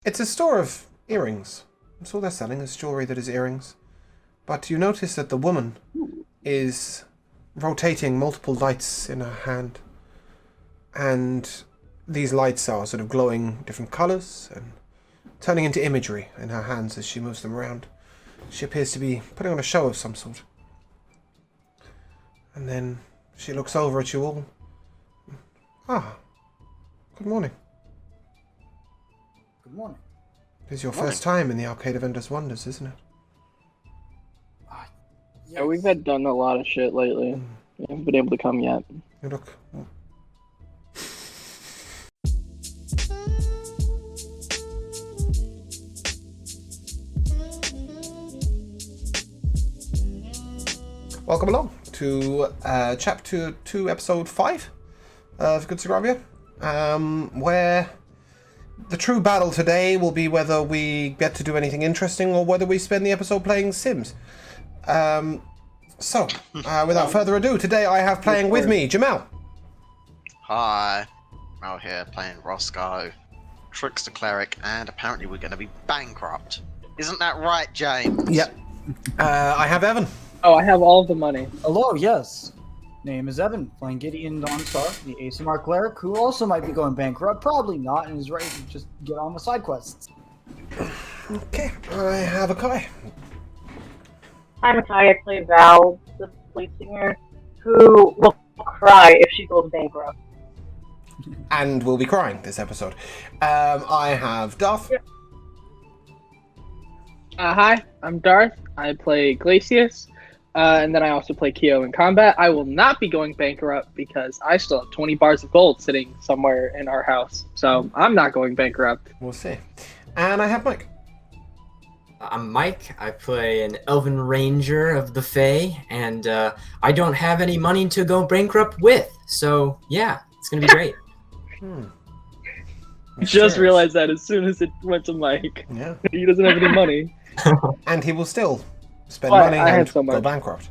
It's a store of earrings. That's all they're selling is jewelry that is earrings. But you notice that the woman is rotating multiple lights in her hand. And these lights are sort of glowing different colours and turning into imagery in her hands as she moves them around. She appears to be putting on a show of some sort. And then she looks over at you all. Ah, good morning. Good morning. It is your first time in the Arcade of Endless Wonders, isn't it? Yes. Yeah, we've done a lot of shit lately. We haven't been able to come yet. You look... Welcome along to Chapter 2, Episode 5 of Good Sogravia, where the true battle today will be whether we get to do anything interesting or whether we spend the episode playing Sims. Without further ado, today I have playing with me Jamal. Hi, I'm out here playing Roscoe, Trickster Cleric, and apparently we're going to be bankrupt. Isn't that right, James? Yep. I have Evan. Oh, I have all the money. Hello, yes. Name is Evan, playing Gideon Dawnstar, the ASMR cleric, who also might be going bankrupt, probably not, and is ready to just get on with side quests. Okay, I have Akai. Hi, Makai. I play Val, the lead singer, who will cry if she goes bankrupt. And we'll be crying this episode. I have Darth. Yep. Hi, I'm Darth. I play Glacius, and then I also play Kyo in combat. I will not be going bankrupt because I still have 20 bars of gold sitting somewhere in our house. So I'm not going bankrupt. We'll see. And I have Mike. I'm Mike. I play an Elven Ranger of the Fae, and I don't have any money to go bankrupt with. So, yeah, it's going to be great. Just realized that as soon as it went to Mike. Yeah. He doesn't have any money. And he will still spend Well, money I and had so go much. bankrupt.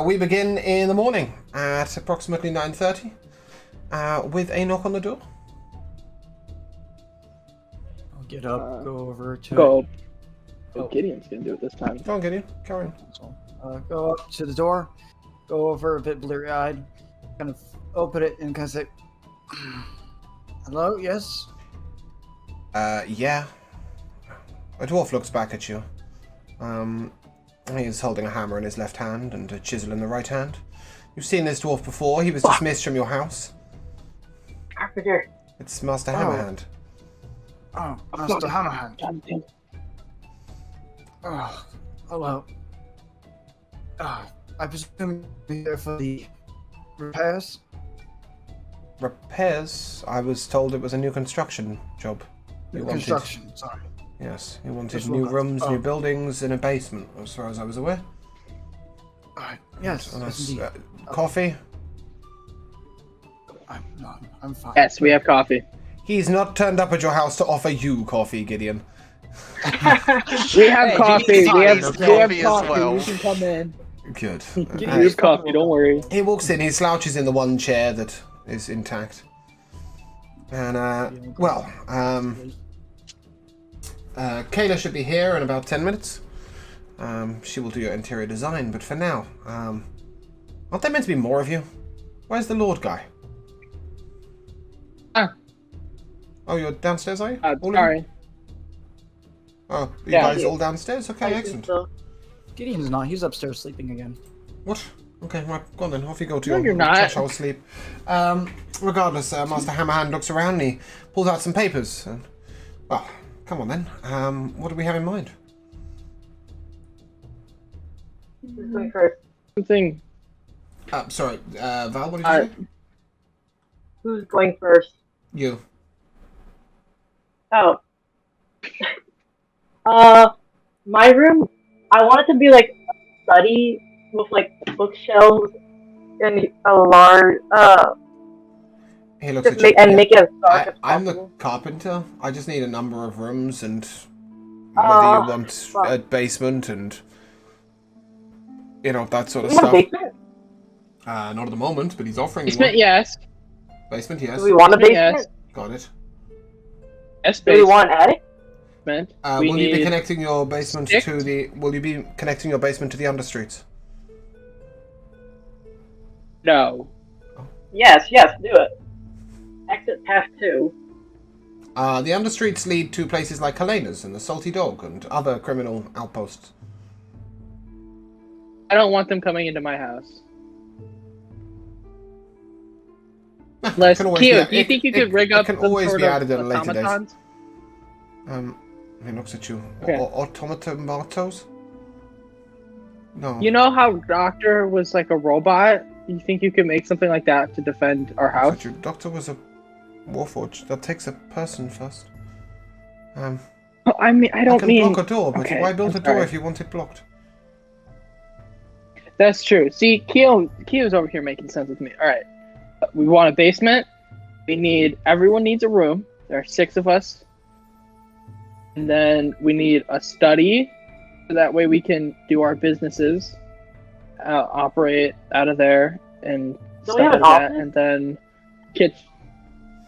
We begin in the morning at approximately 9:30 with a knock on the door. I'll get up, go over to... Go. Oh. Gideon's gonna do it this time. Go on, Gideon. Carry on. So, go up to the door, go over a bit blurry-eyed, kind of open it and kind of say, hello, yes? Yeah. A dwarf looks back at you. He's holding a hammer in his left hand and a chisel in the right hand. You've seen this dwarf before. He was dismissed from your house. Carpenter. It's Master Hammerhand. Oh, Master Hammerhand. God damn. Oh, hello. I presume you're here for the repairs? Repairs? I was told it was a new construction job. You wanted- Construction, sorry. Yes, you wanted Just new woke up. rooms, new Oh. buildings, and a basement, as far as I was aware. Yes, And yes, that's, indeed. coffee? I'm fine. Yes, we have coffee. He's not turned up at your house to offer you coffee, Gideon. We have Hey, coffee. Gideon's We have coffee as coffee. well. You can come in. Good. We have coffee. Don't worry. He walks in, he slouches in the one chair that is intact. And, Kayla should be here in about 10 minutes. She will do your interior design, but for now, aren't there meant to be more of you? Where's the Lord guy? Oh, you're downstairs, are you? All of you? Sorry. Oh, you Yeah. guys all downstairs? Okay, excellent. So, Gideon's not. He's upstairs sleeping again. What? Okay, right, go on then. Off you go to No, your you're not. trash hole sleep. Regardless, Master Hammerhand looks around and he pulls out some papers. And, well, come on then. What do we have in mind? who's going first? Something. Sorry, Val, what did you say? Who's going first? You. Oh. My room, I want it to be like a study with like bookshelves and a large, He looks just at you. make it as dark as I'm the possible. carpenter. I just need a number of rooms and whether you want well. a basement and that sort of Do we want a stuff. basement? Not at the moment, but he's offering you Basement, one. yes. Basement, yes. Do we want a Yes. basement? Got it. Yes, Do we want an attic? basement. Will you be need connecting your basement six. to the? Will you be connecting your basement to the understreets? No. Yes, do it. Exit path 2. The understreets lead to places like Helena's and the Salty Dog and other criminal outposts. I don't want them coming into my house. Unless, Can always Keo, be- do you it- think you it- could rig it up can some always sort be of added at a later date. automatons? He looks at you. Okay. Automatos? No. You know how Doctor was like a robot? You think you could make something like that to defend our Looks house? at you. Doctor was a warforged. That takes a person first. I mean, I don't can mean. block a door, but Okay, why build a I'm door sorry. if you want it blocked? That's true. See, Keo's over here making sense with me. All right, we want a basement. Everyone needs a room. There are 6 of us, and then we need a study, so that way we can do our businesses, operate out of there, and Do stuff we have an like that. office? And then kitchen.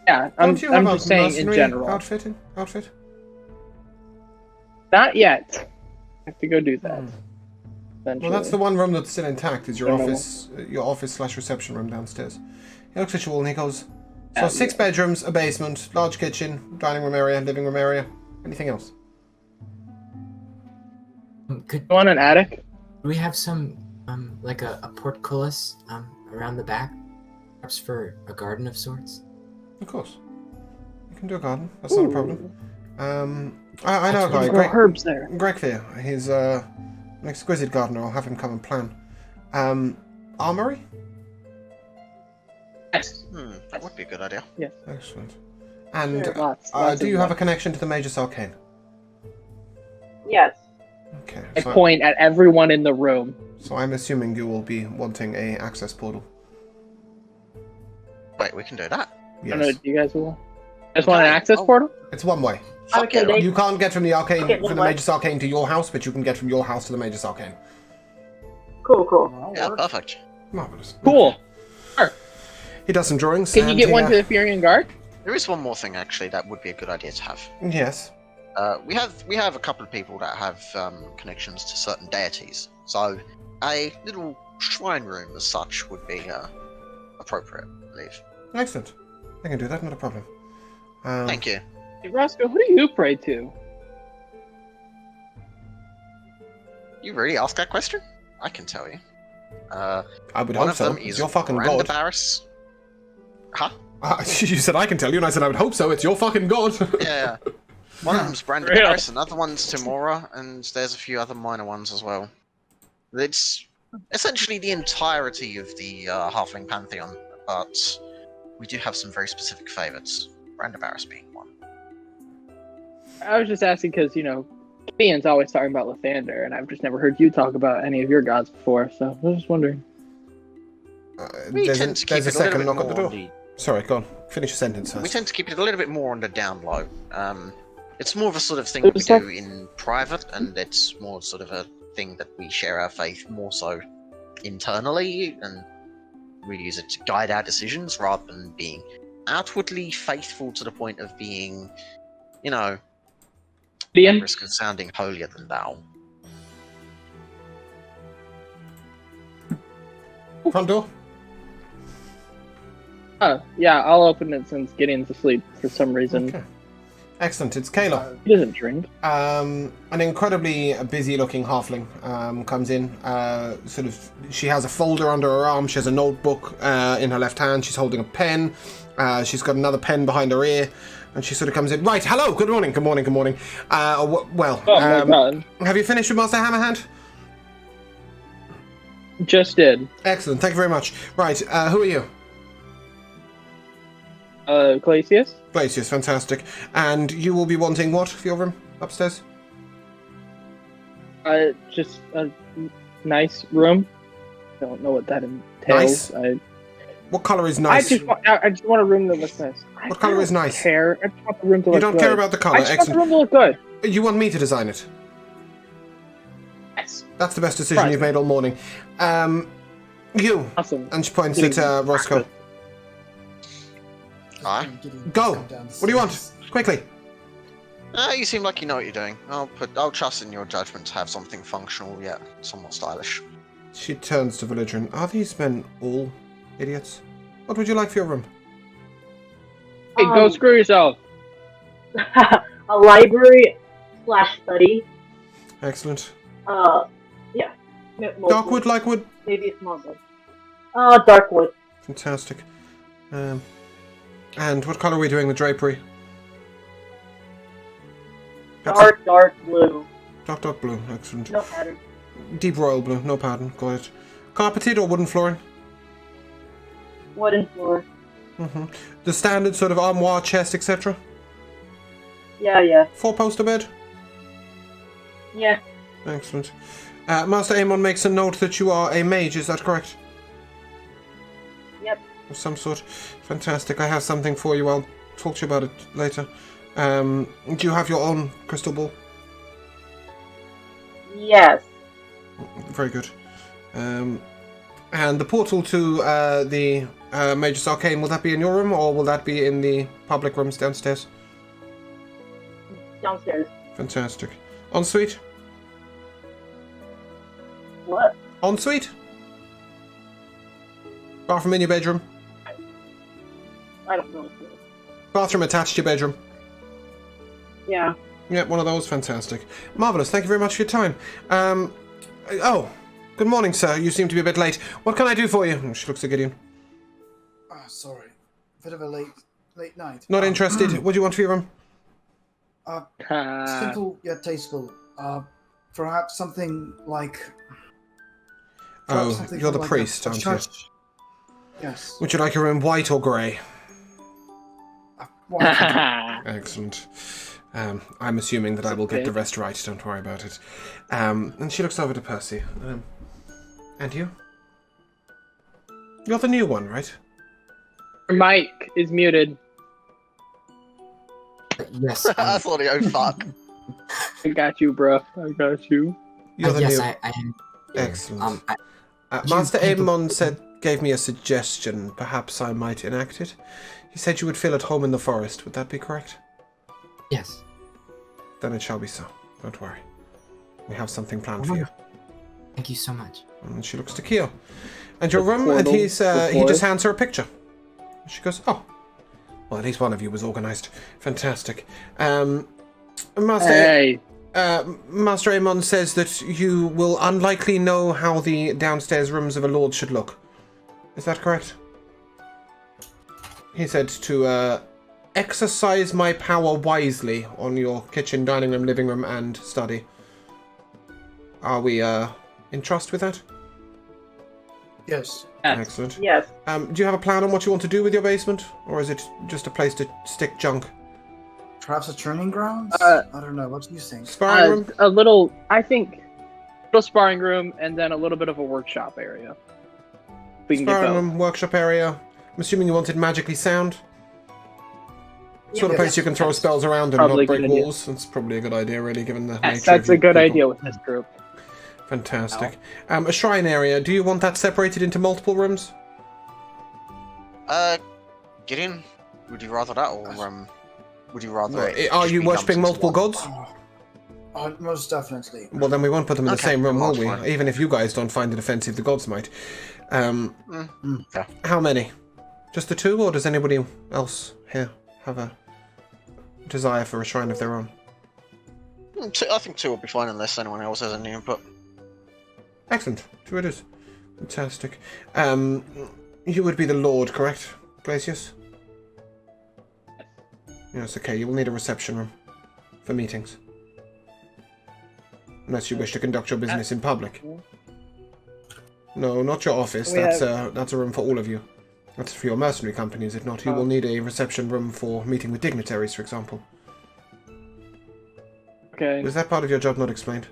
Yeah, I'm Don't you have just a saying in mercenary general. outfit? Not yet. I have to go do that. Well, that's the one room that's still intact. Is your Don't know. office, your office/reception room downstairs? He looks at you all and he goes, "So Yeah. 6 bedrooms, a basement, large kitchen, dining room area, living room area. Anything else?" Could You want an attic? we have some like a portcullis around the back, perhaps for a garden of sorts? Of course, you can do a garden. That's not a problem. I know a guy, Grow herbs there. Greg here. He's an exquisite gardener. I'll have him come and plan. Armory? Yes. That would be a good idea. Excellent. And Sure, lots do of you have a them. connection to the Magus Arcane? Yes. Okay. I point at everyone in the room. So I'm assuming you will be wanting a access portal. Wait, we can do that. I don't know, Yes. do you guys just want an Okay. access Oh. portal? It's one way. Fuck Okay, yeah. they- You can't get from the arcane Okay, from one the way. Magus Arcane to your house, but you can get from your house to the Magus Arcane. Cool. Yeah, perfect. Marvelous. Cool. He does some drawings. Can you and get he, one to the Furion Guard? There is one more thing actually that would be a good idea to have. Yes. We have a couple of people that have connections to certain deities, so a little shrine room as such would be appropriate, I believe. Excellent. I can do that. Not a problem. Thank you. Hey, Roscoe, who do you pray to? You really asked that question? I can tell you. I would One hope of so. them It's is your fucking god. Randabaris. Huh? You said I can tell you, and I said I would hope so. It's your fucking god. Yeah. One of them's Randabaris, another one's Timora, and there's a few other minor ones as well. It's essentially the entirety of the Halfling Pantheon, but we do have some very specific favourites, Randabaris being one. I was just asking because, Ian's always talking about Lathander, and I've just never heard you talk about any of your gods before, so I was just wondering. We there's tend to keep there's a it a little second bit knock more at the door. on the Sorry, go on. Finish your sentence We first. tend to keep it a little bit more on the down low. It's more of a sort of thing that we do in private, and it's more sort of a thing that we share our faith more so internally, and we use it to guide our decisions rather than being outwardly faithful to the point of being, at Ian? risk of sounding holier than thou. Front door. Oh, yeah, I'll open it since Gideon's asleep for some reason. Okay. Excellent. It's Kayla. He doesn't drink. An incredibly busy-looking halfling comes in. She has a folder under her arm. She has a notebook in her left hand. She's holding a pen. She's got another pen behind her ear, and she sort of comes in. Right. Hello. Good morning. Good morning. Good morning. Oh, my God. Have you finished with Master Hammerhand? Just did. Excellent. Thank you very much. Right. Who are you? Glacius? Glacius. Fantastic. And you will be wanting what for your room upstairs? Just a nice room. Don't know what that entails. Nice? What color is I nice? just want a room that looks nice. What colour is nice? Care. I just want the room to look You don't good. care about the I color. just want the Excellent. room to look good. You want me to design it? Yes. That's the best decision Right. you've made all morning. You. Awesome. And she points at Roscoe. Aye. Go. What do you want? Quickly. You seem like you know what you're doing. I'll trust in your judgment to have something functional yet somewhat stylish. She turns to Belligerent. Are these men all idiots? What would you like for your room? Hey, go screw yourself. A library / study. Excellent. Yeah. Dark wood, light wood? Maybe a small bit. Dark wood. Fantastic. And what color are we doing the drapery? Dark blue. Dark blue. Excellent. No pattern. Deep royal blue. No pattern. Got it. Carpeted or wooden flooring? Wooden floor. The standard sort of armoire, chest, etc. Yeah. 4-poster bed? Yeah. Excellent. Master Amon makes a note that you are a mage, is that correct? Yep. Of some sort. Fantastic. I have something for you. I'll talk to you about it later. Do you have your own crystal ball? Yes. Very good. And the portal to the Mage's Arcane, will that be in your room or will that be in the public rooms downstairs? Downstairs. Fantastic. Ensuite? What? Ensuite? Bathroom in your bedroom? I don't know. Bathroom attached to your bedroom? Yeah. Yeah, one of those. Fantastic. Marvellous. Thank you very much for your time. Oh, good morning, sir. You seem to be a bit late. What can I do for you? She looks at Gideon. Sorry. Bit of a late night. Not interested. What do you want for your room? Simple yet tasteful. Perhaps something like... Oh, you're the priest, aren't you? Yes. Would you like your room white or grey? White. Excellent. I'm assuming that I will get the rest right. Don't worry about it. And she looks over to Percy. And you? You're the new one, right? Your mic is muted. Yes. I thought, oh fuck. I got you, bro. I got you. You're the yes, new... I am. Excellent. You Master people- Amon gave me a suggestion. Perhaps I might enact it. He said you would feel at home in the forest. Would that be correct? Yes. Then it shall be so. Don't worry. We have something planned for you. Thank you so much. And she looks to Keo. And your The room, and portal, he the just hands her a picture. She goes, oh. Well, at least one of you was organised. Fantastic. Master Amon says that you will unlikely know how the downstairs rooms of a lord should look. Is that correct? He said to exercise my power wisely on your kitchen, dining room, living room, and study. Are we in trust with that? Yes. Excellent. Yes. Do you have a plan on what you want to do with your basement? Or is it just a place to stick junk? Perhaps a training grounds? I don't know. What do you think? Sparring room? A little, I think, a little sparring room and then a little bit of a workshop area. We can get Sparring both. room, workshop area. I'm assuming you want it magically sound? Sort of place you can throw spells around and Probably not a good break idea. walls. That's probably a good idea, really, given the Yes, nature that's of a good people. idea with this group. Fantastic. A shrine area. Do you want that separated into multiple rooms? Gideon, would you rather that, or would you rather? Are it you just be worshipping dumped multiple into one? gods? Most definitely. Well, then we won't put them in the Okay, same room, well, will we? fine. Even if you guys don't find it offensive, the gods might. Yeah. How many? Just the two, or does anybody else here have a desire for a shrine of their own? I think 2 will be fine unless anyone else has any input. Excellent. 2 it is. Fantastic. You would be the Lord, correct, Glacius? Yes, okay. You will need a reception room for meetings. Unless you wish to conduct your business in public. No, not your office. That's a room for all of you. That's for your mercenary company, is it not? You will need a reception room for meeting with dignitaries, for example. Okay. Is that part of your job not explained?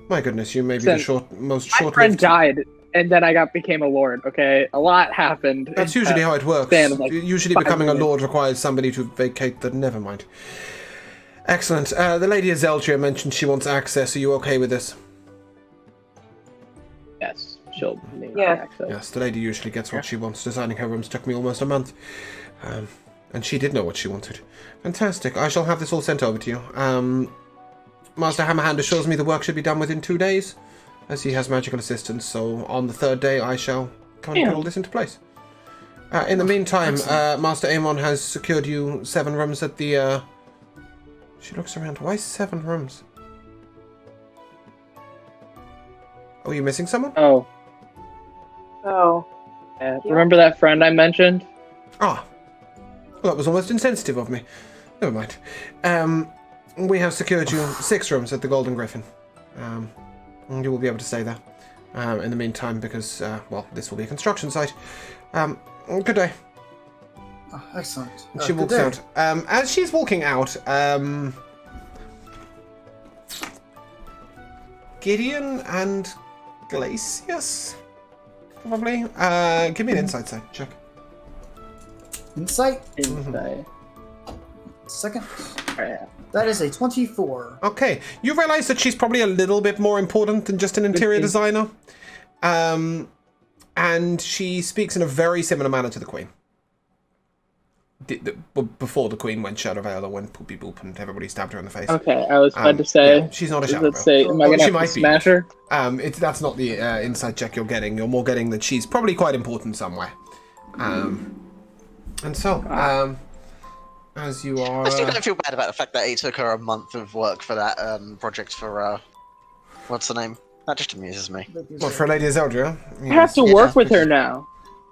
My goodness, you may be Listen, the most My friend short-lived... died, and then I became a lord. Okay, a lot happened. That's in usually that how it works. span of, like, Usually 5 becoming a minutes. lord requires somebody to vacate the... Never mind. Excellent. The Lady Azeltria mentioned she wants access. Are you okay with this? Yes, she'll need Yes. access. Yes, the lady usually gets what she wants. Designing her rooms took me almost a month. And she did know what she wanted. Fantastic. I shall have this all sent over to you. Master Hammerhand assures me the work should be done within 2 days, as he has magical assistance, so on the 3rd day I shall come and put all this into place. In the meantime, Master Amon has secured you 7 rooms at the, She looks around. Why 7 rooms? Oh, are you missing someone? Oh, Oh. remember that friend I mentioned? Ah. Well, that was almost insensitive of me. Never mind. We have secured you 6 rooms at the Golden Griffin. And you will be able to stay there. In the meantime, because, well, this will be a construction site. Good day. Oh, excellent. And she Good walks day. out. As she's walking out, Gideon and Glacius? Probably. Give me an insight check. Insight. Insight. Second. Alright. That is a 24. Okay, you realise that she's probably a little bit more important than just an interior 15. designer. And she speaks in a very similar manner to the Queen. Before the Queen went Shadow Veil or when Poopy Boop and everybody stabbed her in the face. Okay, I was about to say. Yeah, she's not a Shadow Let's Veil. say, am I Well, gonna she have to might be. smash her? That's not the insight check you're getting. You're more getting that she's probably quite important somewhere. And so, as you are... I still don't feel bad about the fact that it took her a month of work for that project for, what's the name? That just amuses me. What, for Lady Zeldria? I have to work with her now.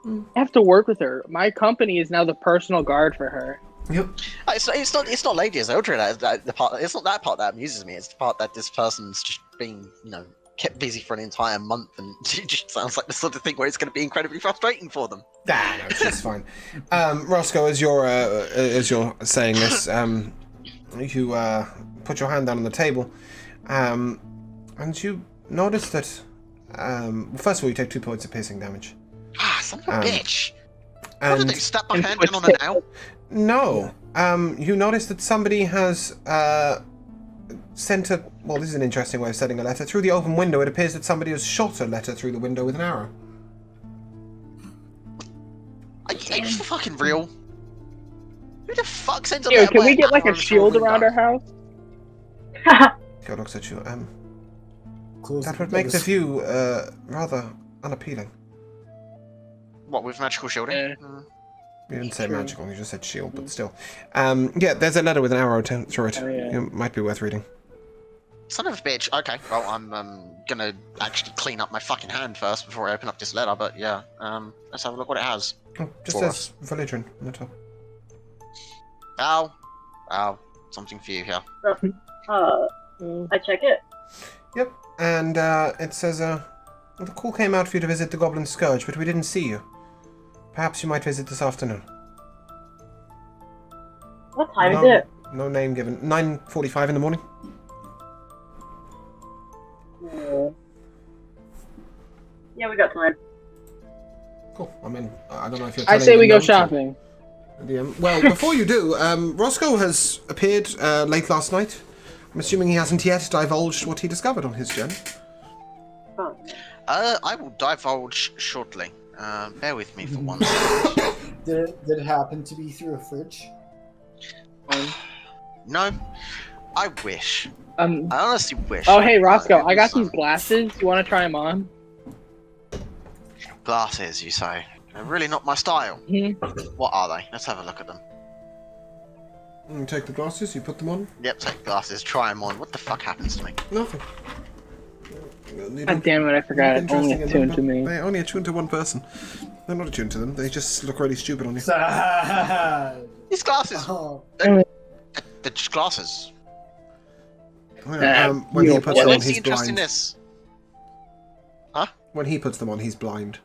I have to work with her. My company is now the personal guard for her. Yep. It's not Lady Azildra that the part. It's not that part that amuses me. It's the part that this person's just being, kept busy for an entire month, and it just sounds like the sort of thing where it's going to be incredibly frustrating for them. Ah, no, she's fine. Roscoe, as you're saying this, you put your hand down on the table, and you notice that. First of all, you take 2 points of piercing damage. Ah, son of a bitch! What And did they slap my and hand twitch down on an owl? no, you notice that somebody has sent a. Well, this is an interesting way of sending a letter through the open window. It appears that somebody has shot a letter through the window with an arrow. Are you fucking real? Who the fuck sends a Here, letter can by we an get like arrow a through shield around window? our house? Go looks at you. Close That the would make the doors. view rather unappealing. What, with magical shielding? Yeah. You didn't say True. magical, you just said shield, but still. Yeah, there's a letter with an arrow through it. Oh, yeah. It might be worth reading. Son of a bitch. Okay, well, I'm gonna actually clean up my fucking hand first before I open up this letter, but yeah, let's have a look what it has. Oh, just For says Valedrin on the top. Ow, something for you here. I check it. Yep, and it says, the call came out for you to visit the Goblin Scourge, but we didn't see you. Perhaps you might visit this afternoon. What time no, is it? No name given. 9:45 in the morning. Yeah, we got time. Cool. I mean, I don't know if you're. I telling say the we go note or- shopping. Well, before you do, Roscoe has appeared late last night. I'm assuming he hasn't yet divulged what he discovered on his journey. Oh. I will divulge shortly. Bear with me for one second. Did it happen to be through a fridge? No, I wish. Oh, I honestly wish. hey Roscoe, it I got was, these glasses. You want to try them on? Glasses, you say? They're really not my style. Mhm. What are they? Let's have a look at them. You take the glasses, you put them on. Yep, take glasses, try them on. What the fuck happens to me? Nothing. God damn it, I forgot. It's only Interesting, attuned but to me. They only attune to one person. They're not attuned to them. They just look really stupid on you. Sad. These glasses. Oh, They're just glasses. Oh, yeah, when you he know, puts Yeah, them on, what's the he's interest in blind. this? When he puts them on, he's blind.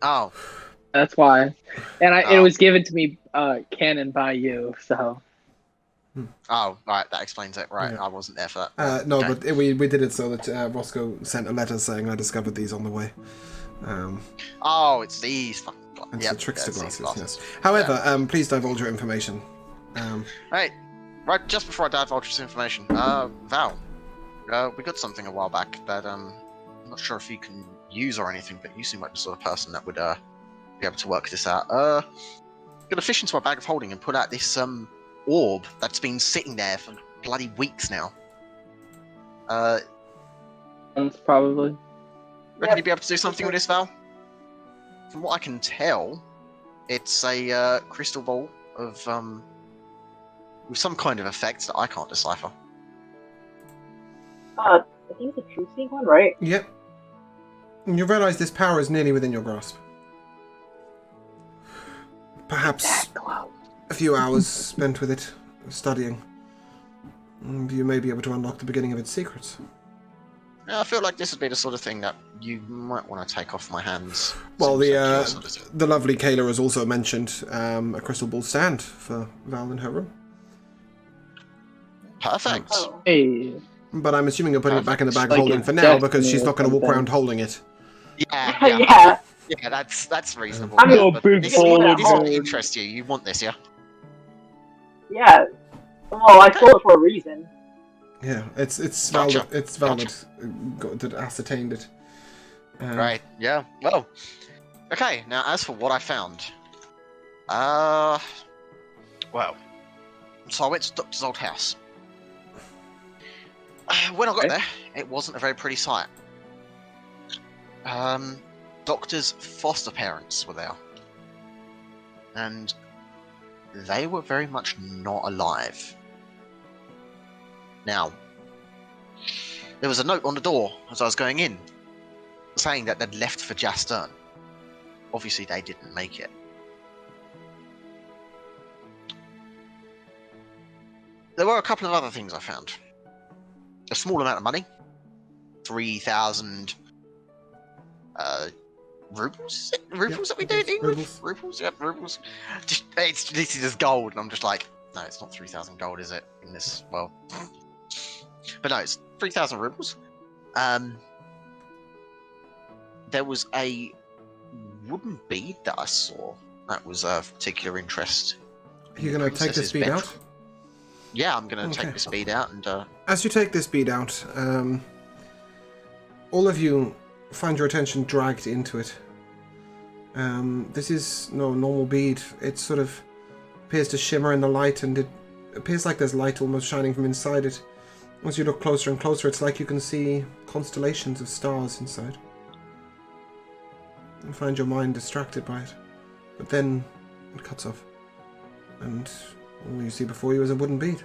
Oh, That's why. And it Oh. was given to me canon by you, so. right, that explains it. Right, Yeah. I wasn't there for that. No, Okay. but we did it so that Roscoe sent a letter saying I discovered these on the way. Oh, it's these fucking It's yep, the trickster it's these glasses, yes. However, please divulge your information. Right, just before I divulge this information, Val, we got something a while back that I'm not sure if you can use or anything, but you seem like the sort of person that would be able to work this out. gonna fish into my bag of holding and pull out this orb that's been sitting there for bloody weeks now. Probably. Reckon you'd be able to do something with this, Val? From what I can tell, it's a crystal ball of with some kind of effect that I can't decipher. I think it's a true seeing one, right? Yep. And you realise this power is nearly within your grasp. Perhaps a few hours spent with it, studying, and you may be able to unlock the beginning of its secrets. I feel like this would be the sort of thing that you might want to take off my hands. Well, Seems like your sort of thing. the lovely Kayla has also mentioned a crystal ball stand for Val in her room. Perfect. Oh. Hey. But I'm assuming you're putting it back in the bag of Like holding it's for now because definitely she's not going to walk something. around holding it. Yeah, Yeah. that's reasonable. I mean, Oh, But big this ball would of interest you. You want this, yeah? Yeah. Well, I stole it for a reason. Yeah, it's Gotcha. valid. It's valid. That ascertained it. Right. Yeah. Well. Okay. Now, as for what I found, well, so I went to Doctor's old house. When I got Okay. there, it wasn't a very pretty sight. Doctor's foster parents were there, and they were very much not alive. Now, there was a note on the door as I was going in, saying that they'd left for Jastern. Obviously, they didn't make it. There were a couple of other things I found. A small amount of money, 3,000 rubles. Is it rubles that we do in England? rubles. Rubles, yep, rubles. This is just gold, and I'm just like, no, it's not 3,000 gold, is it? In this, well, but no, it's 3,000 rubles. There was a wooden bead that I saw that was of particular interest. Are you going to take this Princess's bead out? bedroom. Yeah, I'm going to Okay. take this bead out and. As you take this bead out, all of you find your attention dragged into it. This is no normal bead. It sort of appears to shimmer in the light, and it appears like there's light almost shining from inside it. As you look closer and closer, it's like you can see constellations of stars inside. You find your mind distracted by it. But then it cuts off. And all you see before you is a wooden bead.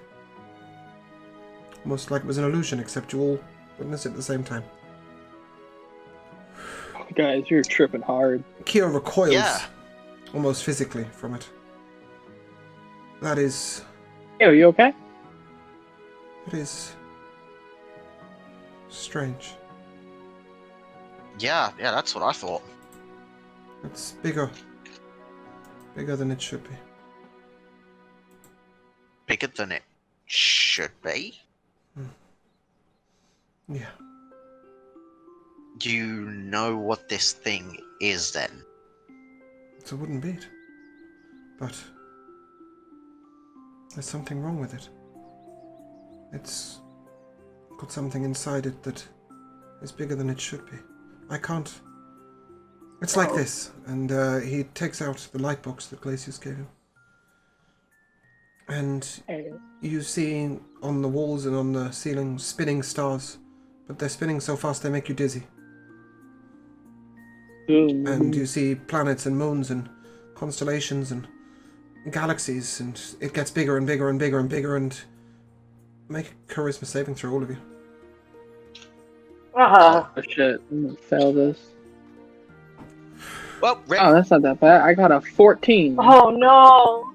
Almost like it was an illusion, except you all witness it at the same time. Guys, you're tripping hard. Kyo recoils Yeah. almost physically from it. That is... Hey, are you okay? It is... strange. Yeah, that's what I thought. It's bigger. Bigger than it should be. Bigger than it should be. Yeah. Do you know what this thing is then? It's a wooden bead. But... there's something wrong with it. It's... got something inside it that is bigger than it should be. I can't... It's like this, and he takes out the light box that Glacius gave him. And Hey. you see on the walls and on the ceiling spinning stars, but they're spinning so fast they make you dizzy. And you see planets and moons and constellations and galaxies, and it gets bigger and bigger and bigger and bigger, and make a charisma saving throw, all of you. Uh-huh. Oh shit, I'm gonna fail this. Well, Rick, Oh, that's not that bad. I got a 14. Oh no!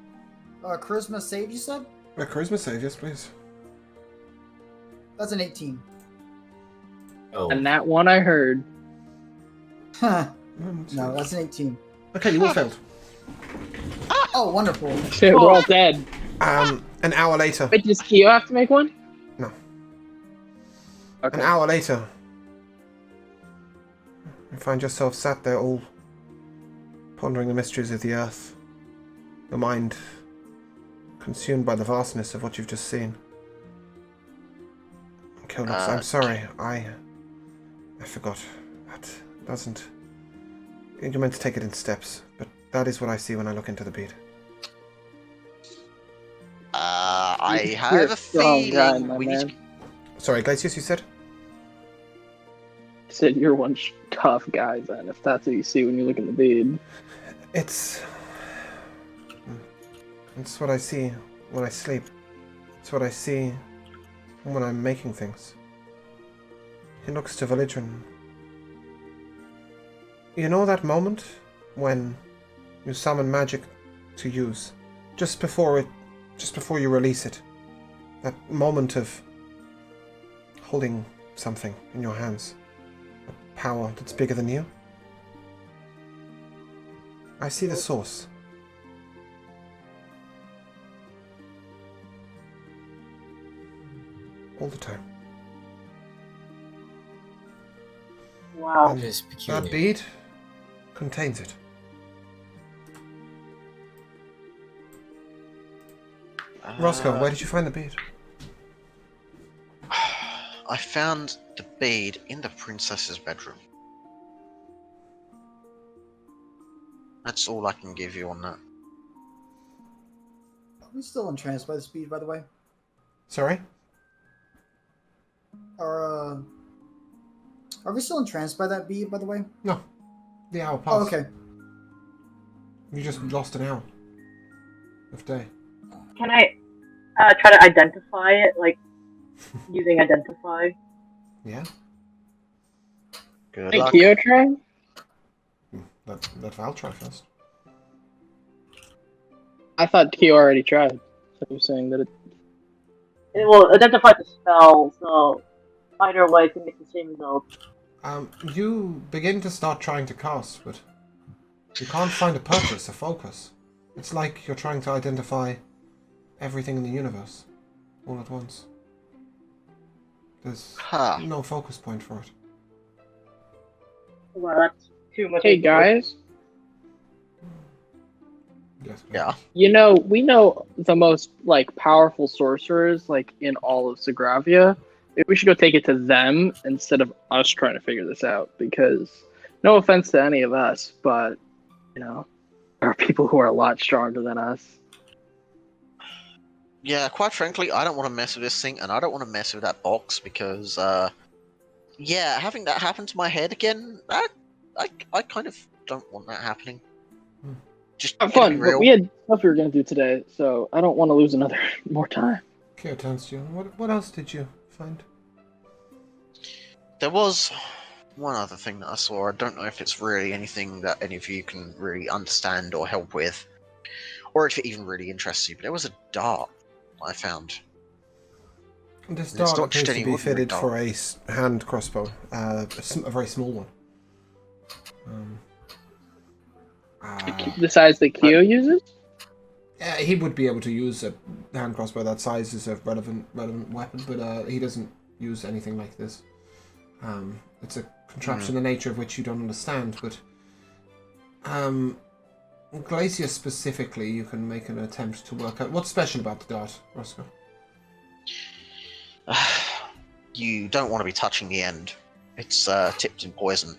Charisma save, you said? A charisma save, yes please. That's an 18. Oh, And that one I heard. Huh. And- No, that's an 18. Okay, you all failed. Oh, wonderful. Shit, we're all dead. An hour later. Wait, does Kyo have to make one? No. Okay. An hour later, you find yourself sat there all pondering the mysteries of the earth. Your mind consumed by the vastness of what you've just seen. Kilnox, I'm sorry, I forgot. That doesn't... You're meant to take it in steps, but that is what I see when I look into the bead. I You're have a a strong guy, feeling my we man. need to... Sorry, Glacius, you said? Said you're one tough guy, then, if that's what you see when you look at the bead. It's what I see when I sleep. It's what I see when I'm making things. He looks to Valigian. You know that moment when you summon magic to use, just before you release it. That moment of holding something in your hands. A power that's bigger than you. I see the source. All the time. Wow. It is That peculiar. bead contains it. Roscoe, where did you find the bead? I found the bead in the princess's bedroom. That's all I can give you on that. Are we still entranced by the speed, by the way? Sorry? Are we still entranced by that bead, by the way? No. The hour passed. Oh, okay. You just lost an hour of day. Can I try to identify it, like using identify? Yeah? Good Hey, luck. Kyo try? Let Val try first. I thought Kyo already tried. So you're saying that it... It will identify the spell, so either way it can make the same result. You begin to start trying to cast, but you can't find a purpose, a focus. It's like you're trying to identify everything in the universe all at once. There's Huh. no focus point for it. Well, that's too much. Hey, guys. Yes. Yeah. You know, we know the most, like, powerful sorcerers, like, in all of Sogravia. Maybe we should go take it to them instead of us trying to figure this out, because, no offense to any of us, but, you know, there are people who are a lot stronger than us. Yeah, quite frankly, I don't want to mess with this thing, and I don't want to mess with that box because, yeah, having that happen to my head again, I kind of don't want that happening. Just Have gonna fun, be but real. we had stuff we were going to do today, so I don't want to lose more time. Kyo turns to you. What else did you find? There was one other thing that I saw. I don't know if it's really anything that any of you can really understand or help with, or if it even really interests you, but there was a dart I found. This And it's dart not appears just to any be ordinary fitted dart. for a hand crossbow, a very small one. The size that Kyo uses? He would be able to use a hand crossbow that size as a relevant weapon, but he doesn't use anything like this. It's a contraption, the nature of which you don't understand, but Glacier specifically, you can make an attempt to work out what's special about the dart, Roscoe. You don't want to be touching the end. It's tipped in poison,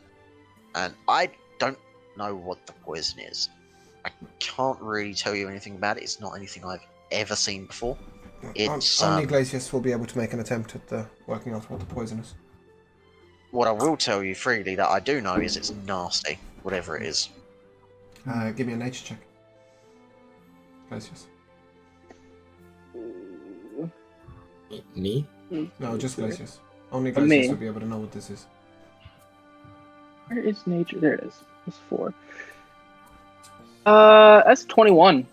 and I don't know what the poison is. I can't really tell you anything about it. It's not anything I've ever seen before. It's Only Glacius will be able to make an attempt at working out what the poison is. what I will tell you freely that I do know is it's nasty, whatever it is. Give me a nature check. Glacius. Me? No, just Glacius. Only Me. Glacius will be able to know what this is. Where is nature? There it is. It's 4. That's 21.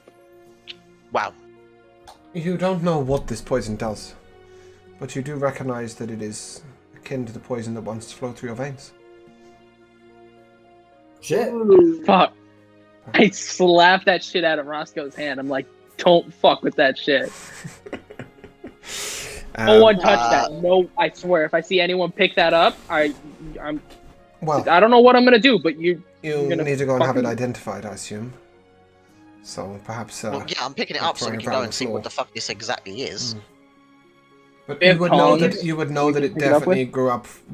Wow. You don't know what this poison does, but you do recognize that it is akin to the poison that wants to flow through your veins. Shit. Ooh. Fuck. I slapped that shit out of Roscoe's hand. I'm like, don't fuck with that shit. No one touch that. No, I swear. If I see anyone pick that up, I'm. Well, I don't know what I'm gonna do, but you you gonna need to go and have it fucking- identified, I assume. So perhaps. Well, yeah, I'm picking it you're up so we throwing can it go around and the see floor. what the fuck this exactly is. But We you have would know tongs that we it can pick it up definitely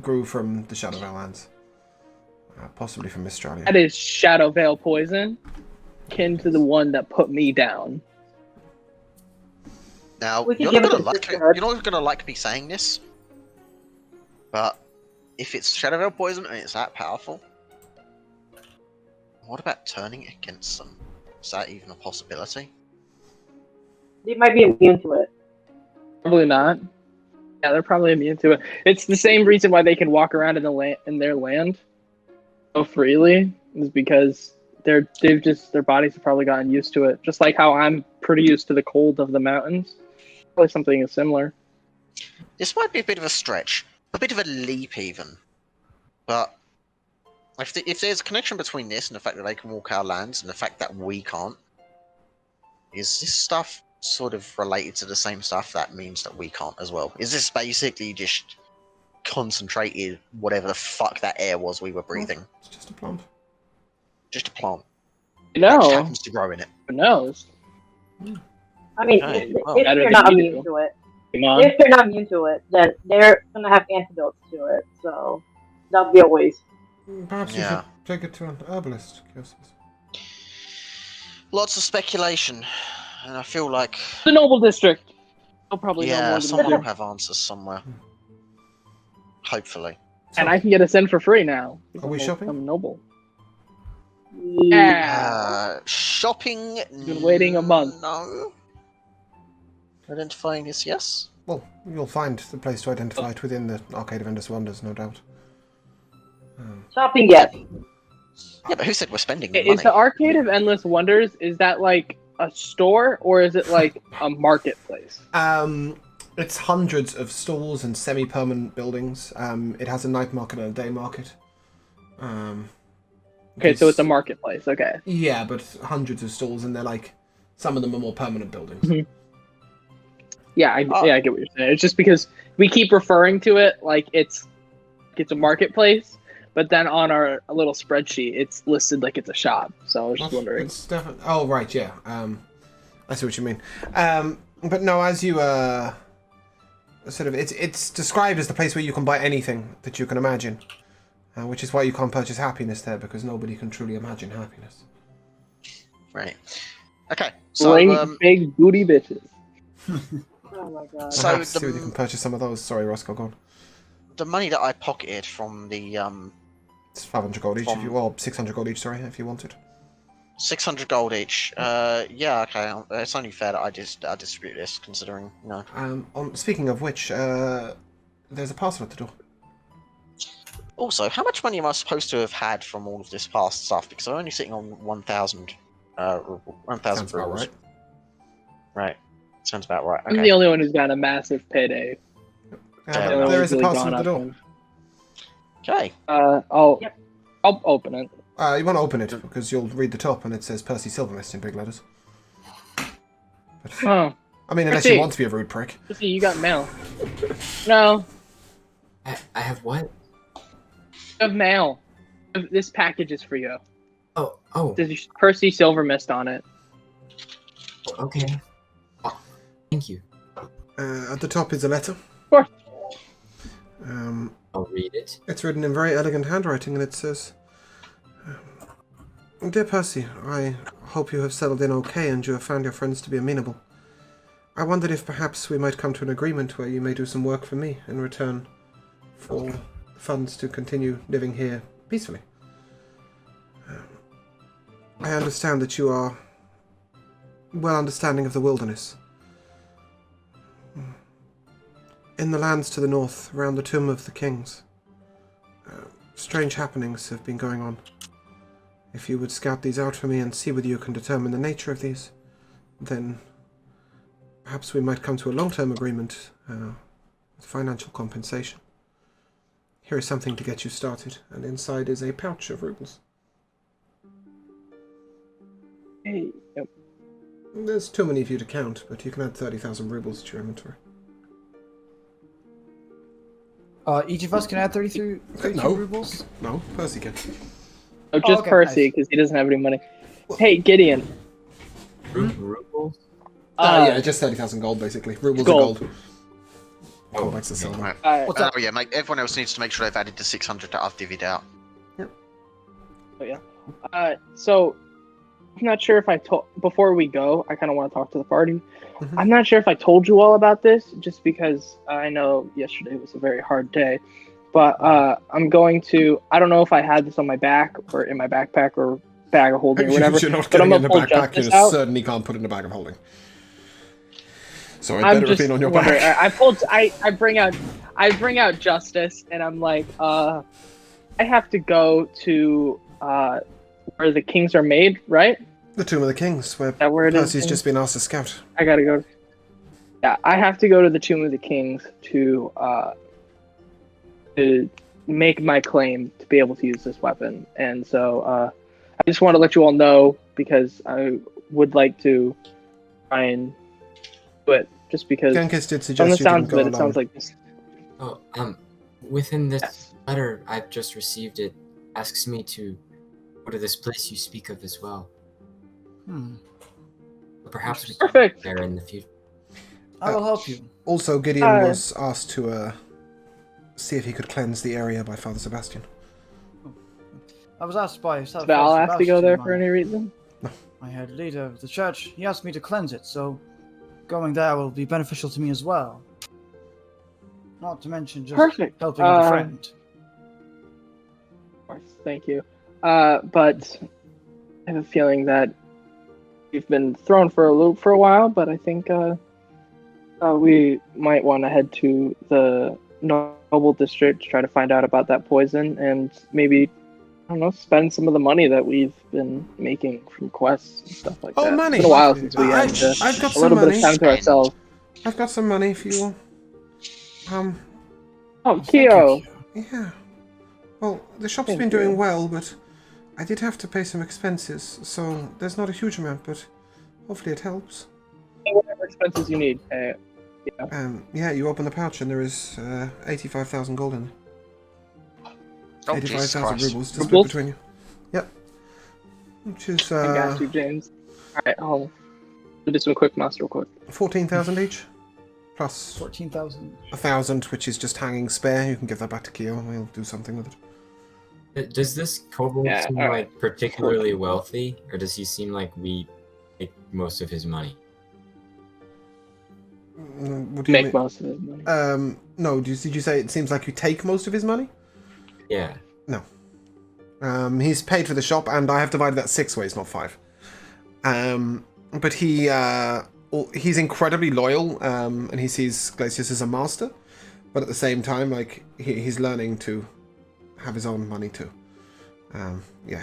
grew from the Shadow Vale lands, possibly from Mistralia. That is Shadow Veil poison, akin to the one that put me down. Now, We can you're give not it gonna to like Sisterhood. you're not gonna like me saying this, but if it's Shadowvale poison and it's that powerful, what about turning it against them? Is that even a possibility? They might be immune to it. Probably not. Yeah, they're probably immune to it. It's the same reason why they can walk around in their land so freely is because their bodies have probably gotten used to it. Just like how I'm pretty used to the cold of the mountains. Probably something similar. This might be a bit of a stretch, a bit of a leap even, but if there's a connection between this and the fact that they can walk our lands and the fact that we can't, is this stuff sort of related to the same stuff that means that we can't as well? Is this basically just concentrated whatever the fuck that air was we were breathing? It's just a plant. Just a plant. No, That just happens to grow in it. who knows? I mean, Okay, if, well, if better they're than not you immune do. to it, Come on. if they're not immune to it, then they're gonna have antidotes to it. So that'll be a waste. Perhaps you Yeah. should take it to an herbalist, Kiosis. Lots of speculation, and I feel like The Noble District. They'll probably know more yeah, than someone we will do. have answers somewhere. Hopefully. And I can get us in for free now. Are we shopping? I'm noble. Yeah. Shopping. Been waiting a month. No. Identifying is yes. Well, you'll find the place to identify it within the Arcade of Endless Wonders, no doubt. Shopping, yes. Yeah, but who said we're spending the Is money? the Arcade of Endless Wonders, is that like a store or is it like a marketplace? It's hundreds of stalls and semi-permanent buildings. It has a night market and a day market. Okay, so it's a marketplace. Okay. Yeah, but hundreds of stalls, and they're like, some of them are more permanent buildings. Mhm. Yeah, I Oh. get what you're saying. It's just because we keep referring to it like it's a marketplace, but then on our little spreadsheet, it's listed like it's a shop. So I was just wondering. It's definitely. Oh right, yeah. I see what you mean. But no, as you sort of, it's described as the place where you can buy anything that you can imagine, which is why you can't purchase happiness there, because nobody can truly imagine happiness. Right. Okay. So Great big booty bitches. Oh my god. So Perhaps the- see whether you can purchase some of those. Sorry, Roscoe, go on. the money that I pocketed from the It's 500 gold each, if From- you, or 600 gold each. Sorry, if you wanted. 600 gold each. Yeah, okay. It's only fair that I distribute this, considering Speaking of which, there's a parcel at the door. Also, how much money am I supposed to have had from all of this past stuff? Because I'm only sitting on 1,000. 1,000 Sounds about rubles. right. Right. Sounds about right. I'm Okay. the only one who's got a massive payday. Fair The only enough. There one is a who's really parcel gone at the up door. and- Okay. Yep. I'll open it. You want to open it because you'll read the top and it says Percy Silvermist in big letters. But, Oh, I mean, unless Percy. you want to be a rude prick. see, you got mail. No, I have what? you have mail. This package is for you. Oh, There's Percy Silvermist on it. okay. Oh, thank you. At the top is a letter. Of course. I'll read it. It's written in very elegant handwriting, and it says, "Dear Percy, I hope you have settled in okay and you have found your friends to be amenable. I wondered if perhaps we might come to an agreement where you may do some work for me in return for funds to continue living here peacefully. I understand that you are well understanding of the wilderness. In the lands to the north, around the Tomb of the Kings, strange happenings have been going on. If you would scout these out for me and see whether you can determine the nature of these, then perhaps we might come to a long-term agreement with financial compensation. Here is something to get you started, and inside is a pouch of rubles. Hey, There's too many of you to count, but you can add 30,000 rubles to your inventory. Each of us can add 32 No. rubles. No, Percy can. oh, just okay, Percy nice. because he doesn't have any money. Hey, Gideon. Rubles? Yeah, just 30,000 gold, basically. Rubles Gold. are gold. Gold makes the silver. Right. What's up? Oh yeah, mate. Everyone else needs to make sure they've added the 600 that I've divvied out. So I'm not sure if I told before we go. I kind of want to talk to the party. Mhm. I'm not sure if I told you all about this, just because I know yesterday was a very hard day. But I'm going to. I don't know if I had this on my back or in my backpack or bag of holding or whatever. You're not But I'm getting in gonna the pull backpack. You Justice out. certainly can't put it in a bag of holding. So it I'm better have just been on your wondering. back. I bring out Justice, and I'm like, I have to go to where the kings are made, right? The Tomb of the Kings, where That where it is? Percy's just been asked to scout. I gotta go. Yeah, I have to go to the Tomb of the Kings to make my claim to be able to use this weapon, and so I just want to let you all know because I would like to try and do it, just because Genghis did from the suggest you sounds didn't of go it, alone. it sounds like this. Oh, within this Yes. letter I've just received, it asks me to go to this place you speak of as well. Perhaps we can Perfect. go there in the future. I will help you. Also, Gideon was asked to see if he could cleanse the area by Father Sebastian. I was asked by Does Val have to go there for any reason? my head leader of the church. He asked me to cleanse it, so going there will be beneficial to me as well. Not to mention just Perfect. helping a friend. Of course, thank you. But I have a feeling that we've been thrown for a loop for a while, but I think we might want to head to the Noble District to try to find out about that poison and maybe, I don't know, spend some of the money that we've been making from quests and stuff like Oh, that. money! It's been a while since we had I've got a some little bit money. of time to ourselves. I've got some money if you... Oh, Thank you, Kyo! Yeah. Well, the shop's Thank been doing you. well, but I did have to pay some expenses, so there's not a huge amount, but hopefully it helps. Whatever expenses you need. Yeah, you open the pouch and there is 85,000 gold in it. Oh, Jesus 85,000 Christ. rubles to split Rubles? between you. Yep. Which is I got you, James. Alright, I'll do some quick math real quick. 14,000 each. Plus 14,000. 1,000, which is just hanging spare. You can give that back to Kyo and we'll do something with it. Does this kobold Yeah, seem alright. like particularly wealthy, or does he seem like we make most of his money? What do you Make mean? most of his money. No, did you say it seems like you take most of his money? Yeah. He's paid for the shop, and I have divided that 6 ways, not 5. But he's incredibly loyal, and he sees Glacius as a master. But at the same time, like he's learning to have his own money too.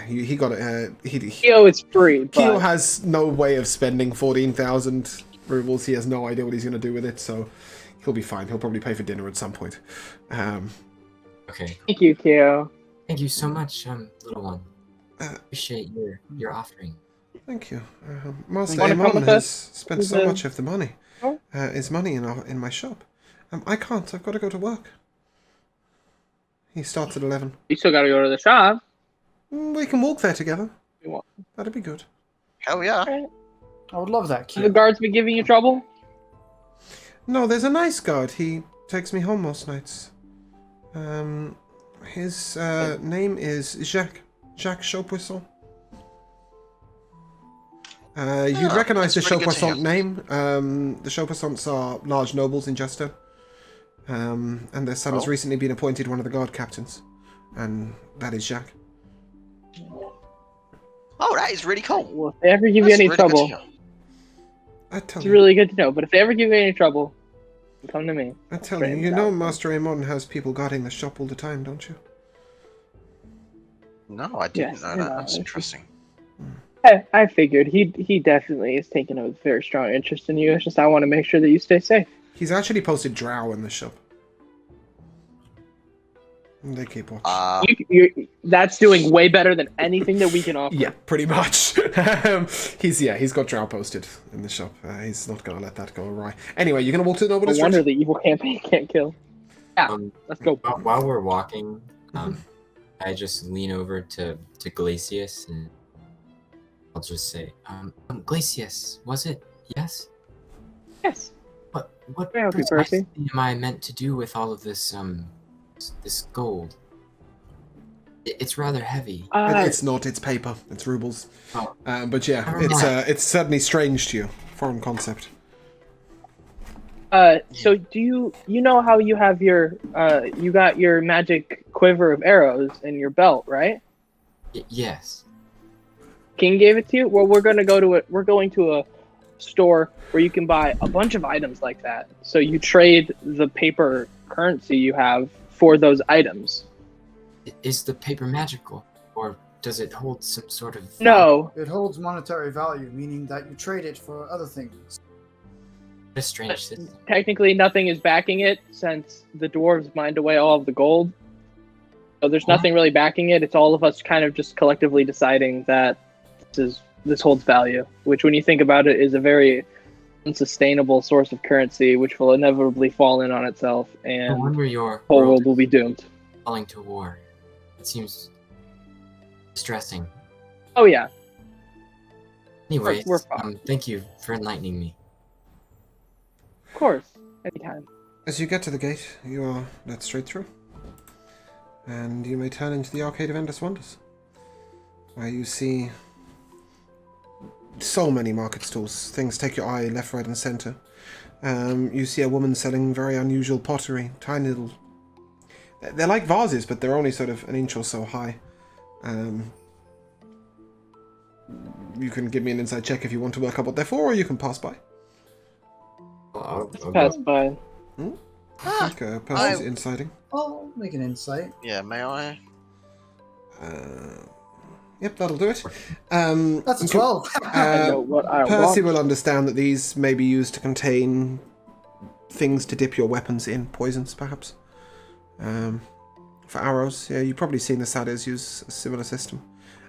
He got it. Kyo is free, Kyo but has no way of spending 14,000 rubles. He has no idea what he's going to do with it, so he'll be fine. He'll probably pay for dinner at some point. Okay. thank you, Kyo. Thank you so much, little one. Uh, Appreciate your offering. Thank you. Master Wanna come Amon with has us? spent so The- much of the money. Oh. His money in my shop. I can't. I've got to go to work. He starts at 11. You still gotta go to the shop. We can walk there together. You want- That'd be good. Hell yeah. I would love that, Have kid. the guards been giving you trouble? No, there's a nice guard. He takes me home most nights. His name is Jacques Chaupoisson. You'd recognize the that's pretty good to Chaupoisson hear. name. The Chaupoissons are large nobles in Jester. And their son has Oh. recently been appointed one of the guard captains. And that is Jacques. Oh, that is really cool. Well, if they ever give you That's any really good to trouble, hear. I tell it's you, really good to know. But if they ever give you any trouble, come to me. I tell you, Straight you know out. Master Amon has people guarding the shop all the time, don't you? No, I didn't Yes, know I that. know. That's interesting. I figured he definitely is taking a very strong interest in you. It's just I want to make sure that you stay safe. He's actually posted drow in the shop. And they keep watch. That's doing way better than anything that we can offer. Yeah, pretty much. He's got drow posted in the shop. He's not gonna let that go awry. Anyway, you're gonna walk to the noble No wonder district. the evil campaign can't kill. Yeah, let's go. While we're walking, I just lean over to Glacius and I'll just say, Glacius, was it? Yes? Yes. What May I help you, precisely Percy? am I meant to do with all of this, this gold? It's rather heavy. It's not. It's paper. It's rubles. Oh. But yeah, Never mind. it's certainly strange to you. Foreign concept. So do you know how you have your you got your magic quiver of arrows in your belt, right? Yes. King gave it to you. Well, we're going to a store where you can buy a bunch of items like that. So you trade the paper currency you have for those items. Is the paper magical, or does it hold some sort of? No, It holds monetary value, meaning that you trade it for other things. A strange system. technically nothing is backing it since the dwarves mined away all of the gold. So there's nothing really backing it. It's all of us kind of just collectively deciding that this holds value, which when you think about it is a very unsustainable source of currency, which will inevitably fall in on itself, No and wonder your the whole world world will be doomed. calling to war. It seems distressing. Oh yeah, Anyways, we're fine. thank you for enlightening me. Of course, anytime. As you get to the gate, you are led straight through. And you may turn into the Arcade of Endless Wonders, where you see so many market stalls. Things take your eye left, right, and center. You see a woman selling very unusual pottery, tiny little... They're like vases, but they're only sort of an inch or so high. You can give me an inside check if you want to work out what they're for, or you can pass by. I'll Pass go. by. I think a person's insiding. I'll make an insight. Yeah, may I? Yep, that'll do it. That's a 12. I know what I Percy want. will understand that these may be used to contain things to dip your weapons in, poisons perhaps. For arrows, yeah, you've probably seen the satyrs use a similar system.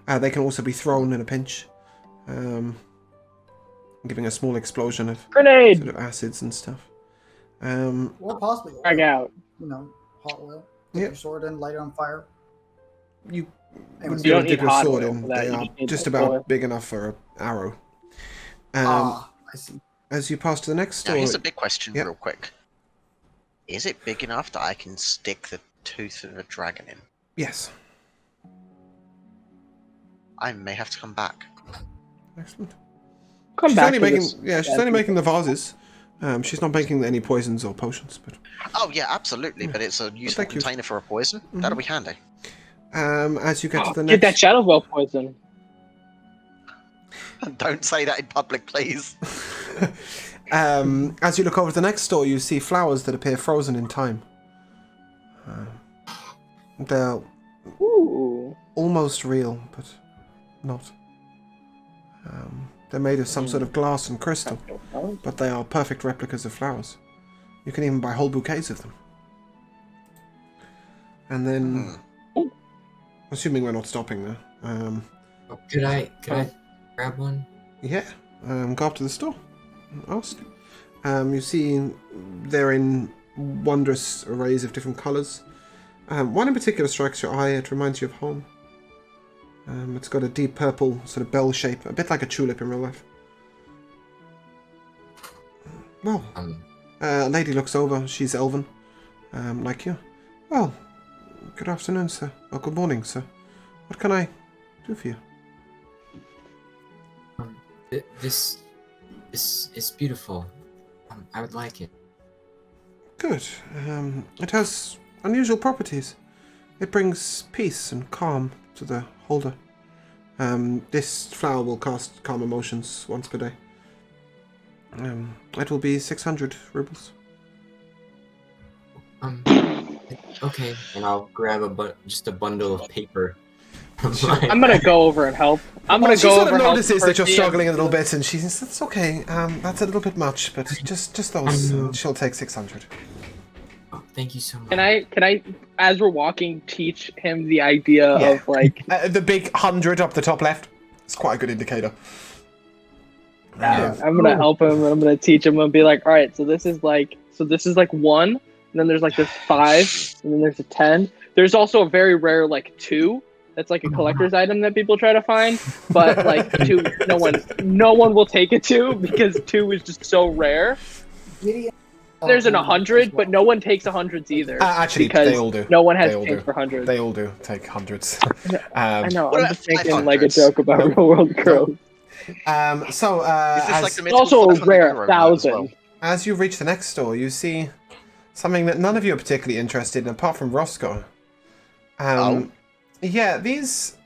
They can also be thrown in a pinch, giving a small explosion of Grenade. sort of acids and stuff. Or possibly, Drag out. hot oil. Take Yep. your sword and light it on fire. You Anyways, wouldn't You be able don't to dip need your hot sword oil in. for that, They you are just need just the about oil. big enough for an arrow. I see. As you pass to the next Now, door, here's a big question, Yep. real quick. Is it big enough that I can stick the tooth of a dragon in? yes, I may have to come back. excellent. Come She's back only to making, this. yeah, she's only making the vases. She's not making any poisons or potions, but Oh yeah, absolutely. But it's a useful thank you. container for a poison. That'll be handy. as you get to the Get that next, shadow bell poison. Don't say that in public, please. as you look over the next door, you see flowers that appear frozen in time. They're Ooh. almost real, but not. They're made of some sort of glass and crystal, but they are perfect replicas of flowers. You can even buy whole bouquets of them. And then, assuming we're not stopping there, Could I grab one? yeah, go up to the store and ask. You see they're in wondrous arrays of different colours. One in particular strikes your eye. It reminds you of home. It's got a deep purple sort of bell shape, a bit like a tulip in real life. Well, a lady looks over. She's elven, like you. Well, good afternoon, sir. Or good morning, sir. What can I do for you? This is beautiful. I would like it. Good. It has unusual properties. It brings peace and calm to the holder. This flower will cast calm emotions once per day. It will be 600 rubles. Okay, and I'll grab just a bundle of paper. I'm gonna go over and help. She sort of and help notices that you're Percy. struggling a little bit, and she says, "That's okay. That's a little bit much, but just those. She'll take 600." Oh, thank you so much. Can I, as we're walking, teach him the idea Yeah. of like The big 100 up the top left. It's quite a good indicator. I'm gonna help him and I'm gonna teach him and be like, all right, so this is like 1, and then there's like this 5, and then there's a 10. There's also a very rare like 2. That's like a collector's item that people try to find, but like 2, no one will take a 2 because 2 is just so rare. Gideon there's an 100, but no one takes 100s either. Actually, because they all do. No one has They all change do. for 100s. They all do take hundreds. I know. What I'm about just making like a 500s? joke about real world girls. Is this as, like the It's also a 500 rare euro note as 1,000. well? as you reach the next store, you see something that none of you are particularly interested in, apart from Roscoe. Yeah, these...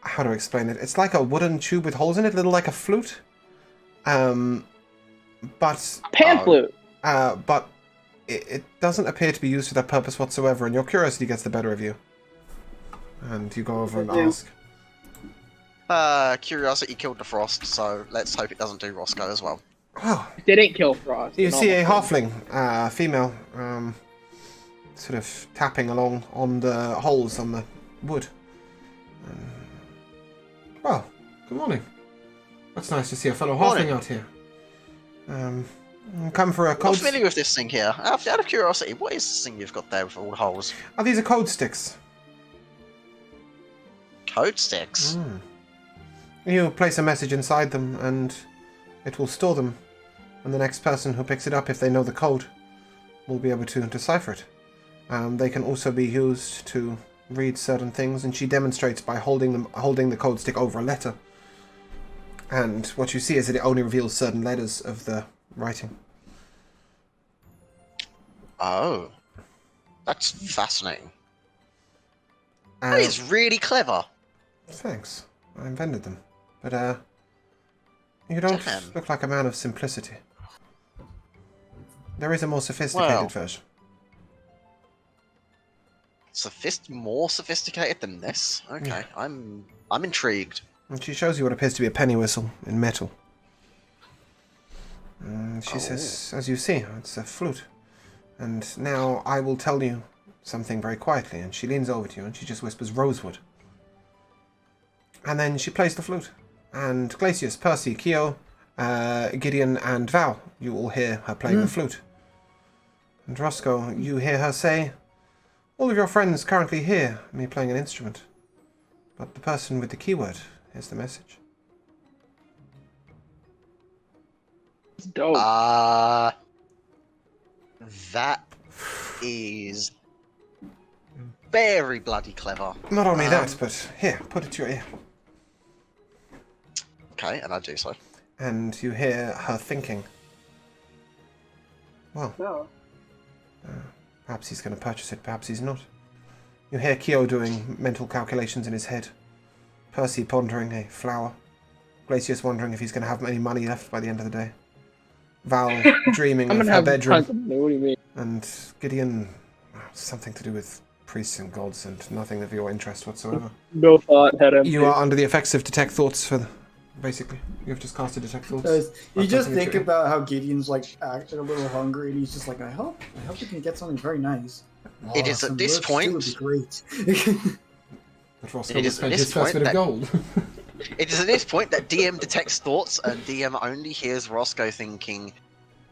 how do I explain it? It's like a wooden tube with holes in it, a little like a flute. But Pan flute. but it doesn't appear to be used for that purpose whatsoever, and your curiosity gets the better of you. And you go over and ask. Curiosity killed the frost, so let's hope it doesn't do Roscoe as well. Oh, Didn't kill Frost. you and see a almost halfling, female, sort of tapping along on the holes on the wood. Well, good morning. It's nice to see a fellow Morning. halfling out here. Come for a I'm code. not familiar with this thing here. Out of curiosity, what is this thing you've got there with all the holes? Oh, these are code sticks. Code sticks? You place a message inside them, and it will store them. And the next person who picks it up, if they know the code, will be able to decipher it. They can also be used to read certain things, and she demonstrates by holding the code stick over a letter. And what you see is that it only reveals certain letters of the writing. Oh. That's fascinating. Uh, That is really clever. Thanks. I invented them. But, you don't Damn. look like a man of simplicity. There is a more sophisticated Well. version. More sophisticated than this? Okay, Yeah. I'm intrigued. And she shows you what appears to be a penny whistle in metal. And she says, as you see, it's a flute. And now I will tell you something very quietly. And she leans over to you and she just whispers, Rosewood. And then she plays the flute. And Glacius, Percy, Keo, Gideon, and Val, you all hear her playing the flute. And Roscoe, you hear her say, all of your friends currently hear me playing an instrument. But the person with the keyword is the message. It's dope. That is very bloody clever. Not only that, but here, put it to your ear. Okay, and I do so. And you hear her thinking. Well, No. perhaps he's going to purchase it, perhaps he's not. You hear Keo doing mental calculations in his head. Percy pondering a flower. Glacius wondering if he's going to have any money left by the end of the day. Val dreaming I'm of gonna her have bedroom. tons of money. What do you mean? And Gideon, something to do with priests and gods and nothing of your interest whatsoever. No thought, head empty. You are under the effects of Detect Thoughts for basically. You have just casted Detect Thoughts. You I'm just placing it think to you. about how Gideon's like acting a little hungry, and he's just like, I hope we can get something very nice. It is at some this roast stew point- would be great. But Roscoe It will is at spend this his first point bit of that- gold. It is at this point that DM detects thoughts, and DM only hears Roscoe thinking,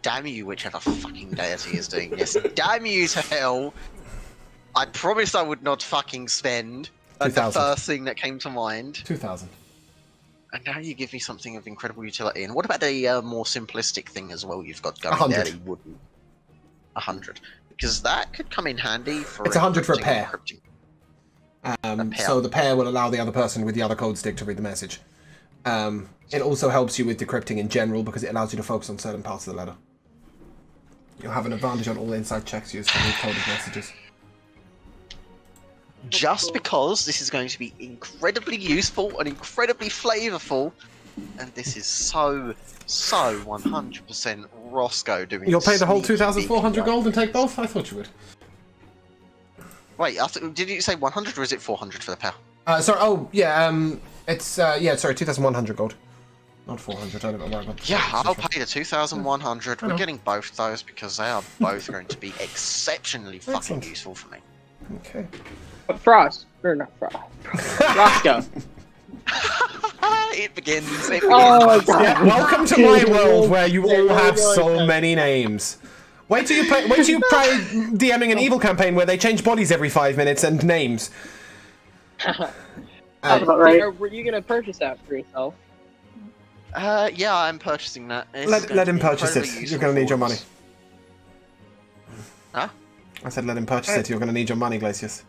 damn you, whichever fucking deity is doing this. Damn you to hell. I promised I would not fucking spend. Like the 2,000. first thing that came to mind. 2,000. And now you give me something of incredible utility. And what about a more simplistic thing as well you've got going 100. there that you wouldn't? 100. Because that could come in handy for It's 100 for a encrypting pair. and encrypting. pair. So the pair will allow the other person with the other code stick to read the message. It also helps you with decrypting in general because it allows you to focus on certain parts of the letter. You'll have an advantage on all inside checks used for recoded messages. Just because this is going to be incredibly useful and incredibly flavorful, and this is so 100% Roscoe doing. You'll pay the whole sneaky 2,400 right. gold and take both? I thought you would. Wait, did you say 100 or is it 400 for the pair? It's 2,100 gold. Not 400, I don't know why. Yeah, I'll pay the 2,100. I know. We're getting both of those because they are both going to be exceptionally fucking Excellent. useful for me. Okay. Frost. Or not Frost. Roscoe. It begins. Oh my god. Yeah, welcome to my world where you all have so many names. Wait till you try DMing an evil campaign where they change bodies every 5 minutes and names. That's about right. Were you gonna purchase that for yourself? Yeah, I'm purchasing that. Let him purchase it. You're going to need your money. Huh? I said let him purchase it. You're going to need your money, Glacius.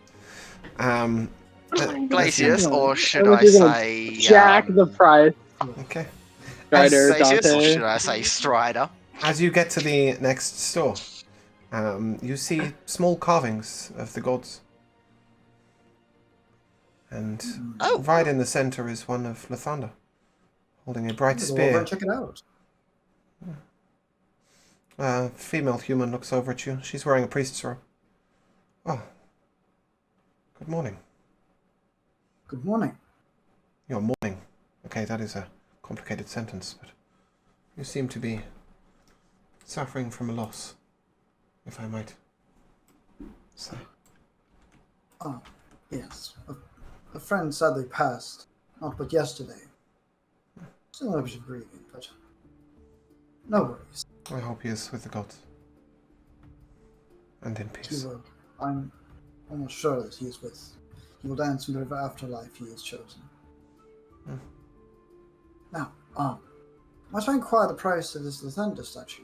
Glacius, or should How much I are you gonna say... Jack the price. Okay. Strider, Glacius, or Dante. should I say Strider? As you get to the next store, you see small carvings of the gods. And Oh. right in the center is one of Lathander, holding a bright Go over spear. and check it out. A female human looks over at you. She's wearing a priest's robe. Oh. Good morning. Good morning. Your morning. Okay, that is a complicated sentence, but you seem to be suffering from a loss, if I might say. Oh, yes. A friend sadly passed, not but yesterday. Still a bit of grieving, but no worries. I hope he is with the gods. And in peace. I'm almost sure that he is with. He will dance in the afterlife he has chosen. Hmm. Now, might I inquire the price of this Lathander statue?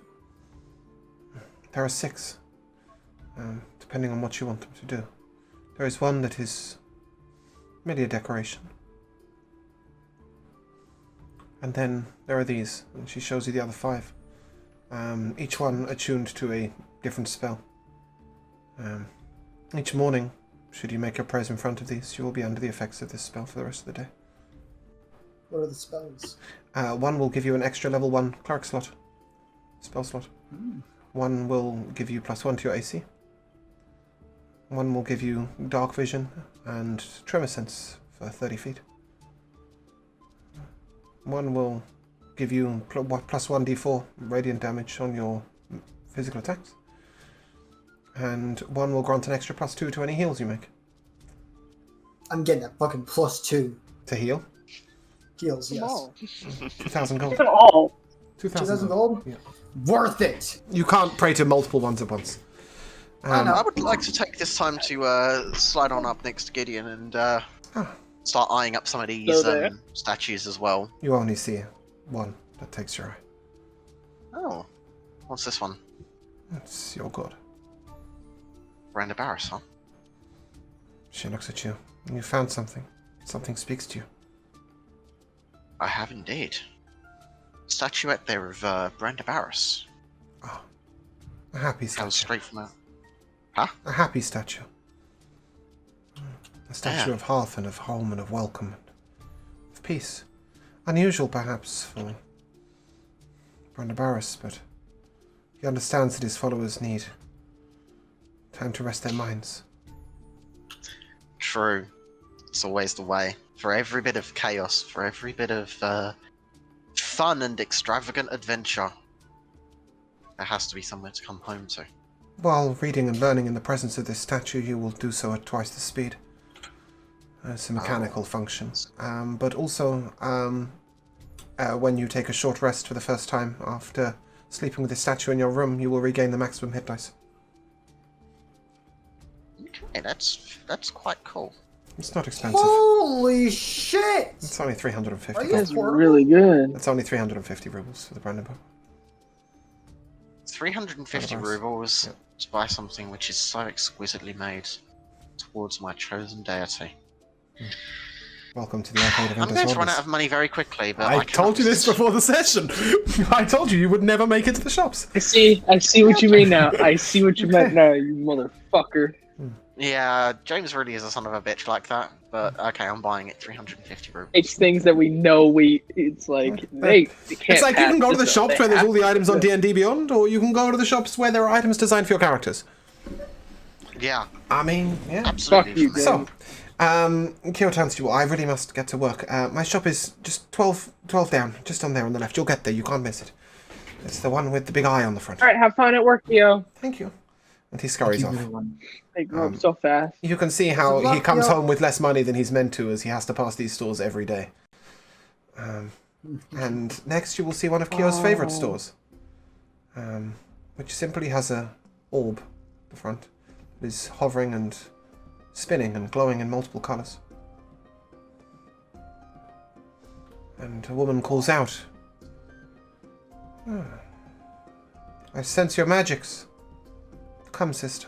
There are 6, depending on what you want them to do. There is one that is merely a decoration. And then there are these, and she shows you the other 5. Each one attuned to a different spell. Each morning, should you make your prayers in front of these, you will be under the effects of this spell for the rest of the day. What are the spells? One will give you an extra level 1 cleric slot, spell slot. One will give you +1 to your AC. One will give you dark vision and tremor sense for 30 feet. One will give you +1 d4 radiant damage on your physical attacks. And one will grant an extra +2 to any heals you make. I'm getting that fucking +2 To heal? heals, yes. 2,000 gold. Even all. 2,000 gold? Yeah. Worth it! You can't pray to multiple ones at once. I know. I would like to take this time to slide on up next to Gideon and start eyeing up some of these statues as well. You only see one that takes your eye. Oh, what's this one? It's your god. Branda Barris, huh? She looks at you. You found something. Something speaks to you. I have indeed. Statuette there of Branda Barris. Oh, a happy Comes statue. straight from a... A happy statue. A statue of hearth and of home and of welcome and of peace. Unusual, perhaps, for Branda Barris, but he understands that his followers need time to rest their minds. True. It's always the way. For every bit of chaos, for every bit of fun and extravagant adventure, there has to be somewhere to come home to. While reading and learning in the presence of this statue, you will do so at twice the speed. It's a mechanical function. But also, when you take a short rest for the first time after sleeping with the statue in your room, you will regain the maximum hit dice. Okay, that's quite cool. It's not expensive. Holy shit! It's only 350 Are you gold. That's really good. It's only 350 rubles for the Brandon book. 350 Otherwise, rubles yep. to buy something which is so exquisitely made towards my chosen deity. Welcome to the Arcade of I'm going to run Disorders. out of money very quickly, but I told you this before the session. I told you you would never make it to the shops. I see what you mean now. I see what you meant now, you motherfucker. Yeah, James really is a son of a bitch like that, but okay, I'm buying it 350 rubles. It's things that we know it's like, they can't It's like you can pass go to the this up. shops They where there's have all the to items on do it. D&D Beyond, or you can go to the shops where there are items designed for your characters. Yeah, I mean, yeah. absolutely. Fuck you, for me. So, Kyo turns to you. I really must get to work. My shop is just 12 down, just on there on the left. You'll get there. You can't miss it. It's the one with the big eye on the front. Alright, have fun at work, Theo. Thank you. And he scurries off. They grow up so fast. You can see how Good luck, he comes Kyo. home with less money than he's meant to, as he has to pass these stores every day. And next you will see one of Kyo's favourite stores, which simply has a orb at the front. It is hovering and spinning and glowing in multiple colours. And a woman calls out, I sense your magics. Come, sister.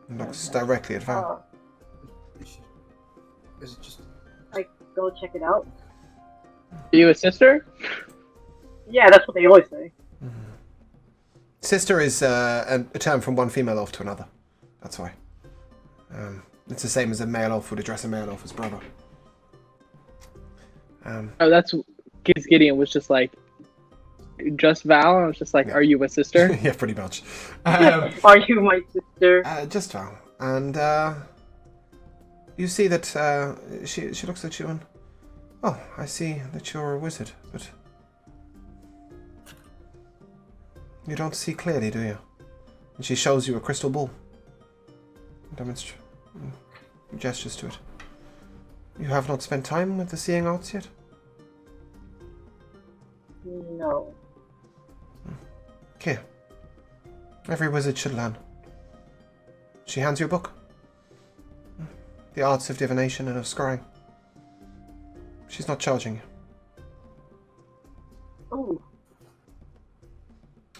And looks directly at Val. Is it just? Go check it out. Are you a sister? Yeah, that's what they always say. Sister is a term from one female elf to another. That's why. It's the same as a male elf would address a male elf as brother. Oh, that's because Gideon was just like, just Val, and I was just like, Yeah. are you a sister? Yeah, pretty much. Are you my sister? Just Val. And you see that she looks at you and, oh, I see that you're a wizard, but you don't see clearly, do you? And she shows you a crystal ball. Gestures to it. You have not spent time with the seeing arts yet? No. Here. Every wizard should learn. She hands you a book. The arts of divination and of scrying. She's not charging you. Oh.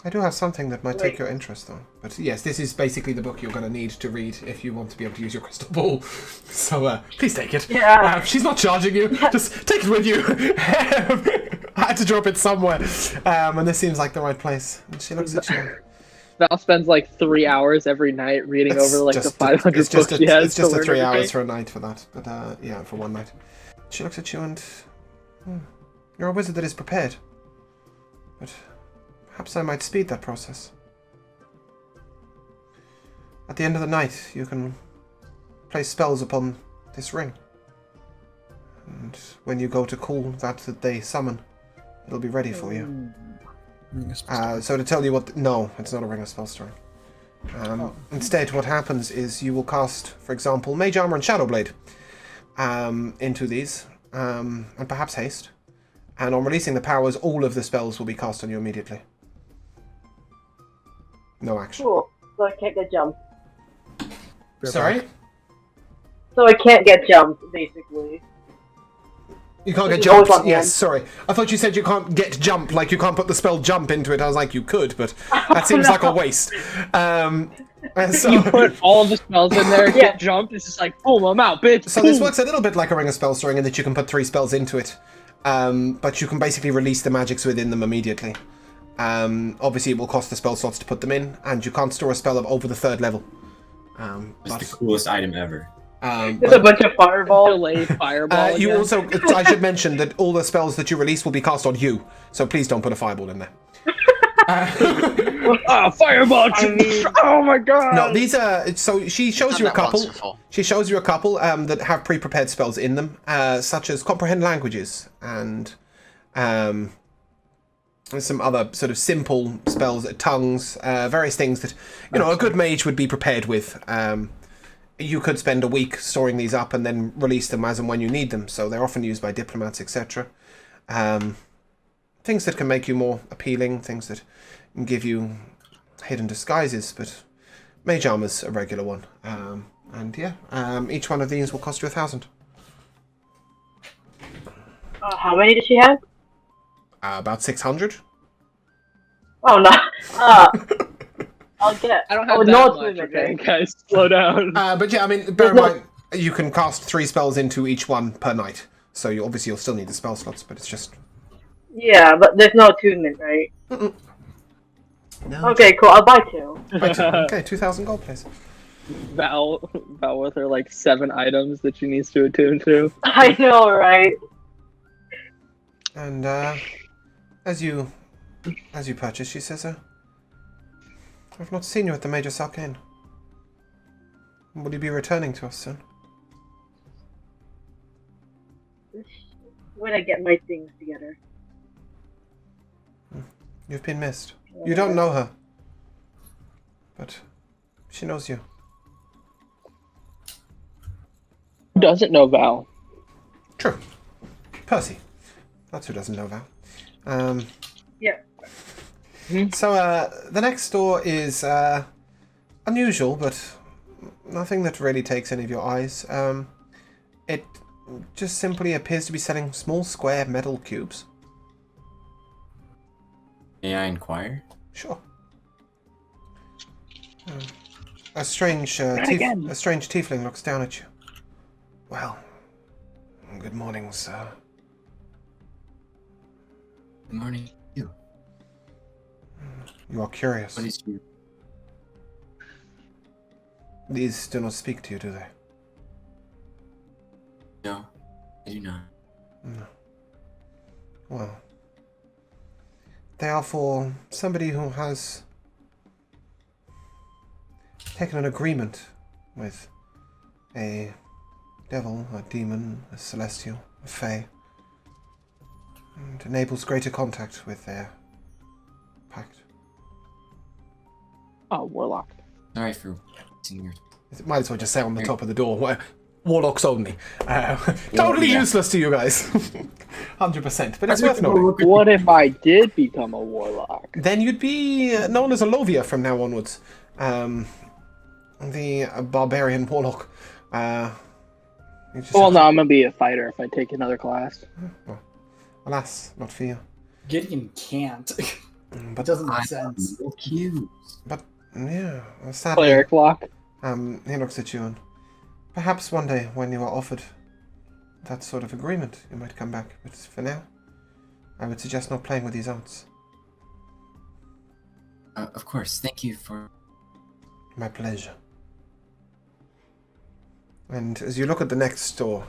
I do have something that might Wait. take your interest, though. But yes, this is basically the book you're going to need to read if you want to be able to use your crystal ball. So, please take it. Yeah. She's not charging you. Just take it with you. I had to drop it somewhere. And this seems like the right place. And she looks at you. Val spends like 3 hours every night reading over like the 500 it's just books she has. It's just to a 3 learn hours everything. for a night for that. But yeah, for one night. She looks at you and... you're a wizard that is prepared. But perhaps I might speed that process. At the end of the night, you can place spells upon this ring. And when you go to call that they summon, it'll be ready for you. So to tell you what... No, it's not a ring of spell storing. Instead, what happens is you will cast, for example, Mage Armor and Shadow Blade into these, and perhaps Haste. And on releasing the powers, all of the spells will be cast on you immediately. No action. Cool. So I can't get jumped. Sorry? So I can't get jumped, basically. You can't get It's always jumped? on Yes, hand. sorry. I thought you said you can't get jump, like you can't put the spell jump into it. I was like, you could, but that seems like a waste. And so, You put all the spells in there, Yeah. get jumped, it's just like, boom, I'm out, bitch. so this boom. works a little bit like a ring of spell storing in that you can put 3 spells into it. But you can basically release the magics within them immediately. Obviously, it will cost the spell slots to put them in, and you can't store a spell of over the 3rd level. It's the coolest item ever. There's a bunch of fireballs. Delayed fireball. you again. also, I should mention that all the spells that you release will be cast on you, so please don't put a fireball in there. Oh, fireball! I mean- Oh my god! No, these are... So she shows Done you a that once couple. before. She shows you a couple that have pre-prepared spells in them, such as Comprehend Languages and some other sort of simple spells, tongues, various things that, you know, a good mage would be prepared with. You could spend a week storing these up and then release them as and when you need them, so they're often used by diplomats, etc. Things that can make you more appealing, things that can give you hidden disguises, but Mage Armor's a regular one. And yeah, each one of these will cost you 1,000. How many does she have? About 600. Oh no. I'll get. I don't have oh, that no, it's much, movement, okay, right? guys? Slow down. But yeah, I mean, bear in There's no- mind, you can cast 3 spells into each one per night. So you obviously you'll still need the spell slots, but it's just... Yeah, but there's no attunement, right? No. Okay, cool. I'll buy 2. Okay, 2,000 gold, please. Val with her like 7 items that she needs to attune to. I know, right? And as you purchase, she says, I've not seen you at the Major Sarkane. Will you be returning to us soon? When I get my things together. You've been missed. You don't know her. But she knows you. Who doesn't know Val? True. Percy. That's who doesn't know Val. Yeah. So, the next store is unusual, but nothing that really takes any of your eyes. It just simply appears to be selling small square metal cubes. May I inquire? Sure. A strange again. a strange tiefling looks down at you. Well, good morning, sir. Good morning. You. You are curious. What is your... These do not speak to you, do they? No, I do not. No. Well, they are for somebody who has taken an agreement with a devil, a demon, a celestial, a fae, and enables greater contact with their pact. Oh, warlock. Sorry for wasting your... It might as well just say on the top of the door, where warlocks only. Totally useless to you guys. 100%, but it's worth knowing. What if I did become a warlock? Then you'd be known as a Lovia from now onwards. The barbarian warlock. Well, no, I'm gonna be a fighter if I take another class. Well, alas, not for you. Gideon can't. But Doesn't make sense. So cute. But yeah, sadly, Cleric lock. he looks at you and perhaps one day when you are offered that sort of agreement, you might come back. But for now, I would suggest not playing with these arts. Of course, thank you for... My pleasure. And as you look at the next door,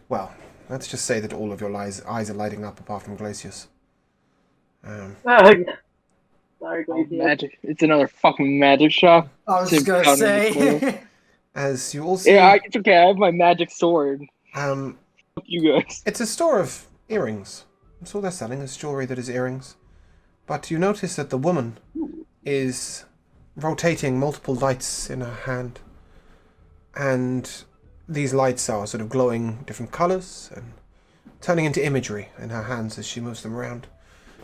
well, let's just say that all of your eyes are lighting up apart from Glacius. Sorry, Glacius. Magic. It's another fucking magic shop. I was just gonna say. As you all see, Yeah, it's okay. I have my magic sword. um, Fuck you guys. it's a store of earrings. That's all they're selling is jewelry that is earrings. But you notice that the woman is rotating multiple lights in her hand. And these lights are sort of glowing different colours and turning into imagery in her hands as she moves them around.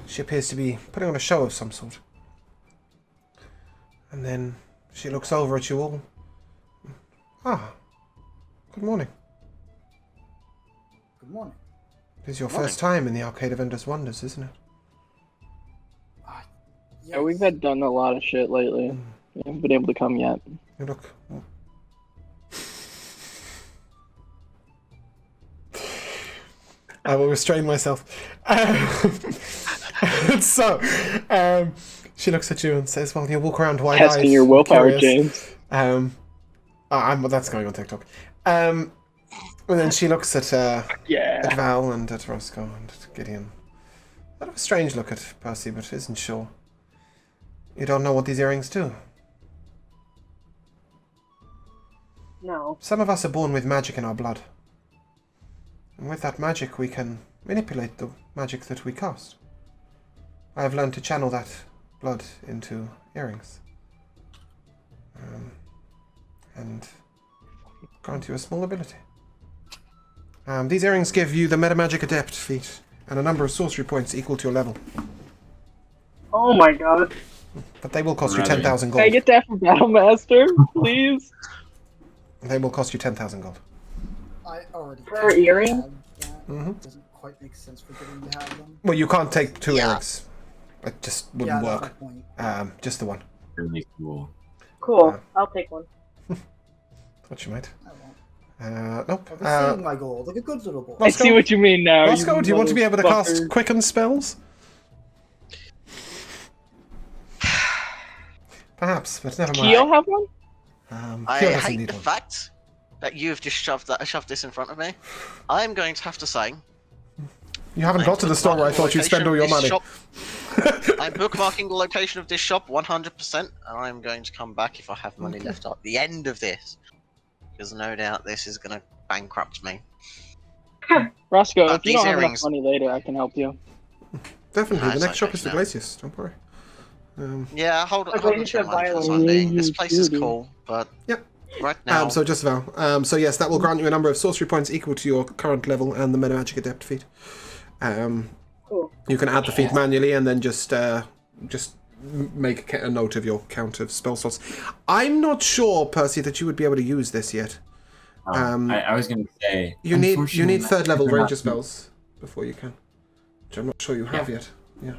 She appears to be putting on a show of some sort. And then she looks over at you all. Ah, good morning. Good morning. It is your first time in the Arcade of Endless Wonders, isn't it? Yeah, we've had done a lot of shit lately. We haven't been able to come yet. You look... I will restrain myself. So, she looks at you and says, well, you walk around wide-eyed. Testing your willpower, curious. James. That's going on TikTok. And then she looks at Yeah. Val and at Roscoe and at Gideon. Sort of a strange look at Percy, but isn't sure. You don't know what these earrings do. No. Some of us are born with magic in our blood. And with that magic, we can manipulate the magic that we cast. I have learned to channel that blood into earrings. And grant you a small ability. These earrings give you the Metamagic Adept feat and a number of sorcery points equal to your level. Oh my god. But they will cost you Rather. 10,000 Can I gold. get that from Battlemaster, please? They will cost you 10,000 gold. I already. Per earring? had that. Mhm. Doesn't quite make sense for Gideon to have them. Well, you can't take two Yeah. earrings. It just Yeah, wouldn't that's work. my point. Just the one. Really cool. Cool. I'll take one. Thought you might. I won't. Nope. I'll be saving my gold like a good little boy. I see what you mean now. Roscoe, do you want to be able to cast motherfucker. Quicken spells? Perhaps, but never mind. Keo have one? I Kyo doesn't hate need the one. fact that you've just shoved this in front of me. I'm going to have to say. You haven't got to the store where I thought you'd spend all your money. I'm bookmarking the location of this shop 100%, and I'm going to come back if I have money left at the end of this. Because no doubt this is going to bankrupt me. Roscoe, But if you these don't have enough earrings- money later, I can help you. Definitely, the Nice, next shop okay, is the no. Glacius, don't worry. Yeah, hold Okay, on you to your said money for the violin. time being. This You place is do. cool, but Yep. right now... So just Val. So yes, that will grant you a number of sorcery points equal to your current level and the Metamagic Adept feat. Cool. You can add the feat manually and then just make a note of your count of spell slots. I'm not sure, Percy, that you would be able to use this yet. I was gonna say You need unfortunately, third level they're not- ranger spells before you can, which I'm not sure you have yet. Yeah.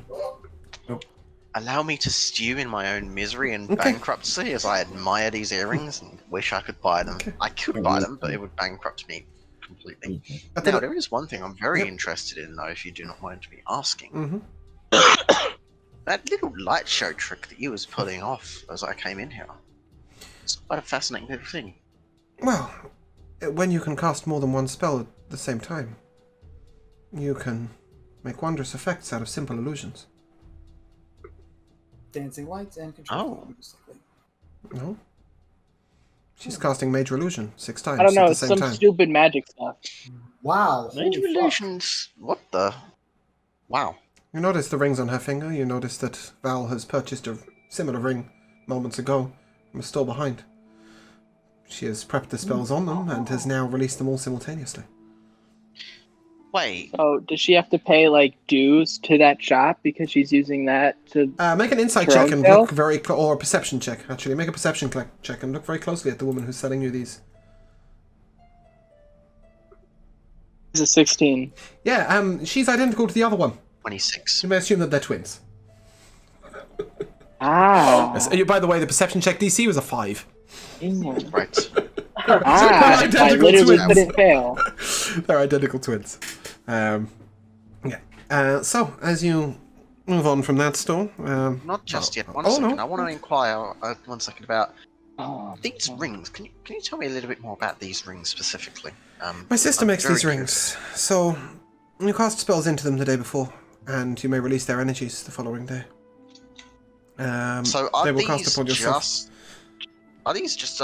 allow me to stew in my own misery and Okay. bankruptcy as I admire these earrings and wish I could buy them. Okay. I could buy them, but it would bankrupt me completely. At Now, the, there is one thing I'm very Yep. interested in, though, if you do not mind me asking. Mhm. That little light show trick that you was pulling off as I came in here. It's quite a fascinating little thing. Well, when you can cast more than one spell at the same time, you can make wondrous effects out of simple illusions. Dancing lights and control. Oh. No? She's casting Major Illusion 6 times I don't know. at the It's same some time. stupid magic stuff. Wow. Major holy fuck. illusions. What the? Wow. You notice the rings on her finger. You notice that Val has purchased a similar ring moments ago and was still behind. She has prepped the spells on them and has now released them all simultaneously. Wait. So does she have to pay like dues to that shop because she's using that to? Make an insight Her check own and spell? look very or a perception check. Actually, make a perception check and look very closely at the woman who's selling you these. It's a 16. Yeah, she's identical to the other one. 26. You may assume that they're twins. Ah. Yes, by the way, the perception check DC was a 5. Right. Ah. I Identical literally twins. couldn't fail. They're identical twins. Yeah. So, as you move on from that store... Not just yet. One Oh, second. no. I want to inquire 1 second about Oh. these rings. Can you tell me a little bit more about these rings specifically? My sister I'm makes very these rings, so you cast spells into them the day before, and you may release their energies the following day. So are they will these cast upon yourself. just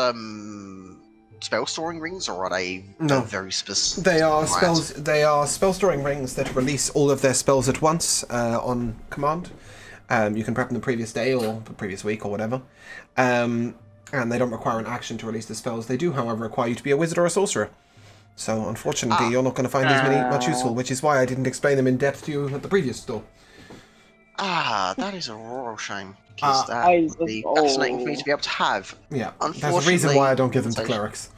spell storing rings, or are they No. very specific? They are Right. spells. They are spell storing rings that release all of their spells at once on command. You can prep them the previous day or the previous week or whatever, and they don't require an action to release the spells. They do, however, require you to be a wizard or a sorcerer. So, unfortunately, you're not going to find these many much useful, which is why I didn't explain them in depth to you at the previous store. Ah, that is a royal shame. Because that I- would be fascinating for me to be able to have. Yeah, there's a reason Unfortunately, why I don't give them to clerics.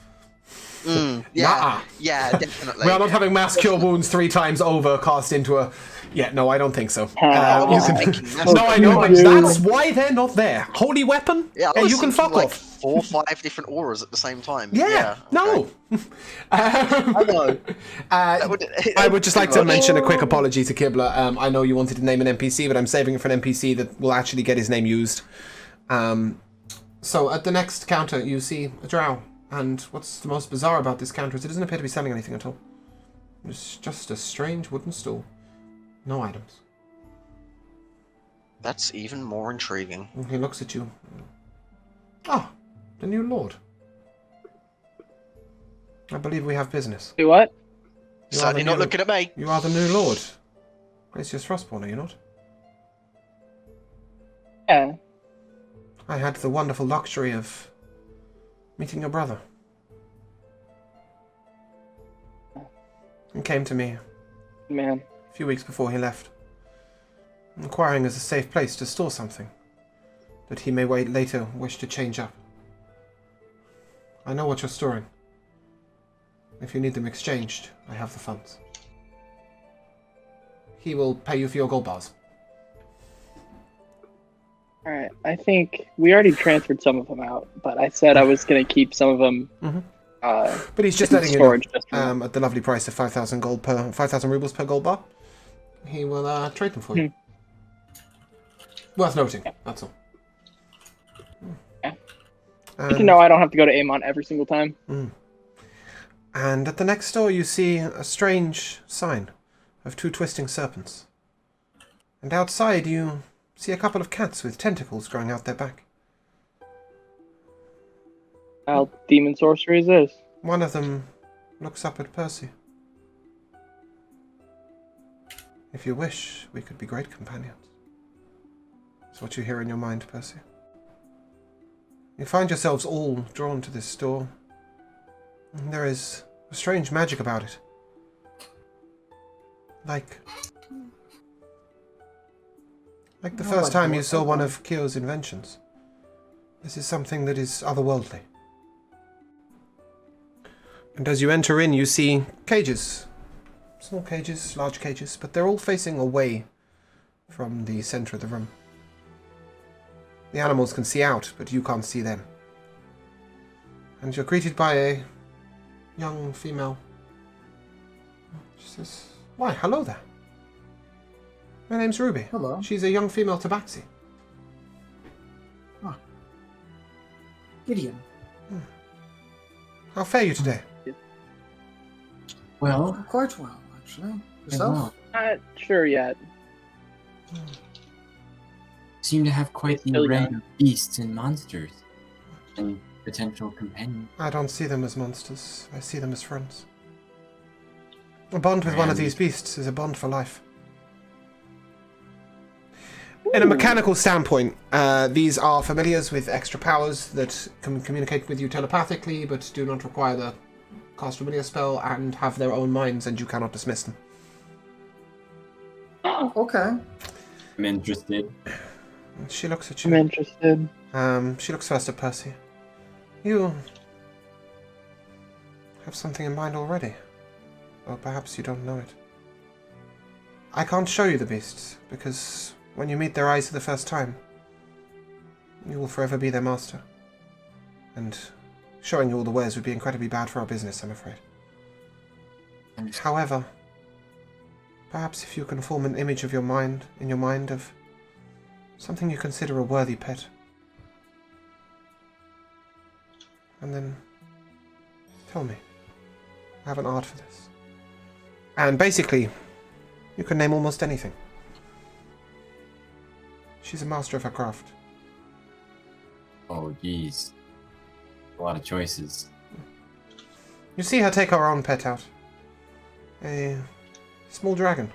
Yeah, Nuh-uh. yeah, definitely. We are not having mass cure wounds 3 times over cast into a... Yeah, no, I don't think so. I You was can... thinking that's No, I know, what but you do. that's why they're not there. Holy weapon? Yeah, I Yeah, was you can thinking, fuck like off. 4 or 5 different auras at the same time. Yeah, no. I know. I would just like to mention a quick apology to Kibler. I know you wanted to name an NPC, but I'm saving it for an NPC that will actually get his name used. So at the next counter, you see a drow. And what's the most bizarre about this counter is it doesn't appear to be selling anything at all. It's just a strange wooden stool. No items. That's even more intriguing. And he looks at you. Ah, the new lord. I believe we have business. Do what? You are Certainly the not new- looking at me. You are the new lord. Gracious Frostborn, are you not? Yeah. I had the wonderful luxury of meeting your brother. He came to me Man. a few weeks before he left, inquiring as a safe place to store something that he may later wish to change up. I know what you're storing. If you need them exchanged, I have the funds. He will pay you for your gold bars. Alright, I think we already transferred some of them out, but I said I was going to keep some of them Mhm. uh, But he's just in letting you know, storage. Just for now. at the lovely price of 5,000 rubles per gold bar. He will trade them for you. Worth noting, that's all. Yeah. And, Good to know I don't have to go to Amon every single time. and at the next store you see a strange sign of 2 twisting serpents. And outside you see a couple of cats with tentacles growing out their back. How demon sorcery is this? One of them looks up at Percy. If you wish, we could be great companions. It's what you hear in your mind, Percy. You find yourselves all drawn to this store. And there is a strange magic about it. Like the first time you saw one of Kyo's inventions. This is something that is otherworldly. And as you enter in, you see cages. Small cages, large cages, but they're all facing away from the center of the room. The animals can see out, but you can't see them. And you're greeted by a young female. She says, "Why, hello there. My name's Ruby. Hello. She's a young female tabaxi." Gideon. How fare you today? Well, Quite well, actually. Yourself? Not sure yet. seem to have quite the Still array young. of beasts and monsters and potential companions. I don't see them as monsters. I see them as friends. A bond with one of these beasts is a bond for life. In a mechanical standpoint, these are familiars with extra powers that can communicate with you telepathically, but do not require the cast familiar spell and have their own minds, and you cannot dismiss them. Okay. I'm interested. She looks at I'm you. interested. She looks first at Percy. You have something in mind already. Or perhaps you don't know it. I can't show you the beasts, because when you meet their eyes for the first time, you will forever be their master. And showing you all the wares would be incredibly bad for our business, I'm afraid. However, perhaps if you can form an image of your mind, in your mind, of something you consider a worthy pet. And then tell me. I have an art for this. And basically, you can name almost anything. She's a master of her craft. Oh, geez. A lot of choices. You see her take her own pet out. A small dragon.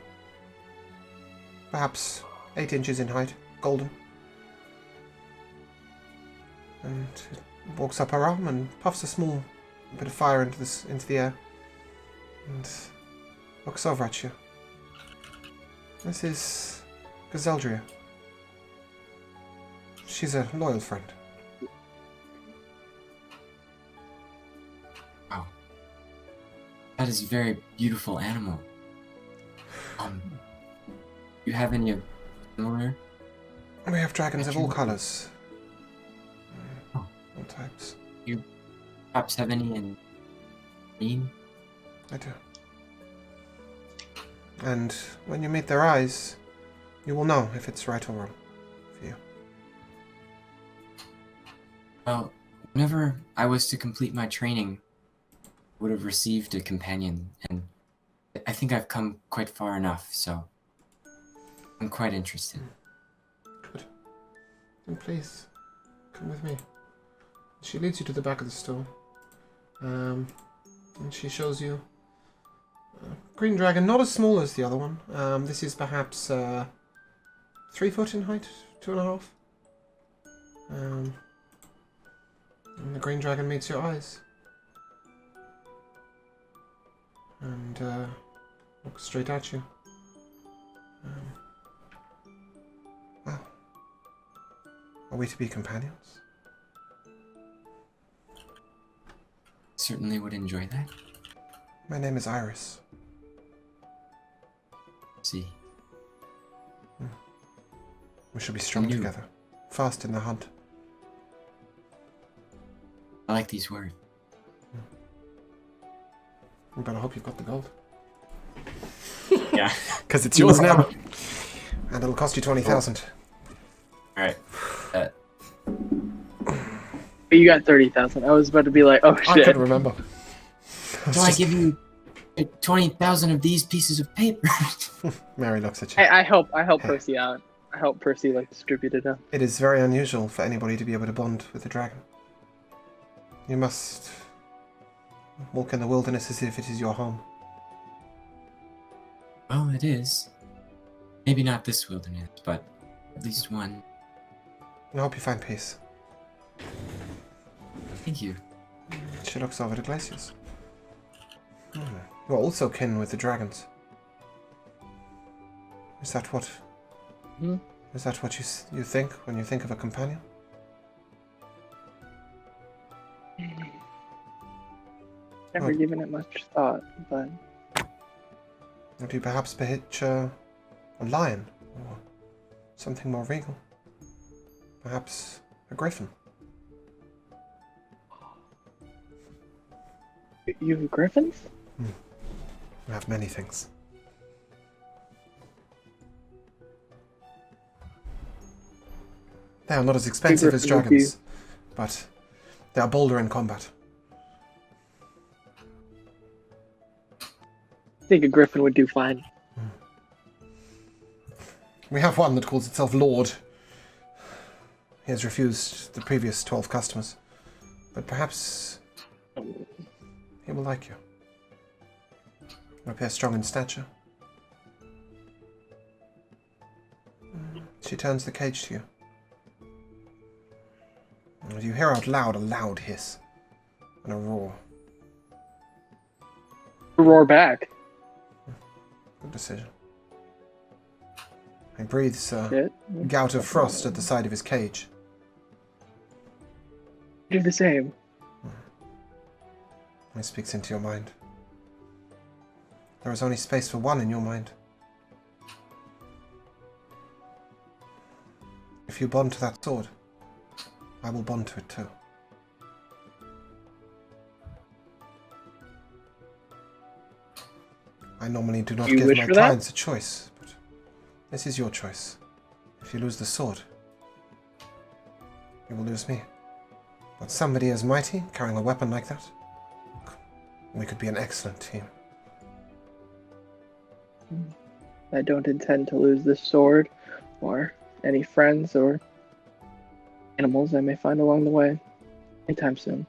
Perhaps 8 inches in height, golden. And it walks up her arm and puffs a small bit of fire into the air. And looks over at you. This is Gazeldria. She's a loyal friend. Wow. That is a very beautiful animal. You have any of similar? We have dragons of all Actually- colours. Oh. All types. Perhaps have any in green? I do. And when you meet their eyes, you will know if it's right or wrong for you. Well, whenever I was to complete my training, I would have received a companion, and I think I've come quite far enough, so I'm quite interested. Good. Then please, come with me. She leads you to the back of the store. And she shows you a green dragon, not as small as the other one. This is perhaps 3 foot in height, 2.5. And the green dragon meets your eyes. And looks straight at you. Well, are we to be companions? Certainly would enjoy that. My name is Iris. See. We shall be strong You. together, fast in the hunt. I like these words. We better hope you've got the gold. Yeah. Because it's yours now. And it'll cost you 20,000. Alright. But you got 30,000. I was about to be like, oh I shit. couldn't remember. So I give you 20,000 of these pieces of paper. Mary looks at you. I help Percy out. I help Percy like distribute it out. It is very unusual for anybody to be able to bond with a dragon. You must walk in the wilderness as if it is your home. Well, it is. Maybe not this wilderness, but at least one. And I hope you find peace. Thank you. She looks over to Glacius. You are also kin with the dragons. Is that what? Hmm? Is that what you think when you think of a companion? Never given it much thought, but Or do you perhaps picture a lion or something more regal? Perhaps a griffin. You have griffins? I have many things. They are not as expensive as griffin would dragons, but they are bolder in combat. I think a griffin would do fine. We have one that calls itself Lord. He has refused the previous 12 customers, but perhaps he will like you. You appear strong in stature. She turns the cage to you. And you hear out loud a loud hiss and a roar. Roar back. Good decision. He breathes a Shit. gout of frost at the side of his cage. Do the same. He speaks into your mind. There is only space for one in your mind. If you bond to that sword, I will bond to it too. I normally do not You give wish my for that? clients a choice, but this is your choice. If you lose the sword, you will lose me. But somebody as mighty, carrying a weapon like that, we could be an excellent team. I don't intend to lose this sword, or any friends or animals I may find along the way anytime soon.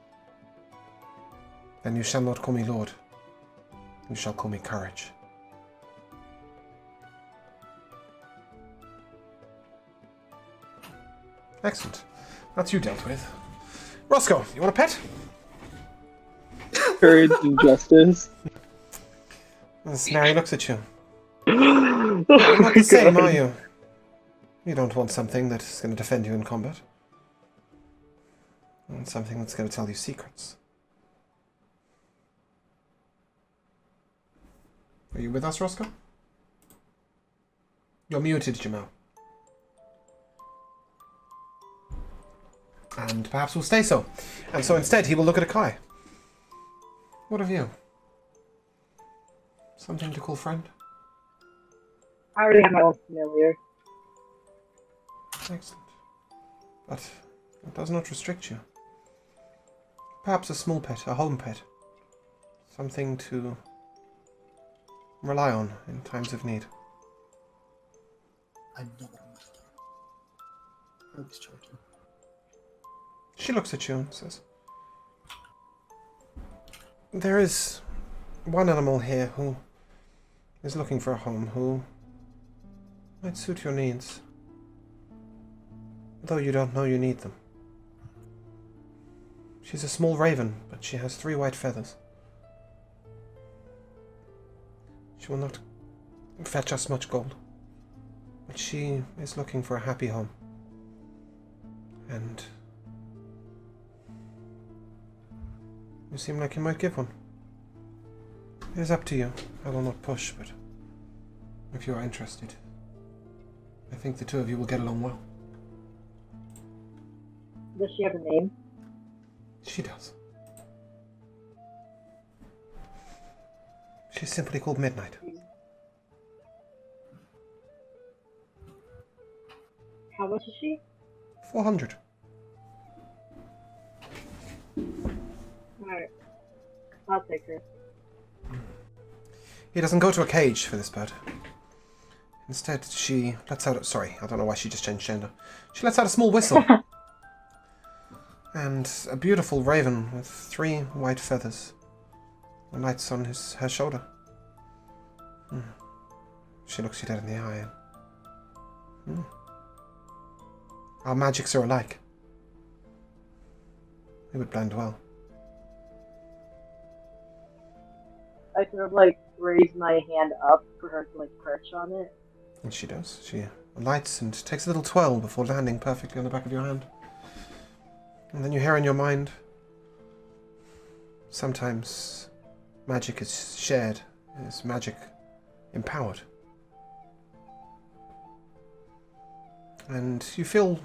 Then you shall not call me Lord. You shall call me Courage. Excellent. That's you dealt with. Roscoe, you want a pet? Courage and justice. Now he looks at you. Oh You're not my the same, God. are you? You don't want something that's going to defend you in combat. You want something that's going to tell you secrets. Are you with us, Roscoe? You're muted, Jamal. And perhaps will stay so. And so instead he will look at Akai. What of you? Something to call friend? I already have my own familiar. Excellent. But it does not restrict you. Perhaps a small pet, a home pet. Something to rely on in times of need. I know what I'm gonna do. Alex Churchill. She looks at you and says, there is one animal here who is looking for a home, who might suit your needs, though you don't know you need them. She's a small raven, but she has 3 white feathers. She will not fetch us much gold, but she is looking for a happy home. And you seem like you might give one. It is up to you. I will not push, but if you are interested, I think the two of you will get along well. Does she have a name? She does. She's simply called Midnight. How much is she? 400. Alright. I'll take her. He doesn't go to a cage for this bird. Instead, she lets out... Sorry, I don't know why she just changed gender. She lets out a small whistle. And a beautiful raven with 3 white feathers alights on her shoulder. She looks you dead in the eye. And, our magics are alike. They would blend well. I sort of like raise my hand up for her to like perch on it. And she does. She alights and takes a little twirl before landing perfectly on the back of your hand. And then you hear in your mind, sometimes magic is shared, is magic empowered. And you feel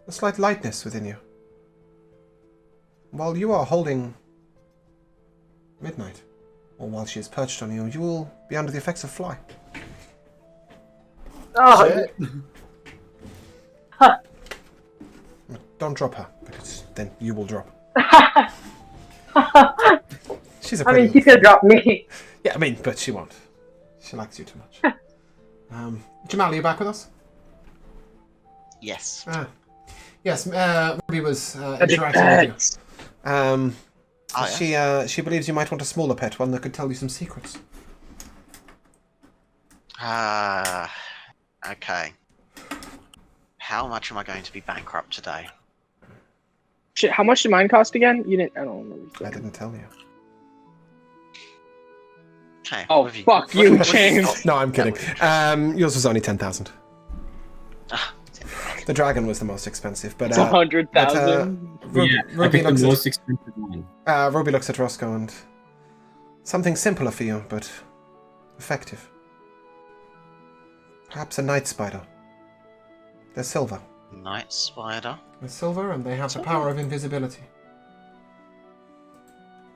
a slight lightness within you. While you are holding Midnight, or while she is perched on you, you will be under the effects of fly. Oh, Shit. Don't drop her, because then you will drop. She's a I pretty mean, she could drop me. Yeah, I mean, but she won't. She likes you too much. Jamal, are you back with us? Yes. Yes, Ruby was interacting with you. She believes you might want a smaller pet, one that could tell you some secrets. Okay. How much am I going to be bankrupt today? Shit, how much did mine cost again? You didn't. I don't remember. I didn't tell you. Okay. Oh, what have fuck what- you, what have James. got? No, I'm kidding. Yours was only 10,000. Ah, The dragon was the most expensive, but It's 100,000. Ruby, Yeah, I Ruby picked the looks most expensive one. Ruby looks at Roscoe and something simpler for you, but effective. Perhaps a night spider. They're silver. Night spider. They're silver, and they have the power of invisibility.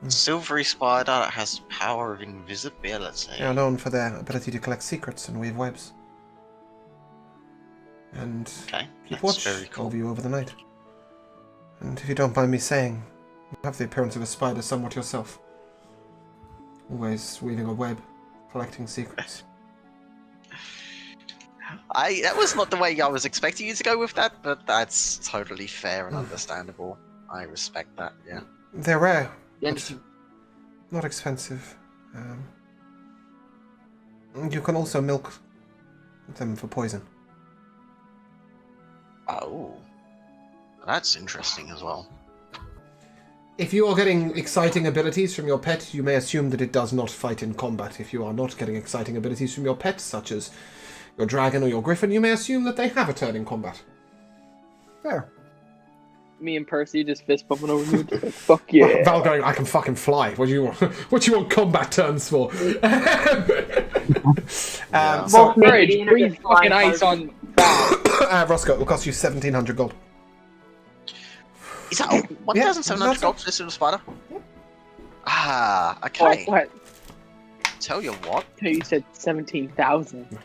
Silvery spider that has power of invisibility. They are known for their ability to collect secrets and weave webs. And Okay, keep that's watch very cool. over you over the night. And if you don't mind me saying, you have the appearance of a spider somewhat yourself. Always weaving a web, collecting secrets. That was not the way I was expecting you to go with that, but that's totally fair and understandable. I respect that, yeah. They're rare, Yeah, but not expensive. You can also milk them for poison. Oh. That's interesting as well. If you are getting exciting abilities from your pet, you may assume that it does not fight in combat. If you are not getting exciting abilities from your pet, such as your dragon or your griffin, you may assume that they have a turn in combat. Fair. me and Percy just fist bumping over me. Just like, fuck yeah. Val going, I can fucking fly. What do you want? What do you want combat turns for? So, Courage, breathe fucking ice on Val. Roscoe, it will cost you 1,700 gold. Is that 1,700 that's gold for this little spider? Ah, okay. What? Tell you what. You said 17,000.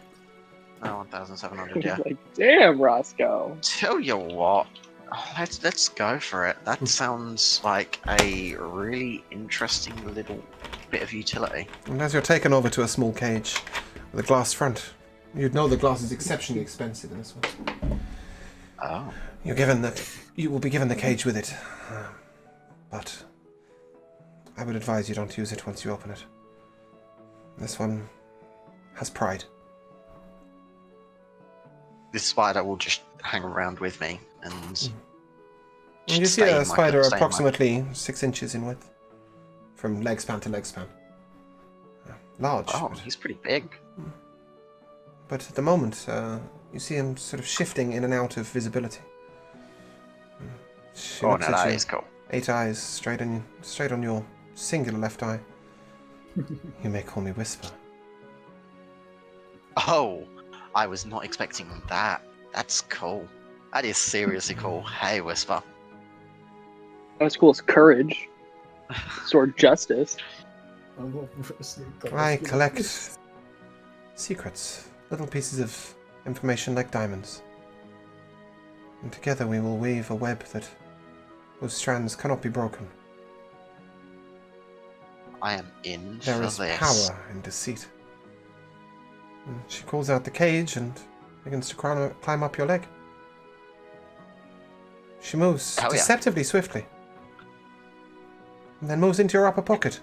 No, 1,700, yeah. Like, damn, Roscoe. Tell you what. Let's go for it. That sounds like a really interesting little bit of utility. And as you're taken over to a small cage with a glass front, you'd know the glass is exceptionally expensive in this one. Oh. You will be given the cage with it, but I would advise you don't use it once you open it. This one has pride. This spider will just hang around with me and. And you see a spider approximately 6 inches in width, from leg span to leg span. Large. Oh, he's pretty big. But at the moment, you see him sort of shifting in and out of visibility. She looks at that you, is cool. 8 eyes straight on your singular left eye. You may call me Whisper. Oh, I was not expecting that. That's cool. That is seriously cool. Hey, Whisper. That was cool as courage. Sword justice. I collect secrets, little pieces of information like diamonds. And together we will weave a web whose strands cannot be broken. I am in There for is this. power in deceit. And she calls out the cage and begins to climb up your leg. She moves Oh, yeah. deceptively swiftly. And then moves into your upper pocket.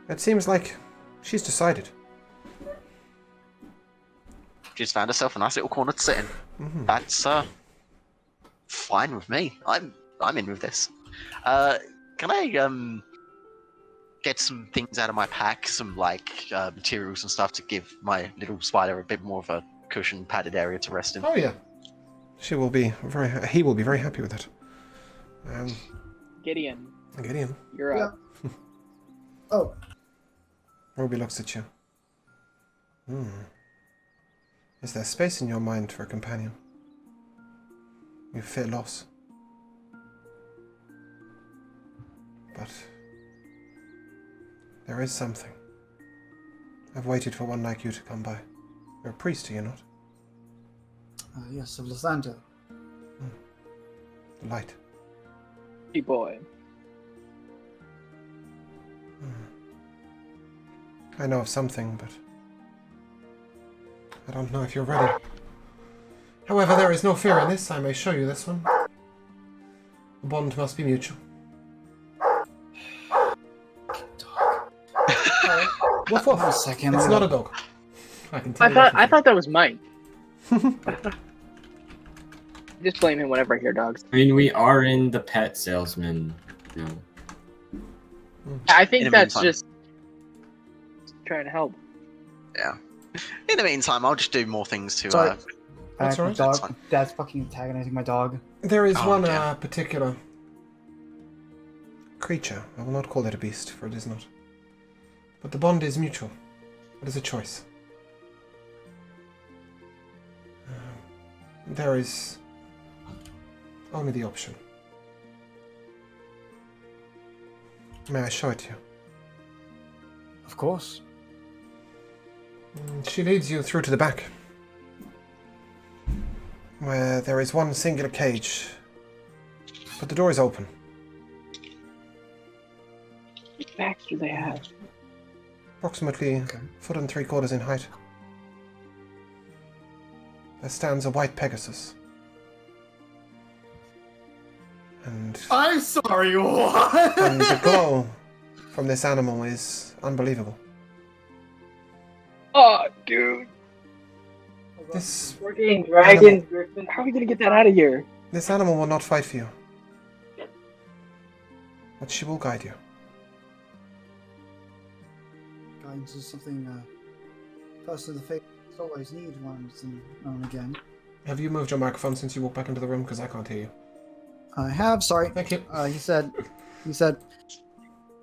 It seems like she's decided. She's found herself a nice little corner to sit in. Mm-hmm. That's fine with me. I'm in with this. Can I get some things out of my pack, some like materials and stuff to give my little spider a bit more of a cushion padded area to rest in? Oh yeah. He will be very happy with it. Gideon, Gideon. you're up. Oh, Ruby looks at you. Is there space in your mind for a companion? You fear loss. But there is something. I've waited for one like you to come by. You're a priest, are you not? Yes, of Lysandra. The light. Hey boy. I know of something, but I don't know if you're ready. However, there is no fear in this. I may show you this one. The bond must be mutual. Woof woof. Wait a second. It's I'm not a gonna- dog. I can tell you. I thought that was Mike. Just blame him whenever I hear dogs. I mean, we are in the pet salesman. You know. I In think the that's meantime. just trying to help. Yeah. In the meantime, I'll just do more things to. Sorry. That's My alright. dog. That's fine. Dad's fucking antagonizing my dog. There is Oh, one yeah. particular creature. I will not call it a beast, for it is not. But the bond is mutual. It is a choice. There is only the option. May I show it to you? Of course. She leads you through to the back, where there is one singular cage, but the door is open. What backs do they have? Approximately Okay. 1.75 feet in height. There stands a white Pegasus. And I'm sorry, what? and the glow from this animal is unbelievable. Oh, dude. This We're getting dragons, Griffin. How are we gonna get that out of here? this animal will not fight for you, but she will guide you. Guidance is something person of the faith always need once and now and again. Have you moved your microphone since you walked back into the room? Because I can't hear you. I have, sorry. Thank you. He said,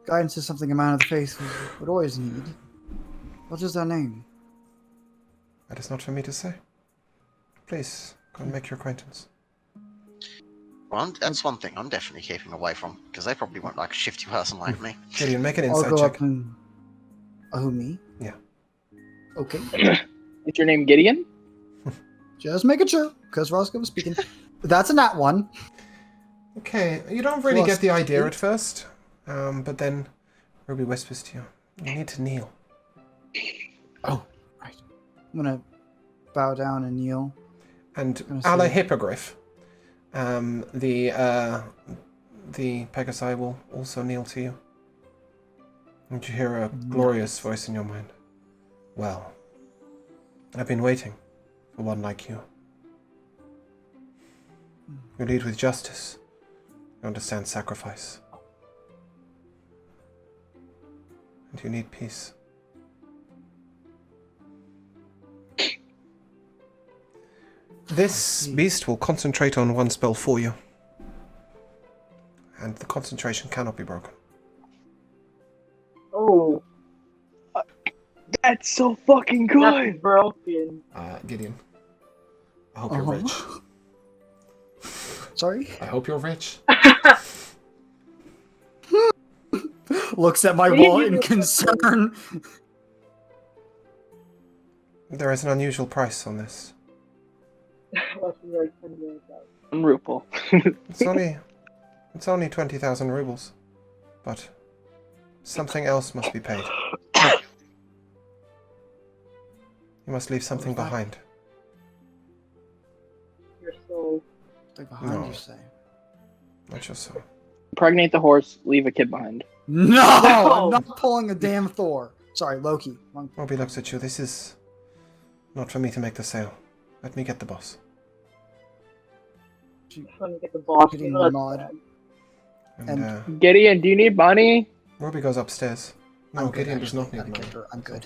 guidance is something a man of the faith would always need. What is their name? That is not for me to say. Please, go and make your acquaintance. Well, that's one thing I'm definitely keeping away from, because they probably won't like a shifty person like me. Gideon, make an I'll insight go check. up and... who, me? Yeah. Okay. Is your name Gideon? Just making sure, because Roscoe was speaking. That's a nat one. Okay, you don't really Plus get the idea 8. at first, but then Ruby whispers to you, you need to kneel. Oh, right. I'm gonna bow down and kneel. And Gonna a la say- hippogriff, the Pegasi will also kneel to you. And you hear a glorious voice in your mind. Well, I've been waiting for one like you. You lead with justice. You understand sacrifice. And you need peace. This beast will concentrate on one spell for you. And the concentration cannot be broken. Oh, That's so fucking that's good. broken. Gideon, I hope you're rich. Sorry? I hope you're rich. Looks at my Did he wallet do in this? concern. There is an unusual price on this. That's very funny. Unruple. It's only 20,000 rubles. But something else must be paid. You must leave something behind. You're so. Stay behind, No. you say? Not your soul. Impregnate the horse, leave a kid behind. No! I'm not pulling a damn Thor. Sorry, Loki. Wrong- Moby looks at you. This is not for me to make the sale. Let me get the boss. Trying to get the boss. Getting You know, that's nod. bad. And And- Gideon, do you need money? Ruby goes upstairs. No, I'm good, Gideon does not actually. need money. I'm good.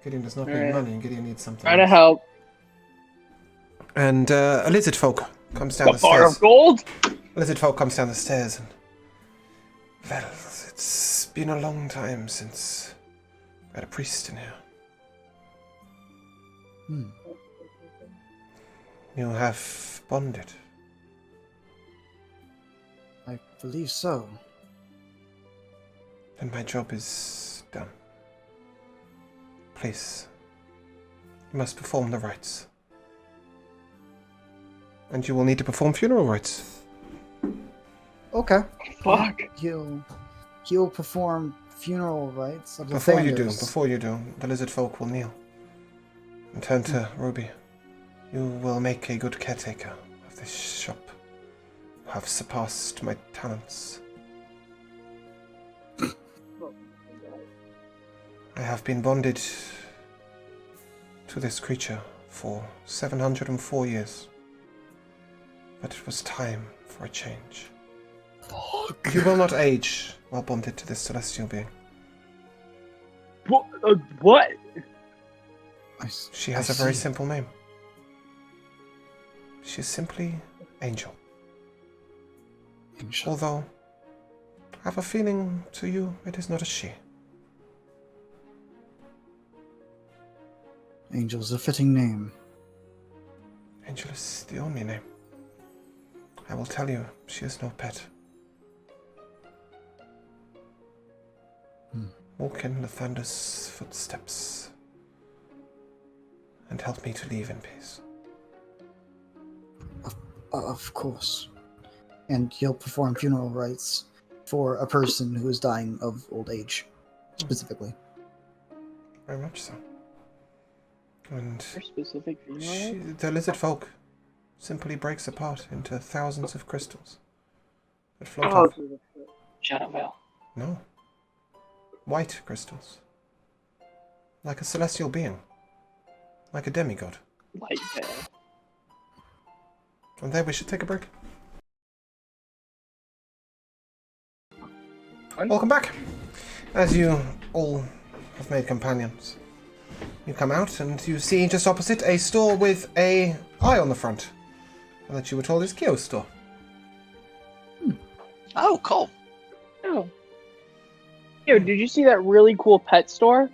Gideon does not need Alright. money, and Gideon needs something Trying to else. help. And a lizard folk comes down the A bar stairs. of gold? Lizard folk comes down the stairs and... Well, it's been a long time since we had a priest in here. Hmm. You have bonded. I believe so. Then my job is done. Please, you must perform the rites. And you will need to perform funeral rites. Okay. Fuck. He'll perform funeral rites of the Before Thanders. you do, the lizard folk will kneel and turn to Ruby. You will make a good caretaker of this shop. You have surpassed my talents. I have been bonded to this creature for 704 years. But it was time for a change. Fuck. You will not age while bonded to this celestial being. What? She has a very simple name. She is simply Angel. Angel. Although, I have a feeling to you it is not a she. Angel's a fitting name. Angel is the only name. I will tell you, she is no pet. Walk in Lathander's footsteps and help me to leave in peace. Of course. And he'll perform funeral rites for a person who is dying of old age, specifically. Very much so. And For specific funeral? the lizard folk simply breaks apart into thousands of crystals that float Oh, off. Jesus. Shadowvale. No. White crystals. Like a celestial being. Like a demigod. Light veil. And there we should take a break. Welcome back. As you all have made companions, you come out and you see just opposite a store with a eye on the front. And that you were told is Kyo's store. Oh, cool. Oh. Yo, did you see that really cool pet store?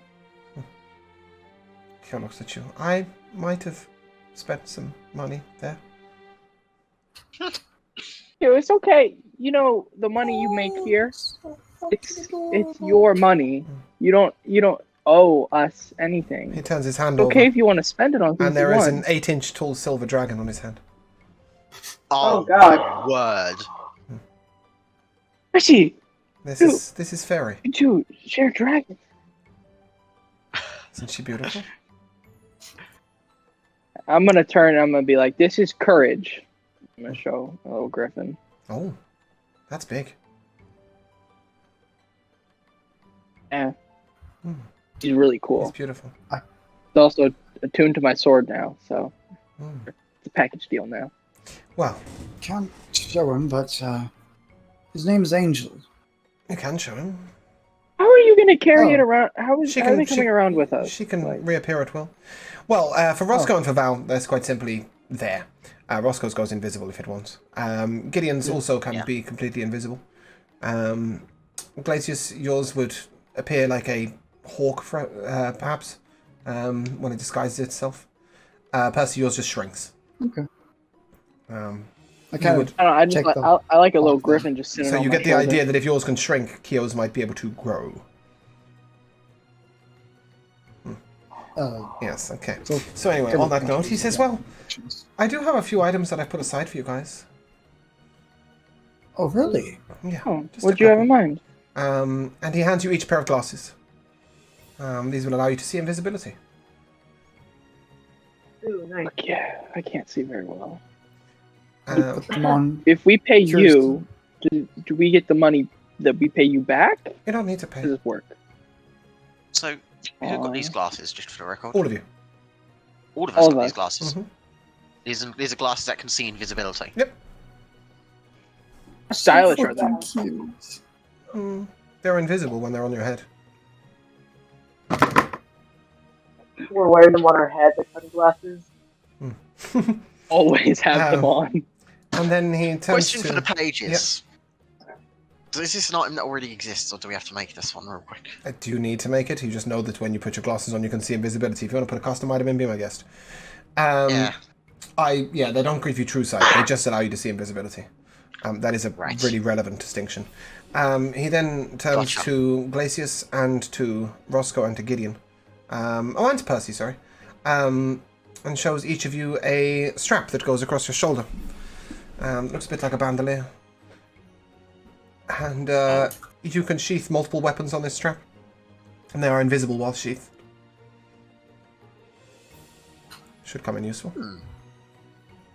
Kyo looks at you. I might have spent some money there. Yo, it's okay. You know, the money you make here, it's your money. You don't owe us He anything. turns his hand It's okay over, if you want to spend it on things and there you is want. an 8-inch tall silver dragon on his hand. Oh, God. word. Richie, This Dude. is Fairy. dude, share dragon. Isn't she beautiful? I'm gonna turn. I'm gonna be like, this is courage. I'm gonna show a little griffin. Oh, that's big. Yeah, Hmm. he's really He's cool. beautiful. It's also attuned to my sword now, so Hmm. it's a package deal now. Well, Can't show him, but his name is Angel. you can show him. How are you gonna carry Oh. it around? How are they coming around with us? She can Like- reappear at will. Well, for Roscoe and for Val, that's quite simply there. Roscoe's goes invisible if it wants. Gideon's also can be completely invisible. Glacius, yours would appear like a hawk, perhaps, when it disguises itself. Percy, yours just shrinks. Okay. Um, I kind would- of I don't know. I just check like, the I like a little box then. griffin just sitting so on you my get the shoulder. idea that if yours can shrink, Kyo's might be able to grow. Yes, okay. So anyway, on that note, he says, well, I do have a few items that I've put aside for you guys. Oh, really? Yeah. Oh, just a what'd you have in couple. mind? And he hands you each a pair of glasses. These will allow you to see invisibility. Ooh, nice. Fuck yeah, I can't see very well. Put them on. If we pay Curious you, do we get the money that we pay you back? You don't need to How does pay. this work? So, who got these glasses, just for the record? All of you. All of us all got of these us. glasses. Mhm. These are glasses that can see invisibility. Yep. How stylish So are they? fucking cute. They're invisible when they're on your head. We're wearing them on our heads like sunglasses. Always have them on. And then he turns Question to... for the pages. Is this an item that already exists, or do we have to make this one real quick? Do you need to make it? You just know that when you put your glasses on, you can see invisibility. If you want to put a custom item in, be my guest. Yeah. They don't give you true sight. They just allow you to see invisibility. That is a really relevant distinction. He then turns to Glacius and to Roscoe and to Gideon. And to Percy, sorry. And shows each of you a strap that goes across your shoulder. Looks a bit like a bandolier. And you can sheath multiple weapons on this strap. And they are invisible while sheathed. Should come in useful.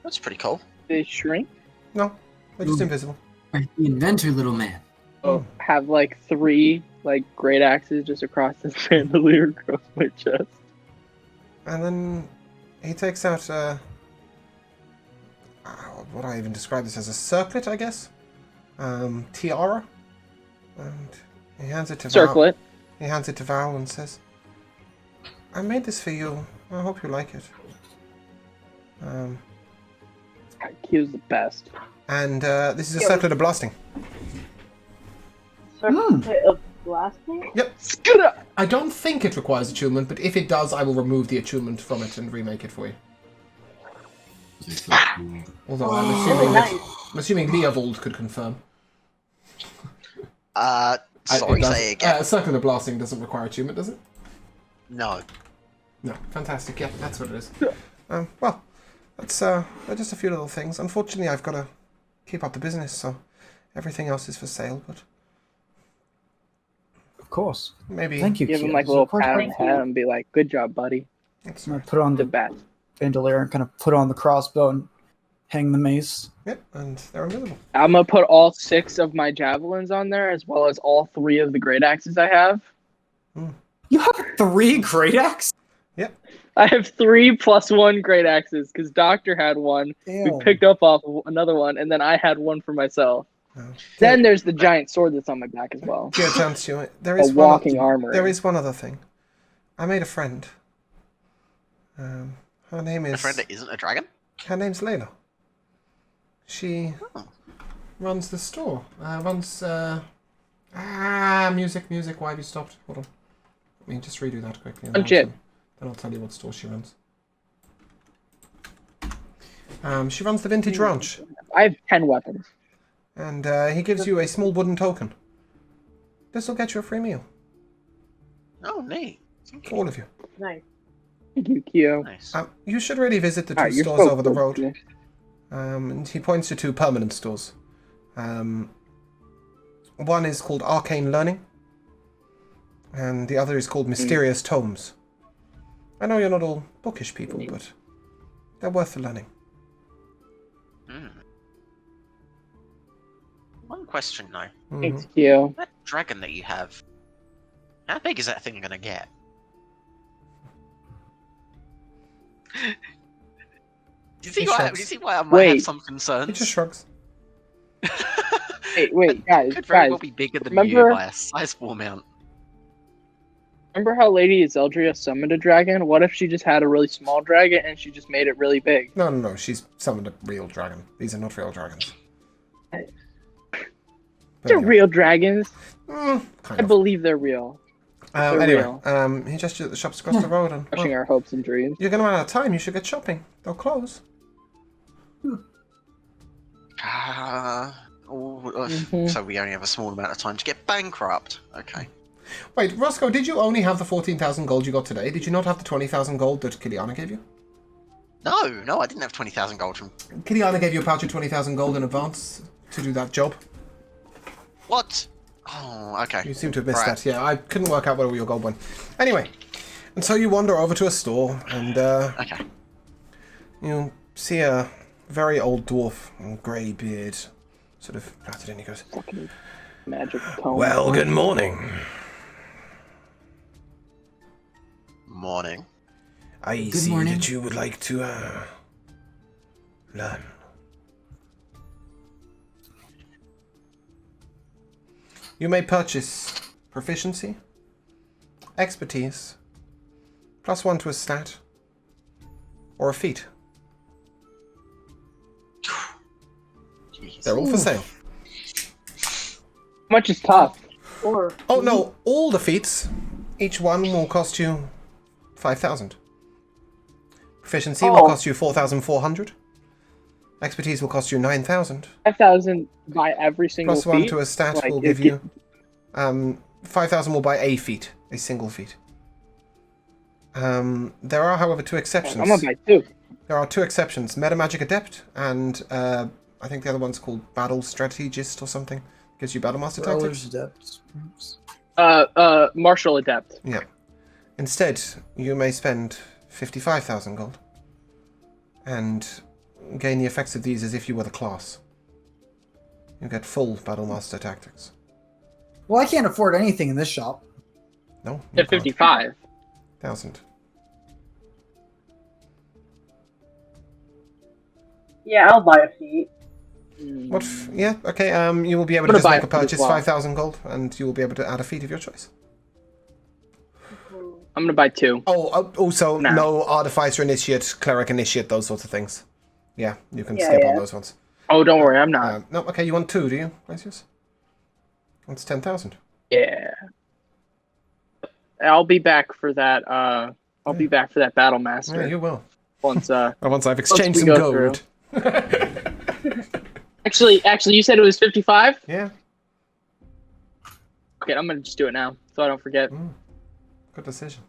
That's pretty cool. They shrink? No, they're just invisible. Right, the inventor, little man. Have like 3 great axes just across this bandolier across my chest. And then he takes out what do I even describe this as? A circlet, I guess? Tiara. And he hands it to Circlet. Val. He hands it to Val and says, I made this for you. I hope you like it. He was the best. And this is a circlet of blasting. Circuit of blasting? Yep. I don't think it requires attunement, but if it does, I will remove the attunement from it and remake it for you. Although I'm assuming Leovold could confirm. Sorry, say again. Circle of blasting doesn't require attunement, does it? No. No, fantastic. Yeah, that's what it is. Well, that's they're just a few little things. Unfortunately, I've got to keep up the business, so everything else is for sale. But Of course. maybe Thank you. Give him Keo. like a little Of course, pat on thank the you. head and be like, good job, buddy. That's I'm right. gonna put on The the best. bandolier and kind of put on the crossbow and hang the mace. Yep, and they're invisible. I'm gonna put all 6 of my javelins on there, as well as all 3 of the great axes I have. You have 3 great axe? I have 3 plus 1 great axes because Doctor had one. We picked up off of another one, and then I had one for myself. Then there's the giant sword that's on my back as well. Geo turns to you. There A is walking armor. There is one other thing. I made a friend. Her name is. A friend that isn't a dragon? Her name's Layla. She runs the store. Music. Why have you stopped? Hold on. Let me just redo that quickly. Then I'll tell you what store she runs. She runs the Vintage Ranch. I have 10 weapons. And he gives you a small wooden token. This will get you a free meal. Oh, neat. For all of you. Nice. Thank you, Keo. Nice. You should really visit the two Alright, you're stores so over the cool, road. Keo. And he points to 2 permanent stores. One is called Arcane Learning. And the other is called Mysterious Tomes. I know you're not all bookish people, but they're worth the learning. One question though. Thanks, Keo. That dragon that you have, how big is that thing gonna get? Do you see why I might have some concerns? He just shrugs. Wait, guys, Could very well be bigger than you by a sizable amount. Remember how Lady Zeldria summoned a dragon? What if she just had a really small dragon and she just made it really big? No. She's summoned a real dragon. These are not real dragons. They're real dragons. Kind I of. believe they're real. Anyway, he gestured at the shops across the road and... Crushing our hopes and dreams. You're going to run out of time. You should get shopping. They'll close. So we only have a small amount of time to get bankrupt. Okay. Wait, Roscoe, did you only have the 14,000 gold you got today? Did you not have the 20,000 gold that Kiliana gave you? No, I didn't have 20,000 gold from... Kiliana gave you a pouch of 20,000 gold in advance to do that job. What? Oh, okay. You seem to have missed that. Yeah, I couldn't work out where your gold went. Anyway, and so you wander over to a store, and Okay. you see a very old dwarf, grey beard, sort of plaited in. He goes, Magic tone. "Well, good morning. Morning. I Good see morning. that you would like to learn. You may purchase proficiency, expertise, +1 to a stat, or a feat. Jeez. They're all for sale. How much is tough? Or Oh no, all the feats, each one will cost you 5,000. Proficiency will cost you 4,400. Expertise will cost you 9,000. 5,000 by every single Plus 1 feat? to a stat Like, will it give you... 5,000 will buy a feat. A single feat. There are, however, two exceptions. I'm gonna buy 2. There are two exceptions. Metamagic Adept and I think the other one's called Battle Strategist or something. Gives you Battle Master Brawler's Tactics. Adept. Martial Adept. Yeah. Instead, you may spend 55,000 gold and gain the effects of these as if you were the class. You get full Battle Master Tactics. Well, I can't afford anything in this shop. No? At 55,000. Yeah, I'll buy a feat. What? Yeah, okay. You will be able to I'm just gonna make a buy it for purchase, the 5,000 gold, and you will be able to add a feat of your choice. I'm gonna buy 2. Oh, also, No. no Artificer Initiate, Cleric Initiate, those sorts of things. Yeah, you can skip all those ones. Oh, don't worry, I'm not. No, okay, you want 2, do you, Glacius? That's 10,000. Yeah. I'll be back for that. I'll be back for that Battle Master. Yeah, you will. Once Once I've exchanged we some go gold. Actually, you said it was 55. Yeah. Okay, I'm gonna just do it now, so I don't forget. Good decision.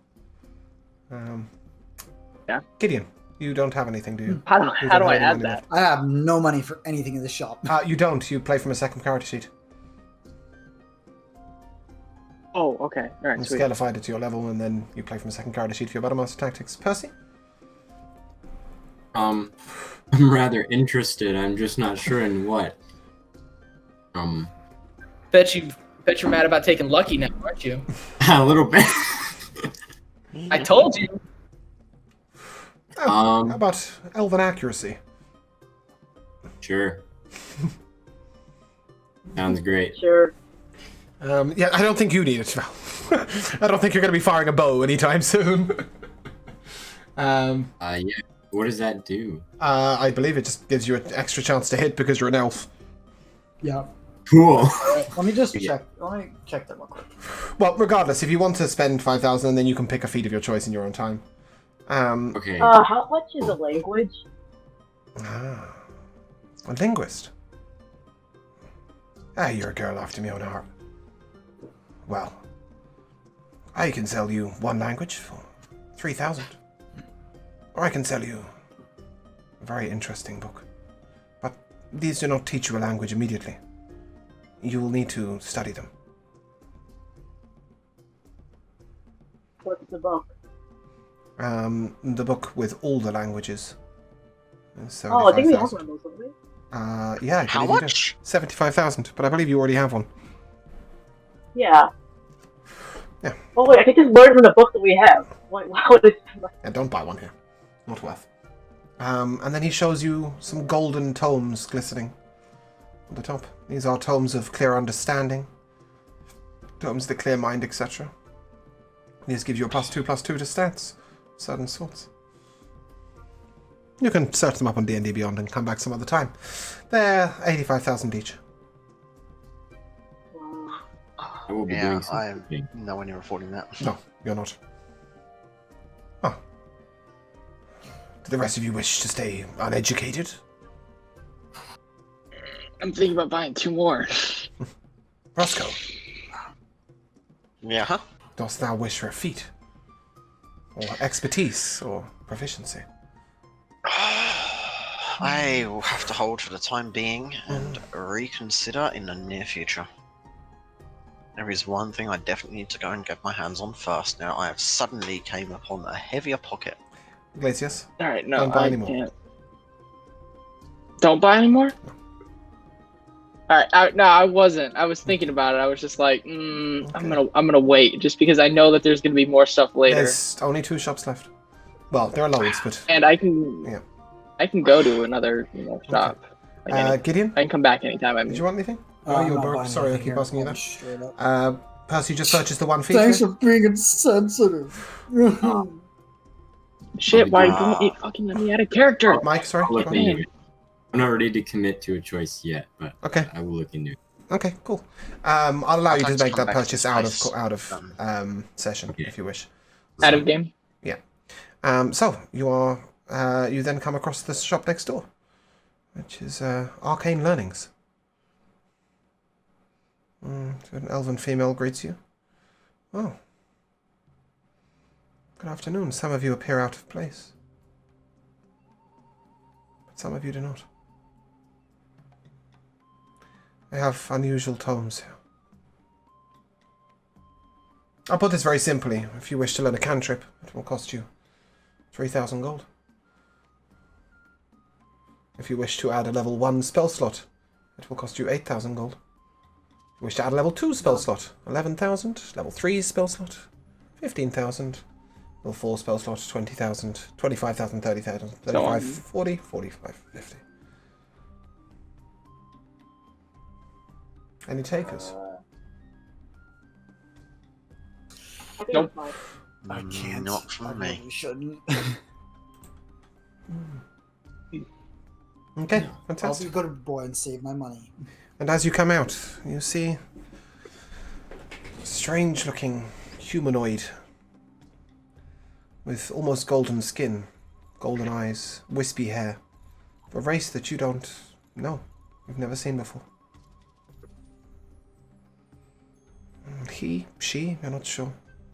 Yeah. Gideon, you don't have anything, do you? How You do don't I have any add money that? left. I have no money for anything in this shop. You don't. You play from a second character sheet. Oh, okay. All right, You sweet. scalified it to your level, and then you play from a second character sheet for your Battle Master Tactics. Percy? I'm rather interested. I'm just not sure in what. Bet you're mad about taking Lucky now, aren't you? A little bit. I told you. How about Elven Accuracy? Sure. Sounds great. Sure. Yeah, I don't think you need it, Val. I don't think you're going to be firing a bow anytime soon. Yeah. What does that do? I believe it just gives you an extra chance to hit because you're an elf. Yeah. Cool. Let me just Yeah. check. Let me check that real quick. Well, regardless, if you want to spend 5,000, then you can pick a feat of your choice in your own time. Okay. How much is a language? A linguist. You're a girl after my own heart. Well, I can sell you one language for 3,000. Or I can sell you a very interesting book. But these do not teach you a language immediately. You will need to study them. What's the book? The book with all the languages. Oh, I think we have 75,000. one of those, don't we? Yeah. I How believe you do. much? 75,000, but I believe you already have one. Yeah. Yeah. Oh wait, I could just learn from the book that we have. What is? Yeah, don't buy one here. Not worth. And then he shows you some golden tomes glistening on the top. These are tomes of clear understanding, tomes that clear mind, etc. These give you a +2/+2 to stats, certain sorts. You can search them up on D&D Beyond and come back some other time. They're 85,000 each. I will be doing Yeah, something. I'm nowhere near affording that. No, you're not. Oh. Do the rest of you wish to stay uneducated? I'm thinking about buying 2 more. Roscoe, Yeah, huh? dost thou wish for a feat? Or expertise, or proficiency? I will have to hold for the time being and reconsider in the near future. There is one thing I definitely need to go and get my hands on first. Now I have suddenly came upon a heavier pocket. Glacius? All right, no, Don't buy I anymore. can't. Don't buy anymore. All right, no, I wasn't. I was thinking about it. I was just like, I'm gonna wait, just because I know that there's gonna be more stuff later, There's only 2 shops left. Well, there are loads, but... and I can go to another shop. Like Gideon? I can come back anytime. I Did mean, you want anything? I'm you're not broke. buying Sorry, I anything keep here. asking you I'll that. be straight up. Percy just purchased the one feat. Thanks here. for being insensitive. shit, why don't you fucking let me out of character? Mike, sorry. I'll look go on. into it. I'm not ready to commit to a choice yet, but Okay. I will look into it. Okay, cool. I'll allow you I'd to like to make come that back to purchase this out of place. session Okay. if you wish. Out of game. So you are you then come across the shop next door, which is Arcane Learnings. An elven female greets you. Oh. Good afternoon. Some of you appear out of place, but some of you do not. They have unusual tomes here. I'll put this very simply. If you wish to learn a cantrip, it will cost you 3,000 gold. If you wish to add a level 1 spell slot, it will cost you 8,000 gold. If you wish to add a level 2 spell slot, 11,000. Level 3 spell slot, 15,000. Level 4 spell slot, 20,000. 25,000, 30,000, 35, 40, 45, 50. Any takers? I think Nope. it's fine. I can't. Not for I me. really shouldn't. Okay, I'll fantastic. be a good boy and save my money. And as you come out, you see a strange-looking humanoid with almost golden skin, golden eyes, wispy hair, of a race that you don't know, you've never seen before. He, she, you're not sure,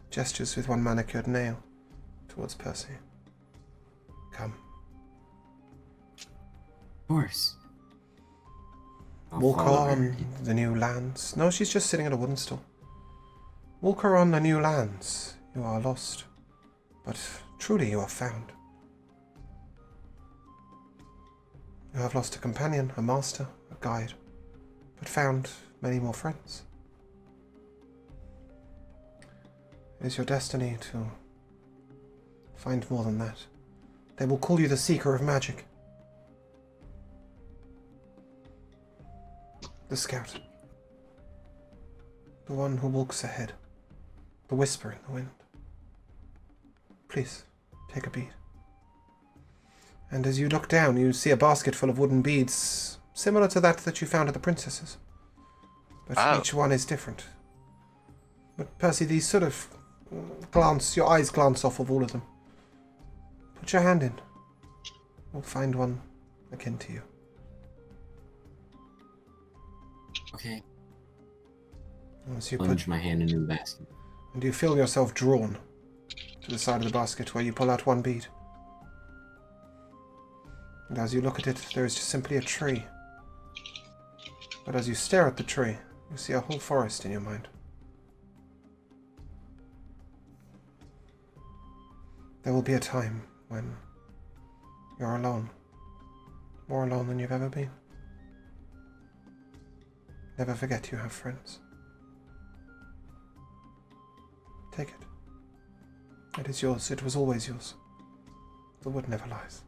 gestures with one manicured nail towards Percy. Come. Of course. I'll Walk follow her. on the new lands. No, she's just sitting at a wooden stool. Walk her on the new lands. You are lost, but truly you are found. You have lost a companion, a master, a guide, but found many more friends. It is your destiny to find more than that. They will call you the Seeker of Magic. The Scout. The one who walks ahead. The whisper in the wind. Please, take a bead. And as you look down, you see a basket full of wooden beads, similar to that you found at the princess's. But each one is different. But Percy, these sort of your eyes glance off of all of them. Put your hand in. We'll find one akin to you. Okay. As you Plunge my hand into the basket. and you feel yourself drawn to the side of the basket where you pull out one bead. And as you look at it, there is just simply a tree. But as you stare at the tree, you see a whole forest in your mind. There will be a time when you're alone. More alone than you've ever been. Never forget you have friends. Take it. It is yours. It was always yours. The wood never lies.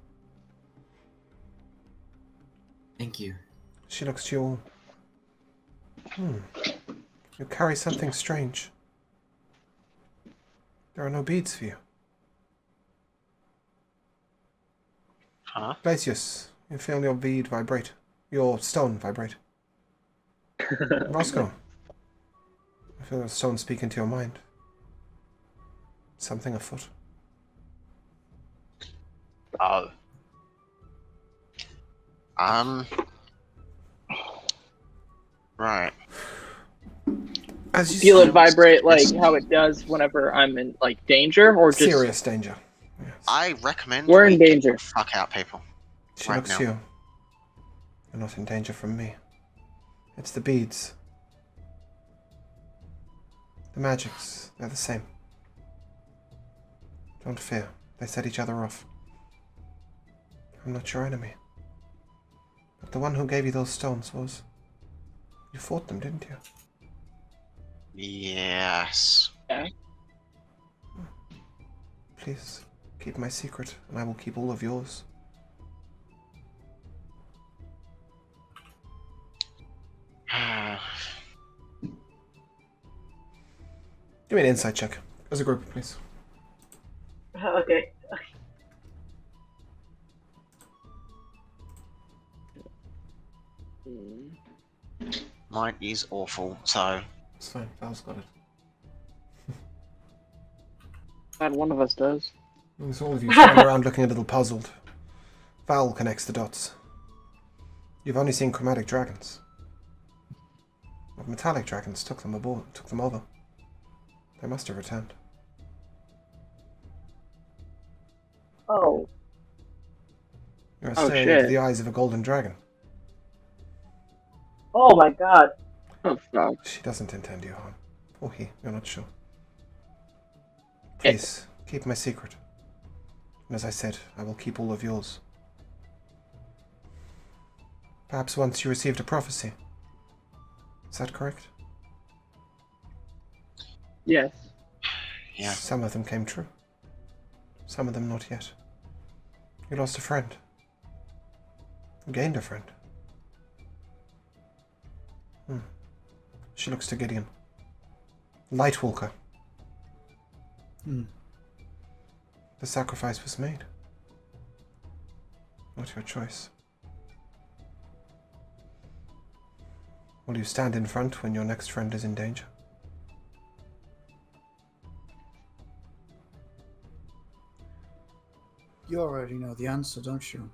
Thank you. She looks to you all. You carry something strange. There are no beads for you. Huh? Glacius, you feel your bead vibrate. Your stone vibrate. Roscoe, you feel the stone speak into your mind. Something afoot. Oh. Right. As you Feel see, it vibrate like how it does whenever I'm in like danger, or just serious danger. Yes. I recommend We're we in get danger. the fuck out, people. She right looks now. to you. You're not in danger from me. It's the beads. The magics, they're the same. Don't fear, they set each other off. I'm not your enemy. But the one who gave you those stones was... You fought them, didn't you? Yes. Please, keep my secret, and I will keep all of yours. Give me an insight check. As a group, please. Okay. Mine is awful, so It's fine, Val's got it. glad one of us does. So all of you stand around looking a little puzzled. Val connects the dots. You've only seen chromatic dragons. But metallic dragons took them over. They must have returned. Oh. You're Oh, staring into shit. the eyes of a golden dragon. Oh my god. Oh, fuck. She doesn't intend you harm. Or he, you're not sure. Please, keep my secret. And as I said, I will keep all of yours. Perhaps once you received a prophecy. Is that correct? Yes. Yeah. Some of them came true. Some of them not yet. You lost a friend. You gained a friend. She looks to Gideon. Lightwalker. The sacrifice was made. Not your choice. Will you stand in front when your next friend is in danger? You already know the answer, don't you?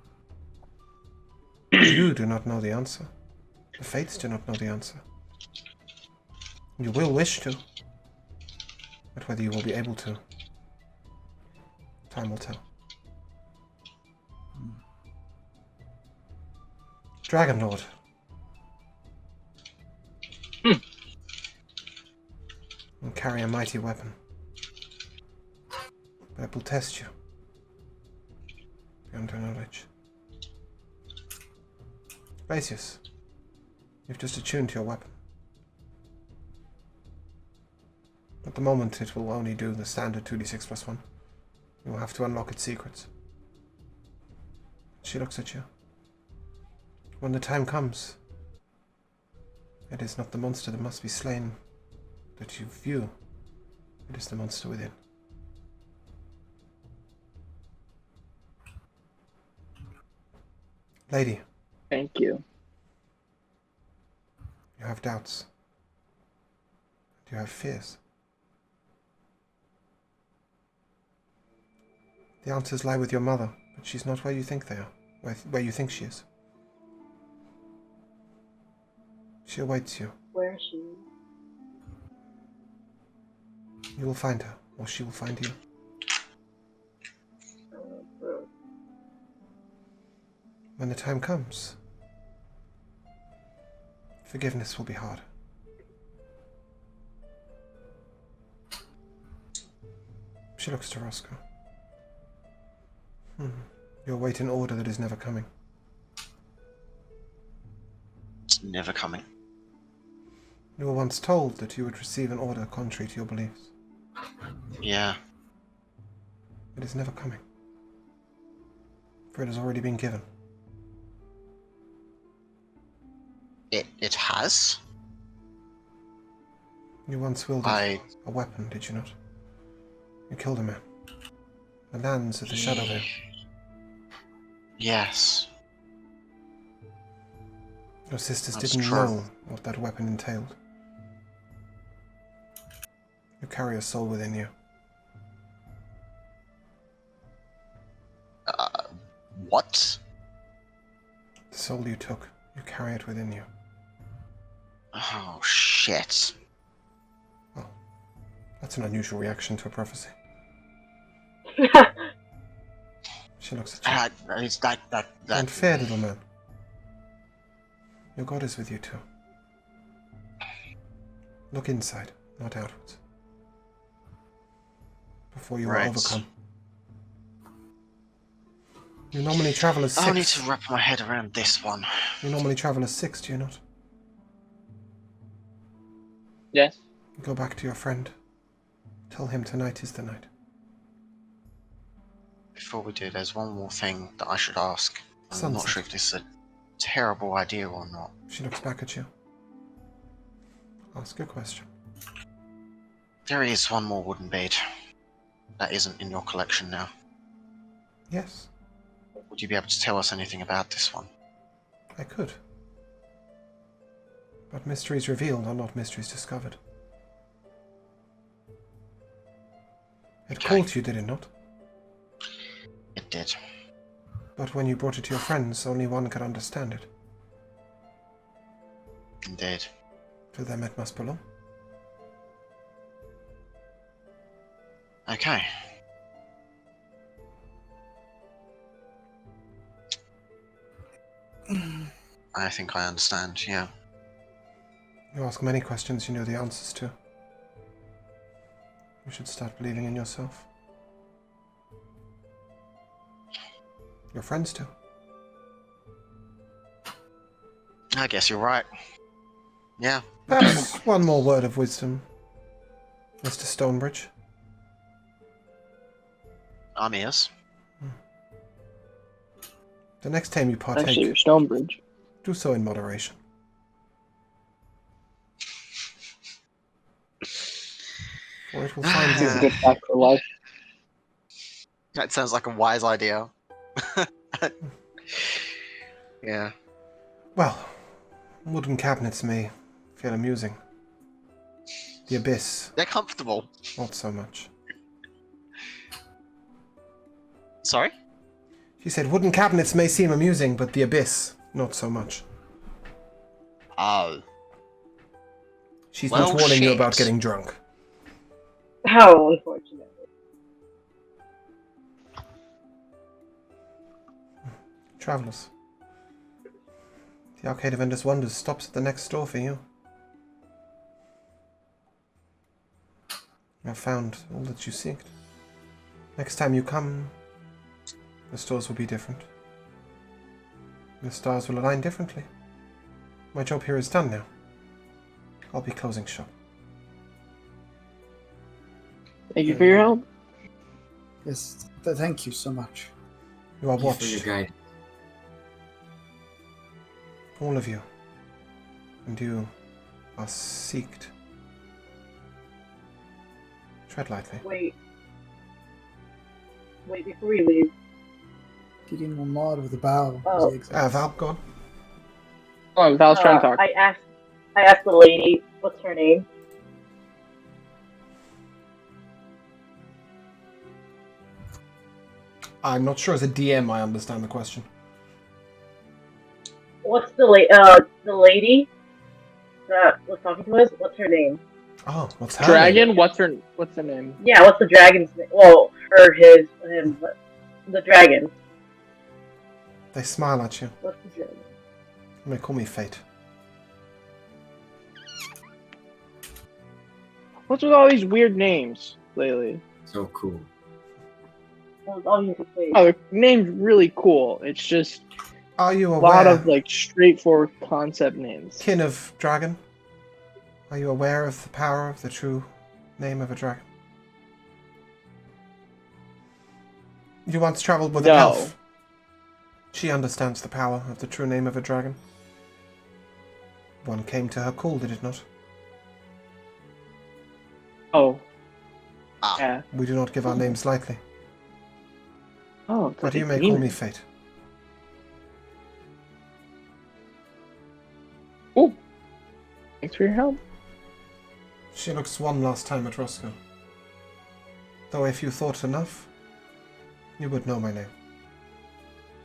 You do not know the answer. The Fates do not know the answer. You will wish to. But whether you will be able to, time will tell. Dragon Lord. You carry a mighty weapon. But it will test you. Beyond your knowledge. Gracious, you've just attuned to your weapon. At the moment, it will only do the standard 2d6 plus 1. You will have to unlock its secrets. She looks at you. When the time comes, it is not the monster that must be slain that you view. It is the monster within. Lady, Thank you. you have doubts. You have fears. The answers lie with your mother, but she's not where you think they are, where you think she is. She awaits you. Where is she? You will find her, or she will find you. When the time comes, forgiveness will be hard. She looks to Roscoe. You await an order that is never coming. It's never coming. You were once told that you would receive an order contrary to your beliefs. Yeah. It is never coming. For it has already been given. It has? You once wielded a weapon, did you not? You killed a man. The lands of the Shadowvale. Yes. Your sisters That's didn't true. know what that weapon entailed. You carry a soul within you. What? The soul you took, you carry it within you. Oh, shit. Well, that's an unusual reaction to a prophecy. She looks at you. It's that. And fair, little man. Your God is with you too. Look inside, not outwards. Before you are Right. overcome. You normally travel as I need six. to wrap my head around this one. You normally travel as six, do you not? Yes. Go back to your friend. Tell him tonight is the night. Before we do, there's one more thing that I should ask. I'm not Sunset. sure if this is a terrible idea or not. She looks back at you. Ask a question. There is one more wooden bead that isn't in your collection now. Yes, Would you be able to tell us anything about this one? I could. But mysteries revealed are not mysteries discovered. It Okay. called to you, did it not? It did. But when you brought it to your friends, only one could understand it. Indeed. To them it must belong. Okay. I think I understand, yeah. You ask many questions you know the answers to. You should start believing in yourself. Your friends do. I guess you're right. Yeah. Perhaps one more word of wisdom, Mr. Stonebridge. I'm ears. The next time you partake, Actually, you're Stonebridge. do so in moderation. For it will find He's a you. good back for life. That sounds like a wise idea. Yeah. Well, wooden cabinets may feel amusing. The abyss, They're comfortable. not so much. Sorry? She said wooden cabinets may seem amusing, but the abyss, not so much. Oh. She's Well, not warning you shit. about getting drunk. How unfortunate. Travelers. The Arcade of Endless Wonders stops at the next store for you. You have found all that you seeked. Next time you come, the stores will be different. The stars will align differently. My job here is done now. I'll be closing shop. Thank you for your help. Yes, thank you so much. You are Thank you for your watched, guide. all of you. And you are seeked. Tread lightly. Wait, before we leave. Gideon will nod with a bow. Oh. As he exits. Val, go on. Oh, Val's trying to talk. I asked the lady, what's her name? I'm not sure as a DM I understand the question. What's the lady that was talking to us? What's her name? Oh, what's her Dragon? name? What's the name? Yeah, what's the dragon's name? Well, him, the dragon. They smile at you. What's the dragon? You may call me Fate. What's with all these weird names lately? So cool. Well, it's obviously Fate. Oh, the name's really cool. It's just Are you a aware, lot of like straightforward concept names. kin of dragon? Are you aware of the power of the true name of a dragon? You once traveled with an No. elf. She understands the power of the true name of a dragon. One came to her call, did it not? Oh. Ah. Yeah. We do not give our names lightly. Oh, it's But like you a may call demon. me Fate. Ooh. Thanks for your help. She looks one last time at Roscoe. Though if you thought enough, you would know my name.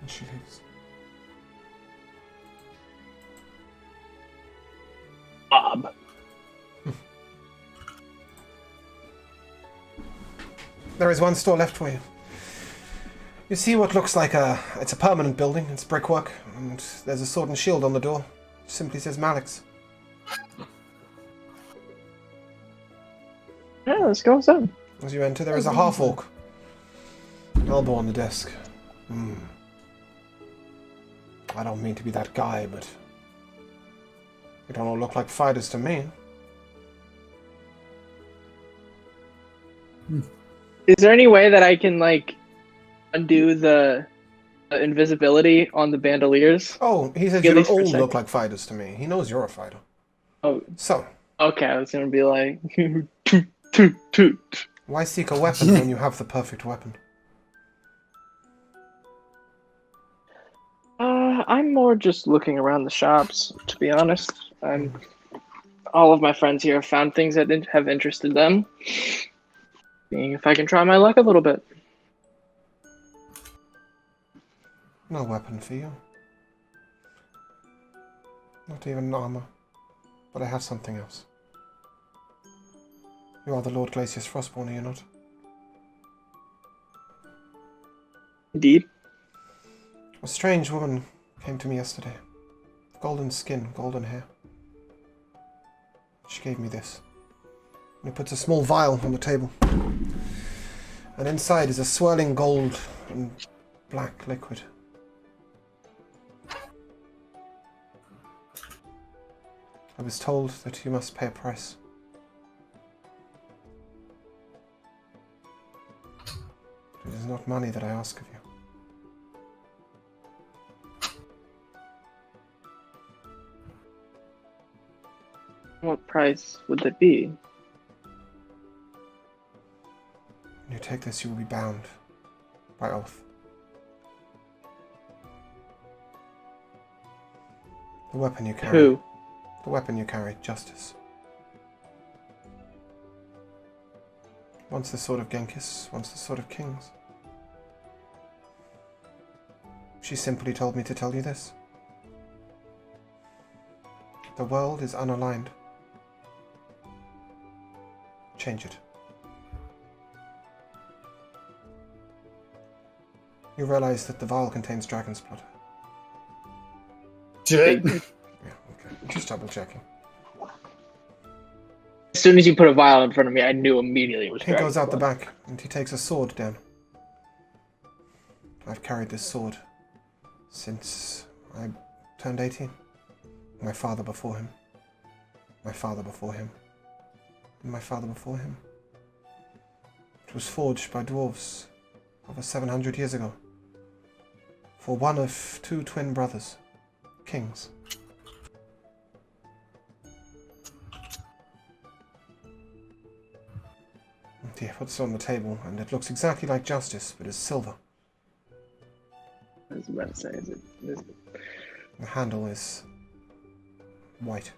And she leaves. Bob. There is one store left for you. You see what looks like it's a permanent building. It's brickwork, and there's a sword and shield on the door. It simply says Malik's. Yeah, let's go inside. As you enter, there is a half-orc. Elbow on the desk. I don't mean to be that guy, but you don't all look like fighters to me. Is there any way that I can like undo the invisibility on the bandoliers? Oh, he says At you don't least for a all second. look like fighters to me. He knows you're a fighter. Oh, So, okay. I was gonna be like, toot, toot, toot. why seek a weapon when you have the perfect weapon? I'm more just looking around the shops, to be honest. All of my friends here have found things that have interested them. Seeing if I can try my luck a little bit. No weapon for you. Not even armor. But I have something else. You are the Lord Glacius Frostborn, are you not? Indeed. A strange woman came to me yesterday. Golden skin, golden hair. She gave me this. And he puts a small vial on the table. And inside is a swirling gold and black liquid. I was told that you must pay a price. It is not money that I ask of you. What price would that be? When you take this, you will be bound by oath. The weapon you carry. Who? The weapon you carry, justice. Once the sword of Genghis, once the sword of kings. She simply told me to tell you this. The world is unaligned. Change it. You realize that the vial contains dragon's blood. As Yeah, okay. Just double checking. soon as you put a vial in front of me, I knew immediately it was He goes dragon's out the blood. back and he takes a sword down. I've carried this sword since I turned 18. My father before him. My father before him. And my father before him. It was forged by dwarves over 700 years ago. For one of 2 twin brothers. Kings. And he puts it on the table, and it looks exactly like justice, but is silver. I was about to say, is it? The handle is white.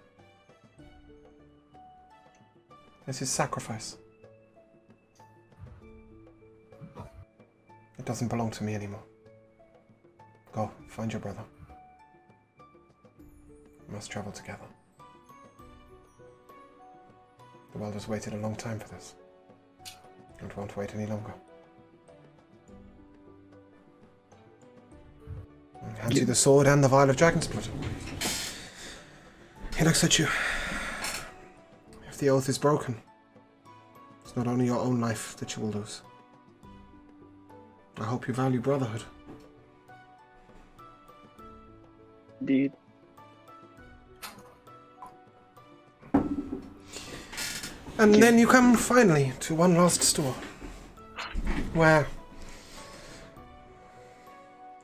This is sacrifice. It doesn't belong to me anymore. Go, find your brother. We must travel together. The world has waited a long time for this. It won't wait any longer. He hands you the sword and the vial of dragon's blood. He looks at you. If the oath is broken, it's not only your own life that you will lose. I hope you value brotherhood. Indeed. And then you come finally to one last store, where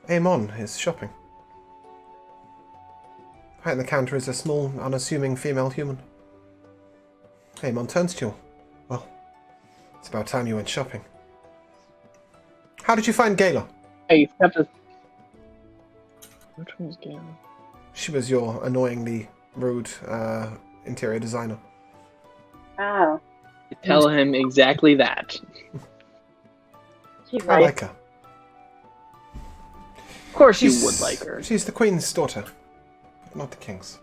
Amon is shopping. Behind the counter is a small, unassuming female human. Amon turns to you. Well, it's about time you went shopping. How did you find Gala? Hey, you have to. Which one's Galen? She was your annoyingly rude interior designer. Oh, Tell him exactly that. she's I nice. like her. Of course, you would like her. She's the queen's daughter, but not the king's.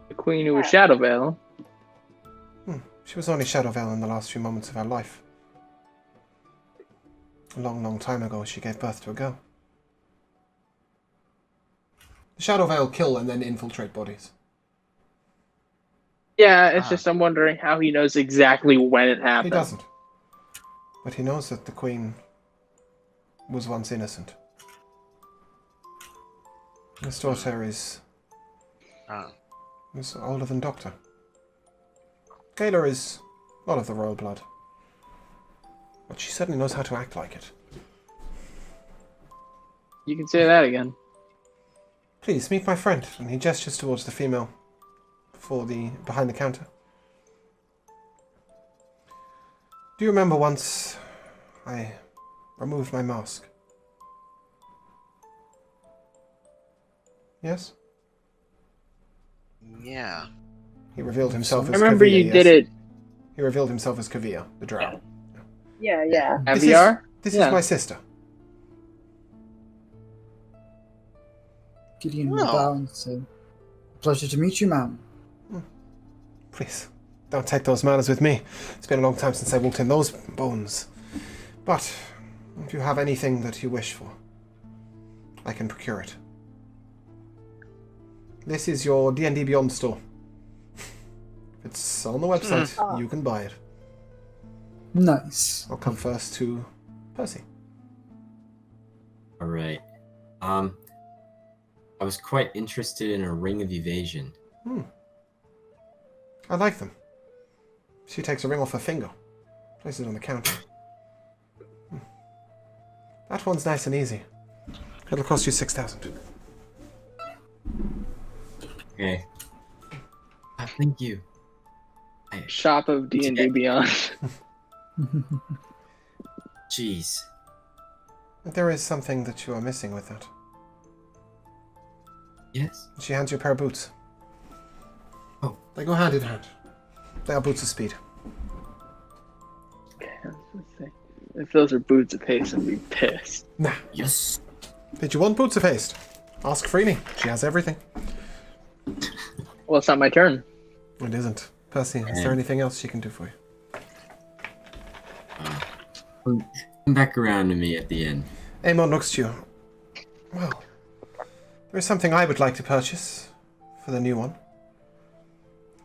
The queen who was Shadowvale. She was only Shadowvale in the last few moments of her life. A long, long time ago, she gave birth to a girl. The Shadowvale kill and then infiltrate bodies. Yeah, it's just I'm wondering how he knows exactly when it happened. He doesn't. But he knows that the queen was once innocent. His daughter is older than Doctor. Gala is not of the royal blood. But she certainly knows how to act like it. You can say that again. Please, meet my friend. And he gestures towards the female behind the counter. Do you remember once I removed my mask? Yes? Yeah. He revealed himself I as remember Kavir, you yes. did it. He revealed himself as Kavir, the drow. Yeah. This Caviar? This Yeah. is my sister. Gideon will No. bow and say, "Pleasure to meet you, ma'am." Please, don't take those manners with me. It's been a long time since I walked in those bones. But if you have anything that you wish for, I can procure it. This is your D&D Beyond store. It's on the website. You can buy it. Nice. I'll come first to Percy. All right. I was quite interested in a ring of evasion. I like them. She takes a ring off her finger, places it on the counter. That one's nice and easy. It'll cost you 6,000. Okay. Thank you. Shop of D&D Beyond. Jeez. There is something that you are missing with that. Yes? She hands you a pair of boots. Oh. They go hand in hand. They are boots of speed. If those are boots of haste, I'd be pissed. Nah. Yes. Did you want boots of haste? Ask Freeney. She has everything. Well, it's not my turn. It isn't. Percy, is there anything else she can do for you? Come back around to me at the end. Amon looks to you. Well, there's something I would like to purchase for the new one.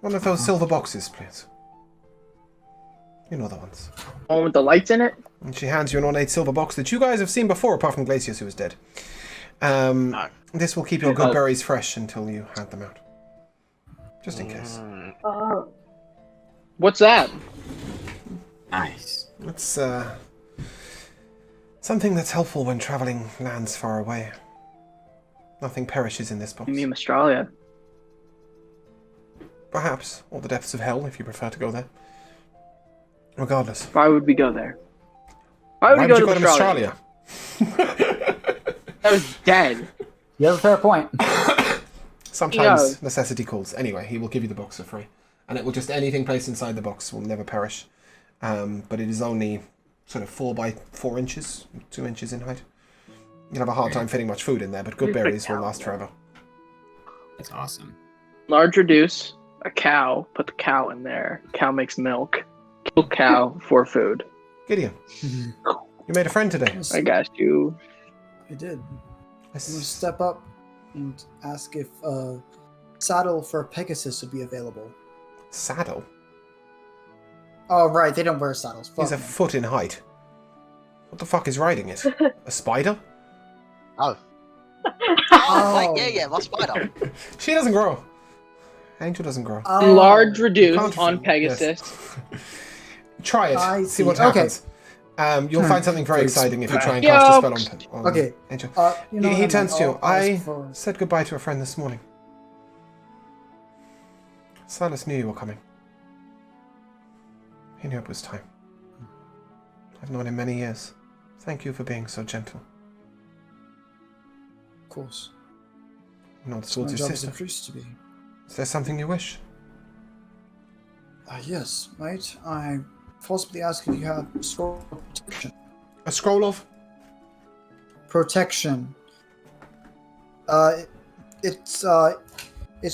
One of those silver boxes, please. You know the ones. One with the lights in it? And she hands you an ornate silver box that you guys have seen before, apart from Glacius, who is dead. This will keep your good berries fresh until you hand them out. Just in case. Oh. What's that? Nice. It's something that's helpful when traveling lands far away. Nothing perishes in this box. You mean Australia? Perhaps, or the depths of hell, if you prefer to go there. Regardless. Why would we go there? Why would we go you to Australia? That was dead. You have a fair point. Sometimes necessity calls. Anyway, he will give you the box for free. And it will just, anything placed inside the box will never perish. But it is only sort of 4 by 4 inches, 2 inches in height. You'll have a hard time fitting much food in there, but good berries will last forever. That's awesome. Large reduce, a cow, put the cow in there. Cow makes milk. Kill cow for food. Gideon, you made a friend today. I got you. I did. I'm going to step up and ask if a saddle for Pegasus would be available. Saddle? Oh, right. They don't wear saddles. He's a Fuck me. foot in height. What the fuck is riding it? A spider? Oh. Oh. Yeah, my spider. She doesn't grow. Angel doesn't grow. Oh. Large reduce Can't- on Pegasus. yes. Try it. I See see. what Okay. happens. You'll find something very Please. exciting if you try and Yo. cast a spell on Okay. Angel. You know He what, turns to you. I'll ask I for- said goodbye to a friend this morning. Silas knew you were coming. He knew it was time. I've known him many years. Thank you for being so gentle. Of course. Not It's my towards your job as a sister. priest to be. Is there something you wish? Yes, mate. I possibly ask if you have scroll protection. A scroll of? Protection. Its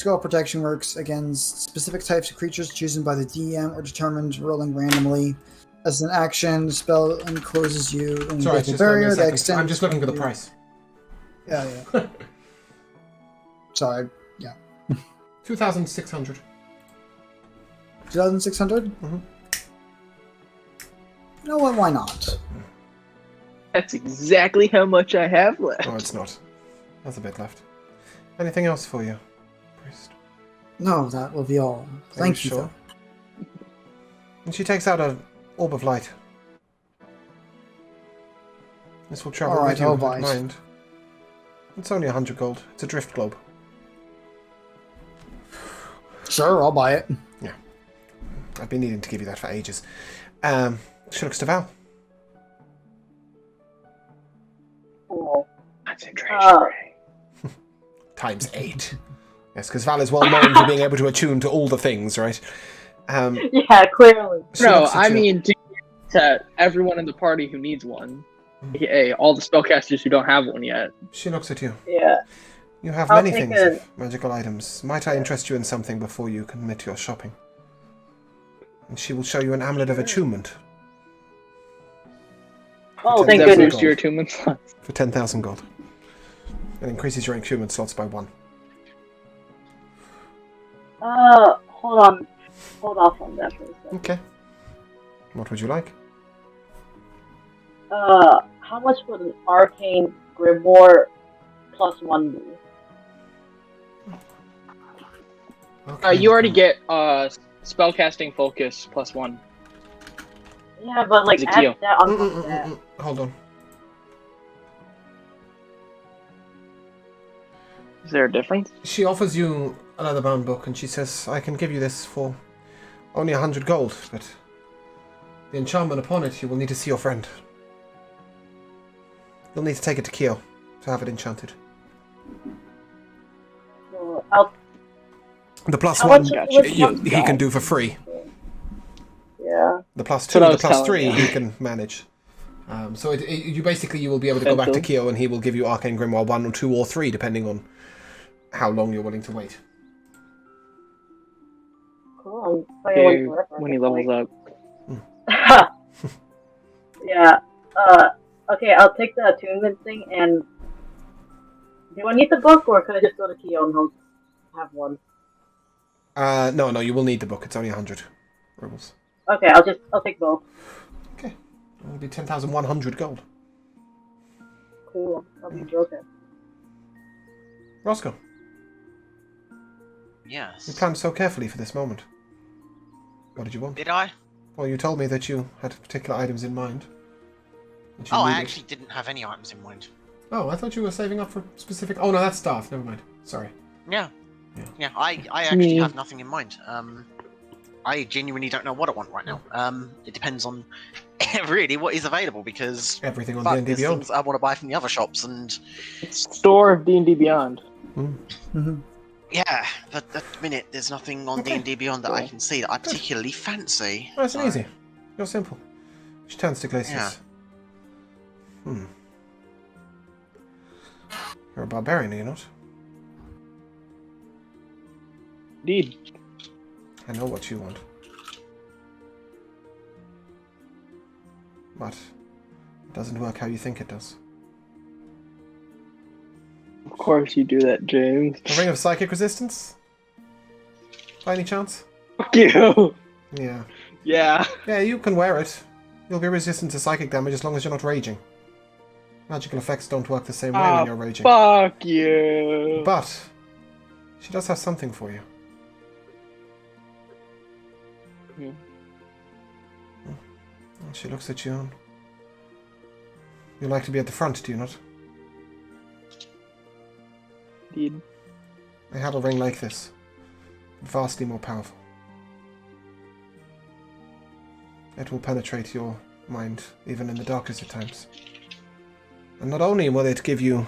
scroll protection works against specific types of creatures chosen by the DM or determined rolling randomly. As an action, the spell encloses you in a Sorry, local just barrier that second. extends. I'm just looking for the price. Yeah. Sorry. 2,600. 2,600? Mhm. You know what? Why not? That's exactly how much I have left. Oh, it's not. There's a bit left. Anything else for you, priest? No, that will be all. Thank you. Sure. And she takes out an orb of light. This will travel All right, with you, I'll if buy you it. mind. It's only 100 gold. It's a drift globe. Sure, I'll buy it. I've been needing to give you that for ages. She looks to Val. Concentration. Times 8. Yes, because Val is well known for being able to attune to all the things, right? Yeah, clearly. She No, looks at I you. mean to everyone in the party who needs one. AKA all the spellcasters who don't have one yet. She looks at you. Yeah. You have I'll many take things a- of magical items. Might I interest you in something before you commit your shopping? And she will show you an amulet of attunement. Oh, Does thank That Gold. goodness. boost your attunement slots. For 10,000 gold. It increases your attunement slots by 1. Hold on. Hold off on that for a second. Okay. What would you like? How much would an arcane grimoire +1 be? Okay, You already okay. get spellcasting focus +1. Yeah, but like Ezekiel. add that on top of that. Hold on. Is there a difference? She offers you a leather-bound book, and she says, I can give you this for only 100 gold, but the enchantment upon it, you will need to see your friend. You'll need to take it to Kyo to have it enchanted. So I'll. The plus How 1 much Gotcha. would he can do for free. Yeah. The plus That's 2 what I and the was plus telling 3 you. he can manage. So you basically you will be able to go back to Pencil. Kyo, and he will give you Arcane Grimoire 1 or 2 or 3 depending on how long you're willing to wait. Cool. I'm playing one Okay, forever. when he levels up. Yeah. Okay, I'll take the attunement thing, and do I need the book, or can I just go to Kyo and he'll have one? No, you will need the book. It's only 100 rubles. Okay, I'll take both. Okay. It'll be 10,100 gold. Cool. I'll be joking. Roscoe, you Yes. planned so carefully for this moment. What did you want? Did I? Well, you told me that you had particular items in mind. that you Oh, I needed. actually didn't have any items in mind. Oh, I thought you were saving up for specific... Oh, no, that's staff. Never mind. Sorry. Yeah. Yeah. Yeah, I actually have nothing in mind. I genuinely don't know what I want right now. It depends on really what is available, because Everything on fuck, D&D there's Beyond. things I want to buy from the other shops, and Store of D&D Beyond. yeah, but at the minute there's nothing on Okay. D&D Beyond that I can see that I particularly fancy. Nice and So, easy. You're simple. She turns to Glacius. Yeah. You're a barbarian, are you not? Indeed. I know what you want. But it doesn't work how you think it does. Of course you do that, James. A ring of psychic resistance? By any chance? Fuck you. Yeah. Yeah. Yeah, you can wear it. You'll be resistant to psychic damage as long as you're not raging. Magical effects don't work the same way when you're raging. Fuck you. But she does have something for you. She looks at you. You like to be at the front, do you not? Indeed. I have a ring like this, but vastly more powerful. It will penetrate your mind, even in the darkest of times. And not only will it give you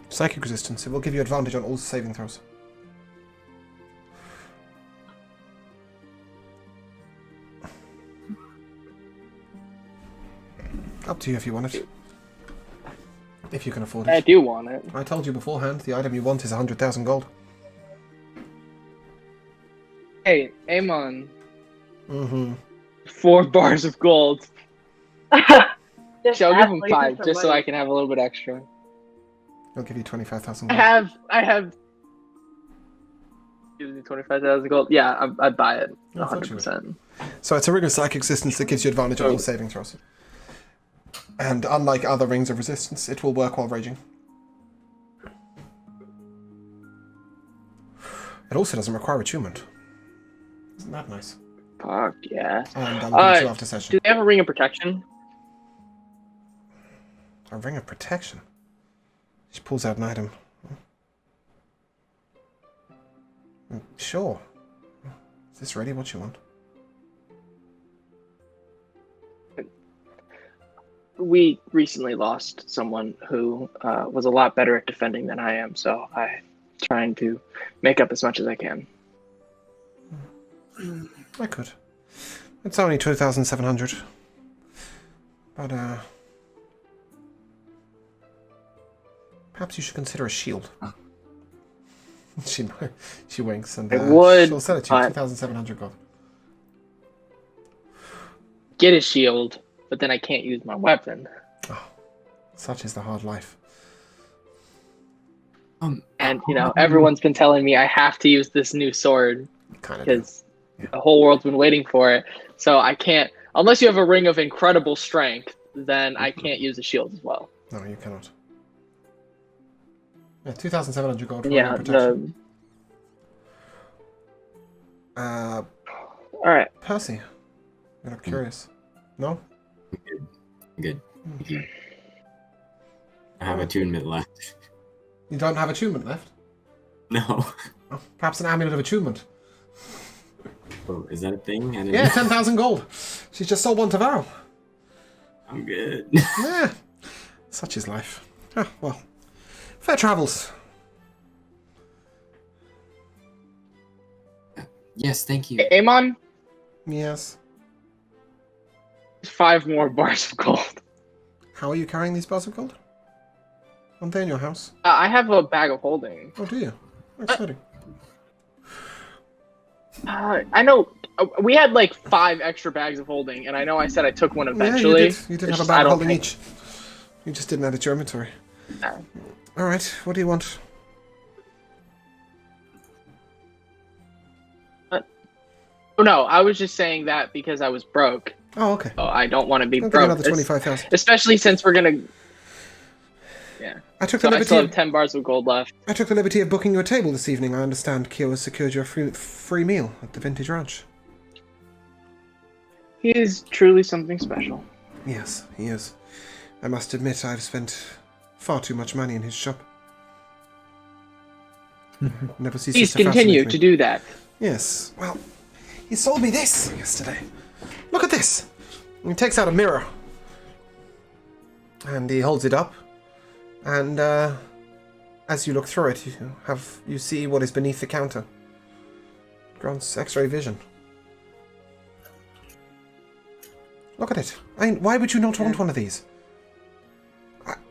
psychic resistance, it will give you advantage on all saving throws. Up to you if you want it. If you can afford I it. do want it. I told you beforehand, the item you want is 100,000 gold. Hey, Amon. Mm-hmm. 4 bars of gold. Just Shall I give ask him Lisa 5 for just so money. Uh, I can have a little bit extra? I'll give you 25,000 I gold. have. Gives me 25,000 gold. Yeah, I'd buy it. I thought you would. 100%. So it's a ring of psychic resistance that gives you advantage on all saving throws. And unlike other rings of resistance, it will work while raging. It also doesn't require attunement. Isn't that nice? Fuck yeah. And I'll give it to you after Do session. they have a ring of protection? A ring of protection. She pulls out an item. Sure. Is this really what you want? We recently lost someone who was a lot better at defending than I am, so I'm trying to make up as much as I can. I could. It's only 2,700. But, perhaps you should consider a shield. she winks and I would, she'll sell it to you. but- 2,700 gold. Get a shield, but then I can't use my weapon. Such is the hard life. And everyone's been telling me I have to use this new sword Kind of. because the whole world's been waiting for it. So I can't, unless you have a ring of incredible strength, then I can't use a shield as well. No, you cannot. Yeah, 2,700 gold for Yeah. protection. All right. Percy, you look curious. No? Good. I have attunement left. You don't have attunement left? No. Oh, perhaps an amulet of attunement. Oh, is that a thing? I didn't Yeah, know. 10,000 gold. She's just sold one to Varro. I'm good. Yeah. Such is life. Ah, well. Fair travels. Yes, thank you. Amon, Yes. 5 more bars of gold. How are you carrying these bars of gold? Aren't they in your house? I have a bag of holding. Oh, do you? Exciting. I know we had like 5 extra bags of holding, and I know I said I took one eventually. Yeah, you did It's have a just I bag of don't holding think- each. You just didn't add it to your inventory. No. Alright, what do you want? Oh no, I was just saying that because I was broke. Oh, okay. So I don't want to be I'll get broke. another 25,000. Especially since we're gonna. I took So the I liberty. still have 10 bars of gold left. I took the liberty of booking you a table this evening. I understand Kyo has secured you a free meal at the Vintage Ranch. He is truly something special. Yes, he is. I must admit I've spent far too much money in his shop. Never ceases Please to continue fascinate to me. do that. Yes, well, he sold me this yesterday. Look at this! And he takes out a mirror. And he holds it up. And as you look through it, you see what is beneath the counter. Grants X-ray vision. Look at it. I mean, why would you not want one of these?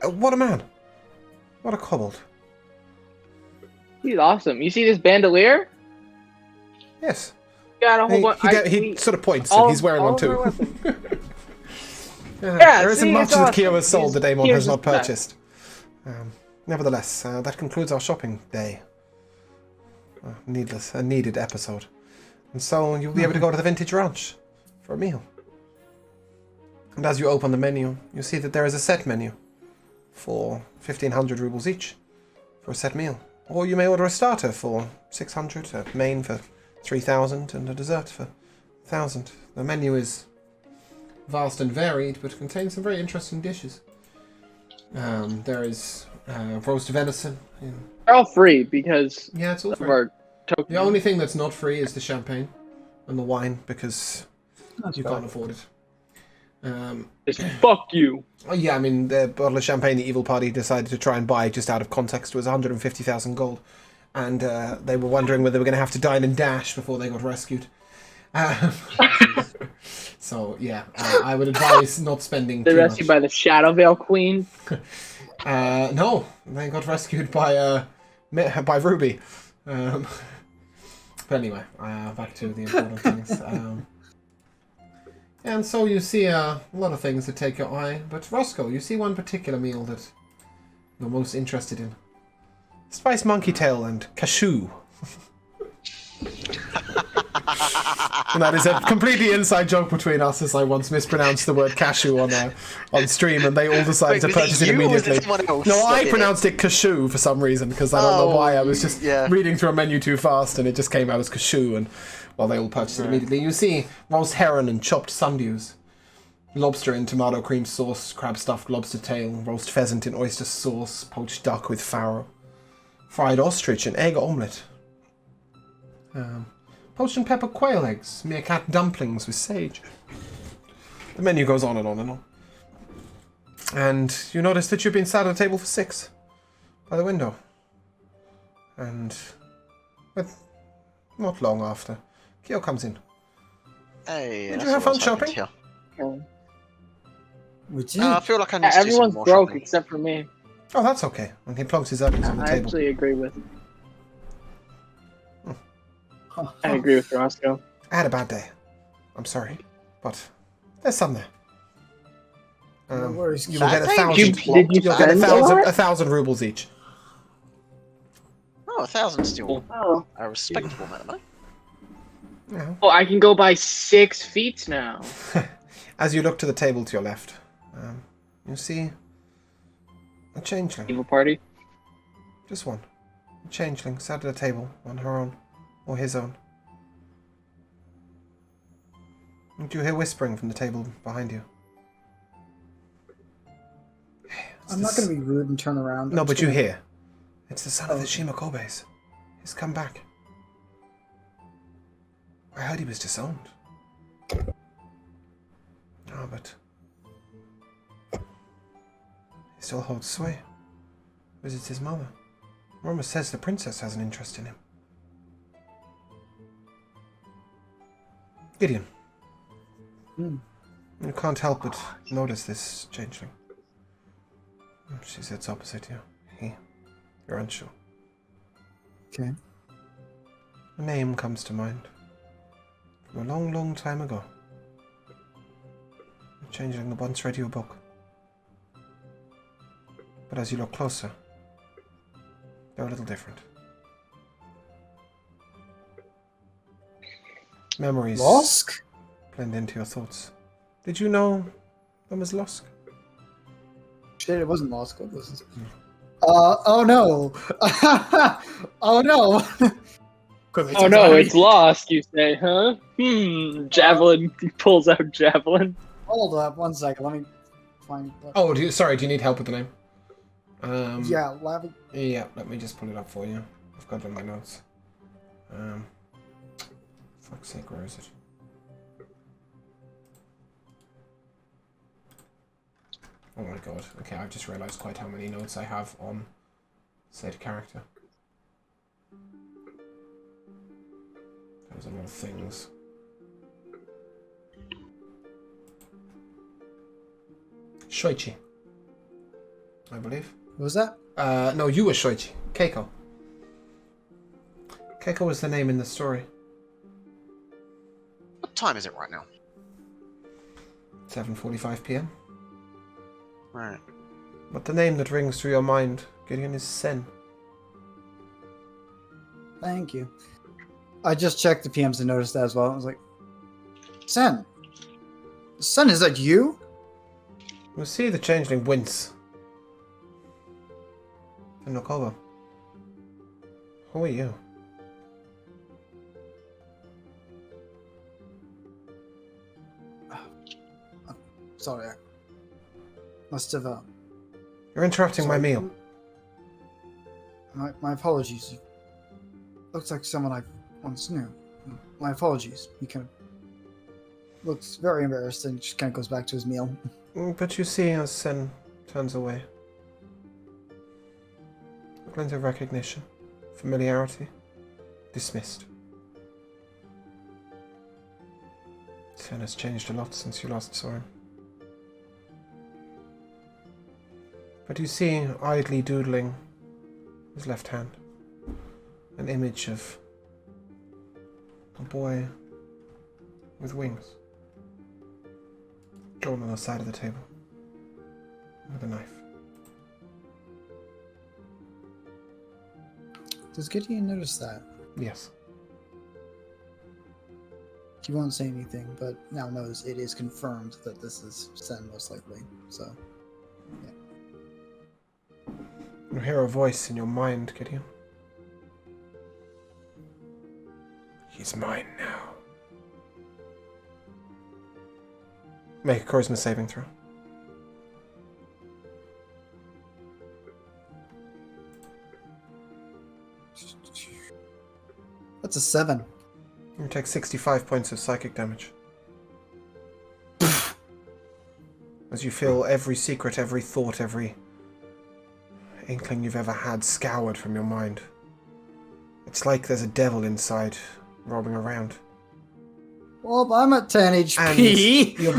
What a man. What a kobold. He's awesome. You see this bandolier? Yes. Got a whole bunch. He sort of points and he's wearing one too. Yeah, there isn't see, much it's that awesome. Kyo has sold that Amon Here's has not the best. purchased. Nevertheless, that concludes our shopping day. A needed episode. And so you'll be able to go to the Vintage Ranch for a meal. And as you open the menu, you see that there is a set menu for 1,500 rubles each for a set meal. Or you may order a starter for 600, a main for 3,000, and a dessert for 1,000. The menu is vast and varied, but contains some very interesting dishes. There is roast venison. They're all free because Yeah, it's all of free. our token. The only thing that's not free is the champagne and the wine, because That's you fair. can't afford it. is fuck you. Oh yeah, I mean, the bottle of champagne the evil party decided to try and buy just out of context was 150,000 gold. And they were wondering whether they were going to have to dine and dash before they got rescued. So, yeah, I would advise not spending They're too rescued much. by the Shadow Veil Queen. No, they got rescued by Ruby. But anyway, back to the important things. And so you see a lot of things that take your eye, but Roscoe, you see one particular meal that you're most interested in. Spiced monkey tail and cashew. And that is a completely inside joke between us, as I once mispronounced the word cashew on stream, and they all decided to Wait, was purchase it it you or was immediately. it someone else No, that I did it? pronounced it cashew for some reason, because I don't know why. I was just yeah. reading through a menu too fast, and it just came out as cashew, and well, they all purchased it immediately. You see roast heron and chopped sundews, lobster in tomato cream sauce, crab stuffed lobster tail, roast pheasant in oyster sauce, poached duck with farro, fried ostrich and egg omelette, poached and pepper quail eggs, meerkat dumplings with sage. The menu goes on and on and on. And you notice that you've been sat at a table for 6 by the window. And not long after, Kyo comes in. Hey, Did you that's have what I fun was hoping shopping? to Would hear. I feel like I need to do some Everyone's more broke shopping. except for me. Oh, that's okay. And he plunks his onions on the I table. actually agree with. I agree with Roscoe. I had a bad day. I'm sorry, but there's some there. No worries. You will get Bad day? Did you You'll get spend a lot? 1,000 rubles each. Oh, 1,000 still Oh, a respectable amount. Yeah. Oh, I can go buy 6 feet now. As you look to the table to your left, you see a changeling. Evil party. Just one. A changeling sat at a table on her own, or his own. And you hear whispering from the table behind you. I'm not going to be rude and turn around. No, I'm but just you gonna- hear. It's the son of the Okay. Shimakobes. He's come back. I heard he was disowned. Oh, but he still holds sway. Visits his mother. Rumor says the princess has an interest in him. Gideon. Hmm. You can't help but notice this changeling. She sits opposite you. You're unsure. Okay. A name comes to mind. From a long, long time ago. The changeling once read you a book. But as you look closer, they're a little different. Memories Losk? blend into your thoughts. Did you know them as Losk? Shit, it wasn't Losk. What was it? Oh no! Oh no! Oh no, it's lost, you say, huh? Javelin. He pulls out javelin. Hold up, 1 second. Let me find. Oh, do you need help with the name? Yeah, Lavi. Yeah, let me just pull it up for you. I've got it in my notes. Fuck's sake, where is it? Oh my god. Okay, I've just realised quite how many notes I have on said character. There's a lot of things. Shoichi, I believe. What was that? No, you were Shoichi. Keiko. Keiko was the name in the story. What time is it right now? 7:45 p.m. Right. But the name that rings through your mind, Gideon, is Sen. Thank you. I just checked the PMs and noticed that as well. I was like, Sen, is that you? You see the changeling wince. Nokoba. Who are you? Sorry, I must have. You're interrupting my meal. My apologies. Looks like someone I once knew. My apologies. He kind of looks very embarrassed and just kind of goes back to his meal. But you see as Sen turns away. A glint of recognition, familiarity, dismissed. Sen has changed a lot since you last saw him. But you see, idly doodling his left hand, an image of a boy with wings, drawn on the side of the table, with a knife. Does Gideon notice that? Yes. He won't say anything, but now knows it is confirmed that this is Sen most likely. So, yeah. You hear a voice in your mind, Gideon. He's mine now. Make a charisma saving throw. That's a 7. You take 65 points of psychic damage. As you feel every secret, every thought, every inkling you've ever had scoured from your mind. It's like there's a devil inside, roaming around. Well, I'm at 10 HP. And you're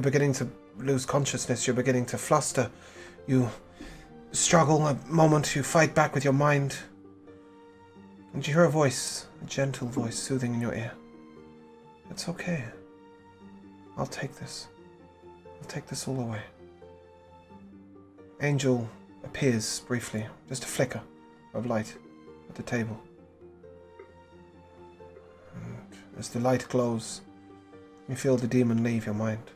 beginning to lose consciousness, you're beginning to fluster. You struggle a moment, you fight back with your mind. And you hear a voice, a gentle voice soothing in your ear. It's okay. I'll take this. I'll take this all away. Angel appears briefly, just a flicker of light at the table. And as the light glows, you feel the demon leave your mind.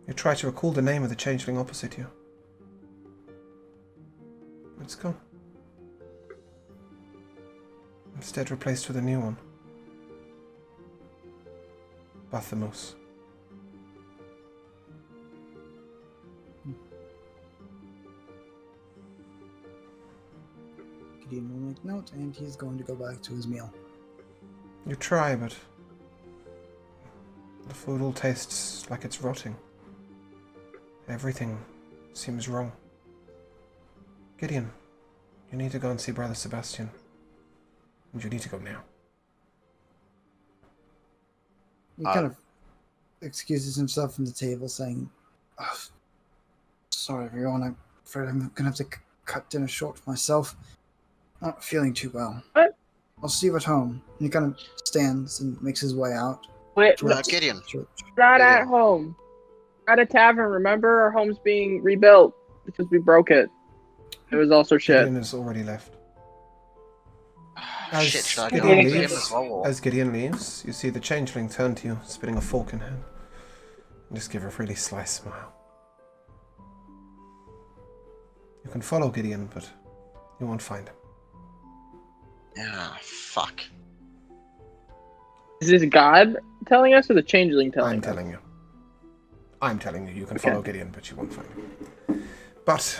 You try to recall the name of the changeling opposite you. It's gone. Instead replaced with a new one. Bathamos. Gideon will make note, and he's going to go back to his meal. You try, but the food all tastes like it's rotting. Everything seems wrong. Gideon, you need to go and see Brother Sebastian. And you need to go now. He kind of excuses himself from the table, saying, oh, sorry everyone, I'm afraid I'm going to have to cut dinner short for myself. Not feeling too well. What? I'll see you at home. And he kind of stands and makes his way out. Wait, Gideon. not at home. At a tavern, remember? Our home's being rebuilt because we broke it. It was also shit. Gideon has already left. As Shit, should I go Gideon with him leaves, as well? Or? as Gideon leaves, you see the changeling turn to you, spitting a fork in hand, and just give a really sly smile. You can follow Gideon, but you won't find him. Ah, fuck. Is this God telling us or the changeling telling I'm us? telling you. I'm telling you, you can follow Gideon, but you won't find him. But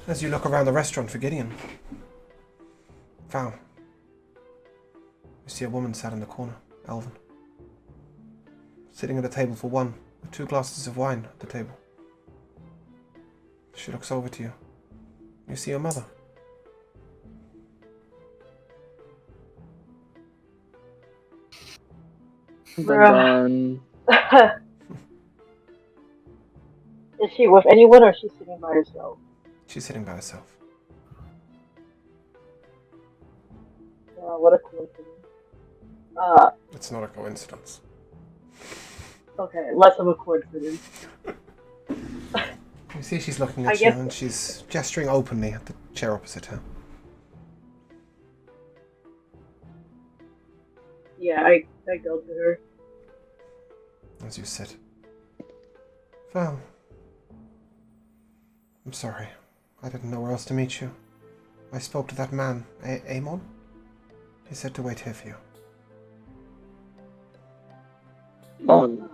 as you look around the restaurant for Gideon, Val, you see a woman sat in the corner, Elven, sitting at a table for one, with 2 glasses of wine at the table. She looks over to you. You see your mother. Dun. Is she with anyone or is she sitting by herself? She's sitting by herself. What a coincidence. It's not a coincidence. Okay, less of a coincidence. You see she's looking I at you guess- and she's gesturing openly at the chair opposite her. Yeah, I go to her. As you sit. Val, I'm sorry. I didn't know where else to meet you. I spoke to that man, Amon. He said to wait here for you. Oh,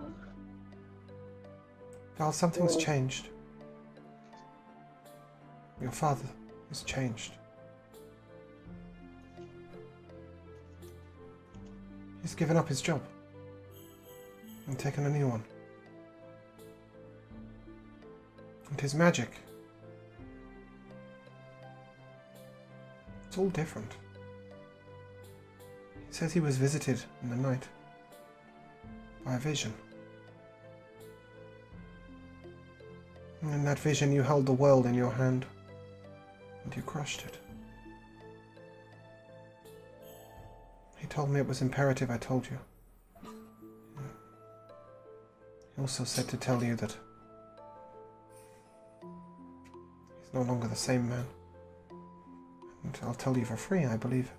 Val, something's changed. Your father has changed. He's given up his job and taken a new one. And his magic, it's all different. He says he was visited in the night by a vision. And in that vision you held the world in your hand and you crushed it. He told me it was imperative I told you. He also said to tell you that he's no longer the same man. And I'll tell you for free, I believe it.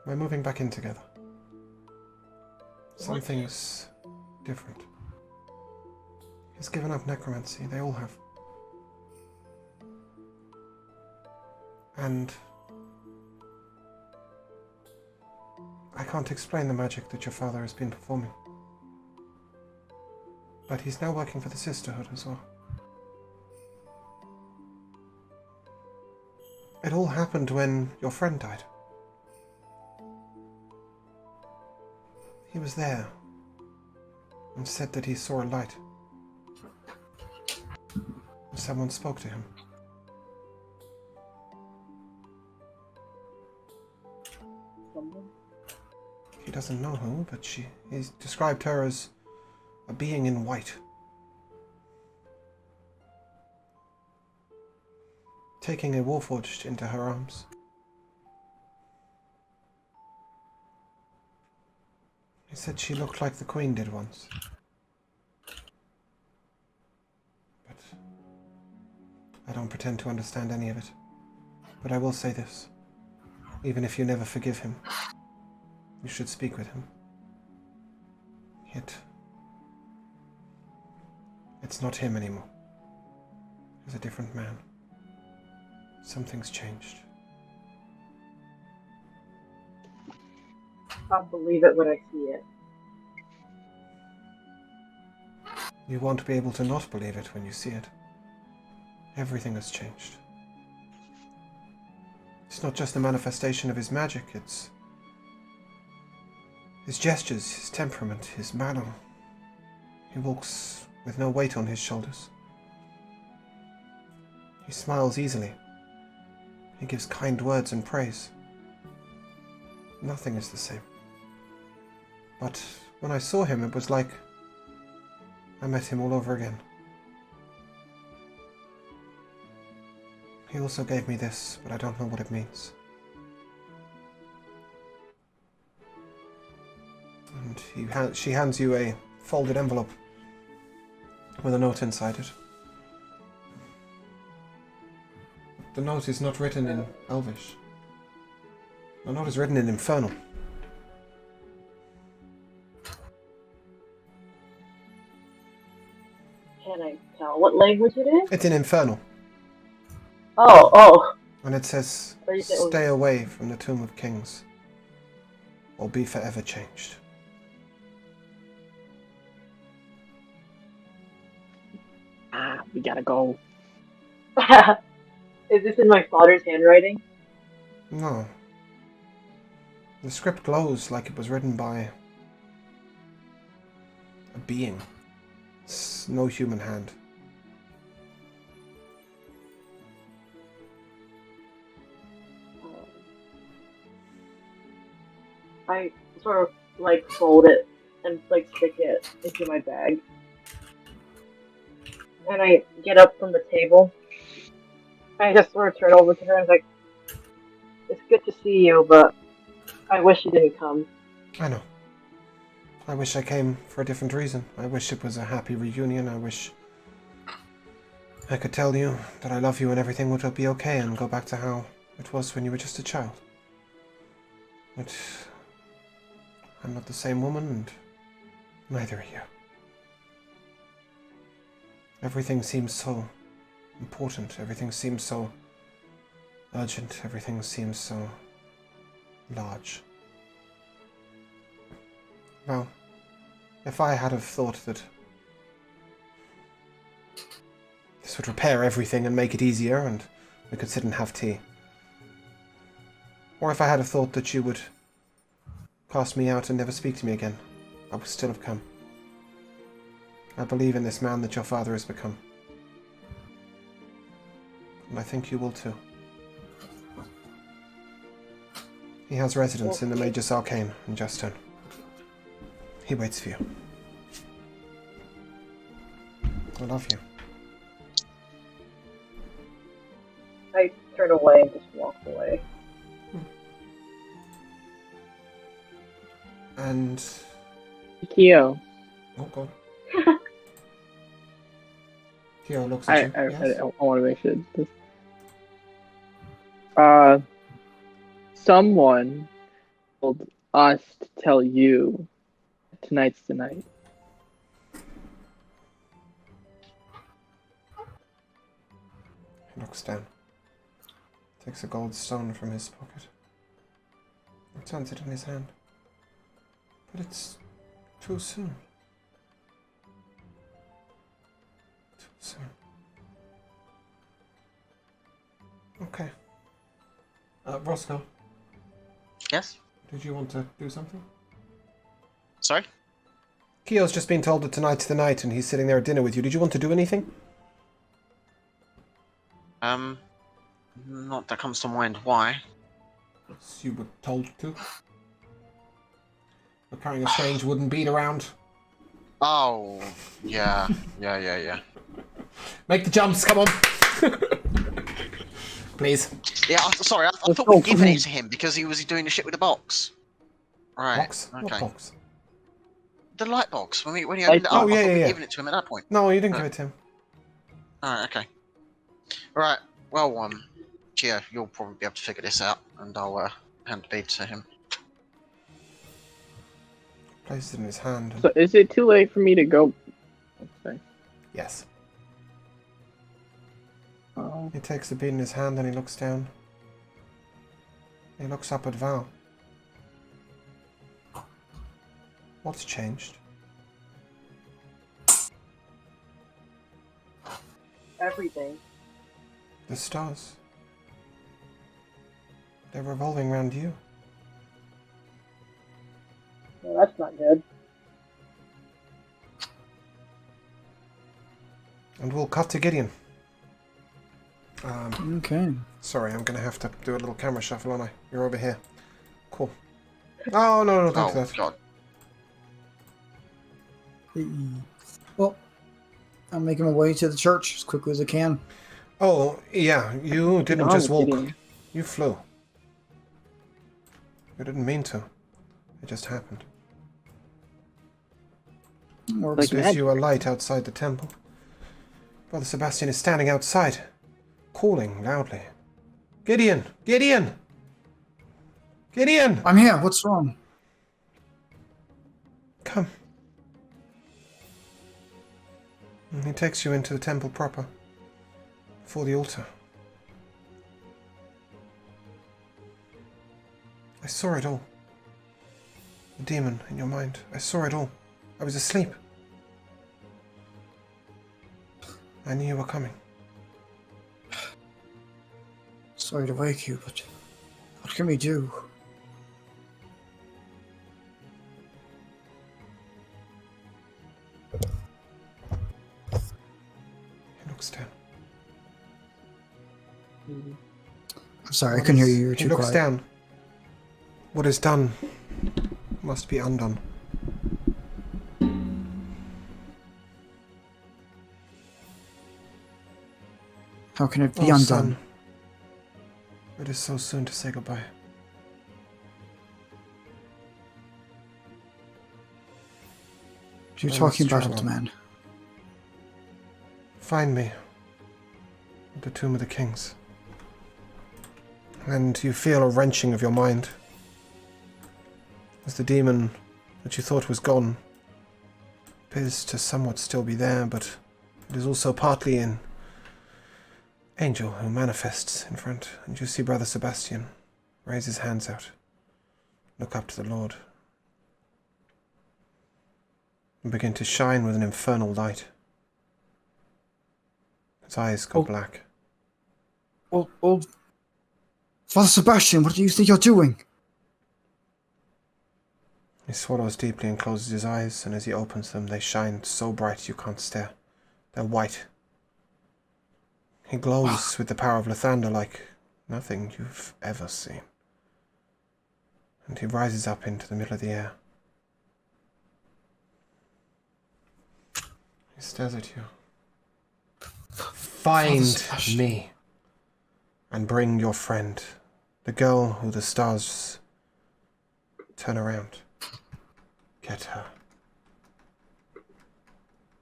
We're moving back in together. Something's different. He's given up necromancy, they all have. And I can't explain the magic that your father has been performing. But he's now working for the Sisterhood as well. It all happened when your friend died. He was there and said that he saw a light. And someone spoke to him. He doesn't know who, but he's described her as a being in white. taking a warforged into her arms. He said she looked like the Queen did once. But I don't pretend to understand any of it. But I will say this. Even if you never forgive him, you should speak with him. Yet, it's not him anymore. He's a different man. Something's changed. I'll believe it when I see it. You won't be able to not believe it when you see it. Everything has changed. It's not just the manifestation of his magic, it's his gestures, his temperament, his manner. He walks with no weight on his shoulders. He smiles easily. He gives kind words and praise. Nothing is the same. But when I saw him, it was like I met him all over again. He also gave me this, but I don't know what it means. And she hands you a folded envelope with a note inside it. The note is not written in Elvish. The note is written in Infernal. Can I tell what language it is? It's in Infernal. Oh. And it says, Or you said it was- stay away from the Tomb of Kings, or be forever changed. We gotta go. Is this in my father's handwriting? No. The script glows like it was written by a being. It's no human hand. I sort of like fold it and like stick it into my bag. And I get up from the table. I just sort of turn over to her and like, it's good to see you, but I wish you didn't come. I know. I wish I came for a different reason. I wish it was a happy reunion. I wish I could tell you that I love you and everything would be okay and go back to how it was when you were just a child. But I'm not the same woman, and neither are you. Everything seems so important. Everything seems so urgent. Everything seems so large. Well, if I had have thought that this would repair everything and make it easier and we could sit and have tea. Or if I had have thought that you would cast me out and never speak to me again, I would still have come. I believe in this man that your father has become. And I think you will too. He has residence in the Magus Arcane in Justin. He waits for you. I love you. I turn away and just walk away. And... Kyo. Oh, God. Kyo looks at you. Yes? I want to make sure. Someone told us to tell you tonight's the night. He looks down. Takes a gold stone from his pocket. And turns it in his hand. But it's too soon. Too soon. Okay. Roscoe, Yes? did you want to do something? Sorry? Kyo's just been told that tonight's the night and he's sitting there at dinner with you. Did you want to do anything? Not that comes to mind. Why? You were told to. We're carrying a strange wooden bead around. Oh, yeah. Make the jumps, come on! Please. Yeah, sorry, I Let's thought go, we'd given come it on. to him because he was doing the shit with the box. Right. Box? What Okay. box? The light box. When he opened it Oh, up, yeah, I thought yeah, we'd yeah. given it to him at that point. No, you didn't give it to him. Alright, okay. Right. Well, Gio, you'll probably be able to figure this out, and I'll hand the bead to him. Places it in his hand. So is it too late for me to go? Okay. Yes. Oh. He takes the bead in his hand and he looks down. He looks up at Val. What's changed? Everything. The stars. They're revolving around you. Well, that's not good. And we'll cut to Gideon. Okay. Sorry, I'm gonna have to do a little camera shuffle, aren't I? You're over here. Cool. Oh, no, thank you for that. God. Well, I'm making my way to the church as quickly as I can. Oh, yeah, you didn't just walk. You flew. You didn't mean to. It just happened. Works. It gives you a light outside the temple. Brother Sebastian is standing outside, calling loudly. Gideon! Gideon! Gideon! I'm here. What's wrong? Come. And he takes you into the temple proper, before the altar. I saw it all. The demon in your mind. I saw it all. I was asleep. I knew you were coming. Sorry to wake you, but what can we do? He looks down. I'm sorry, I couldn't hear you. You were He too looks quiet. down. What is done must be undone. How can it be Oh, undone? son. It is so soon to say goodbye. What are you I talking must about, travel. old man? Find me at the Tomb of the Kings. And you feel a wrenching of your mind. As the demon that you thought was gone appears to somewhat still be there, but it is also partly an angel who manifests in front. And you see Brother Sebastian raise his hands out, look up to the Lord, and begin to shine with an infernal light. His eyes go black. Old Father Sebastian, what do you think you're doing? He swallows deeply and closes his eyes, and as he opens them, they shine so bright you can't stare. They're white. He glows with the power of Lathander like nothing you've ever seen. And he rises up into the middle of the air. He stares at you. Find me, and bring your friend, the girl who the stars turn around. Get her.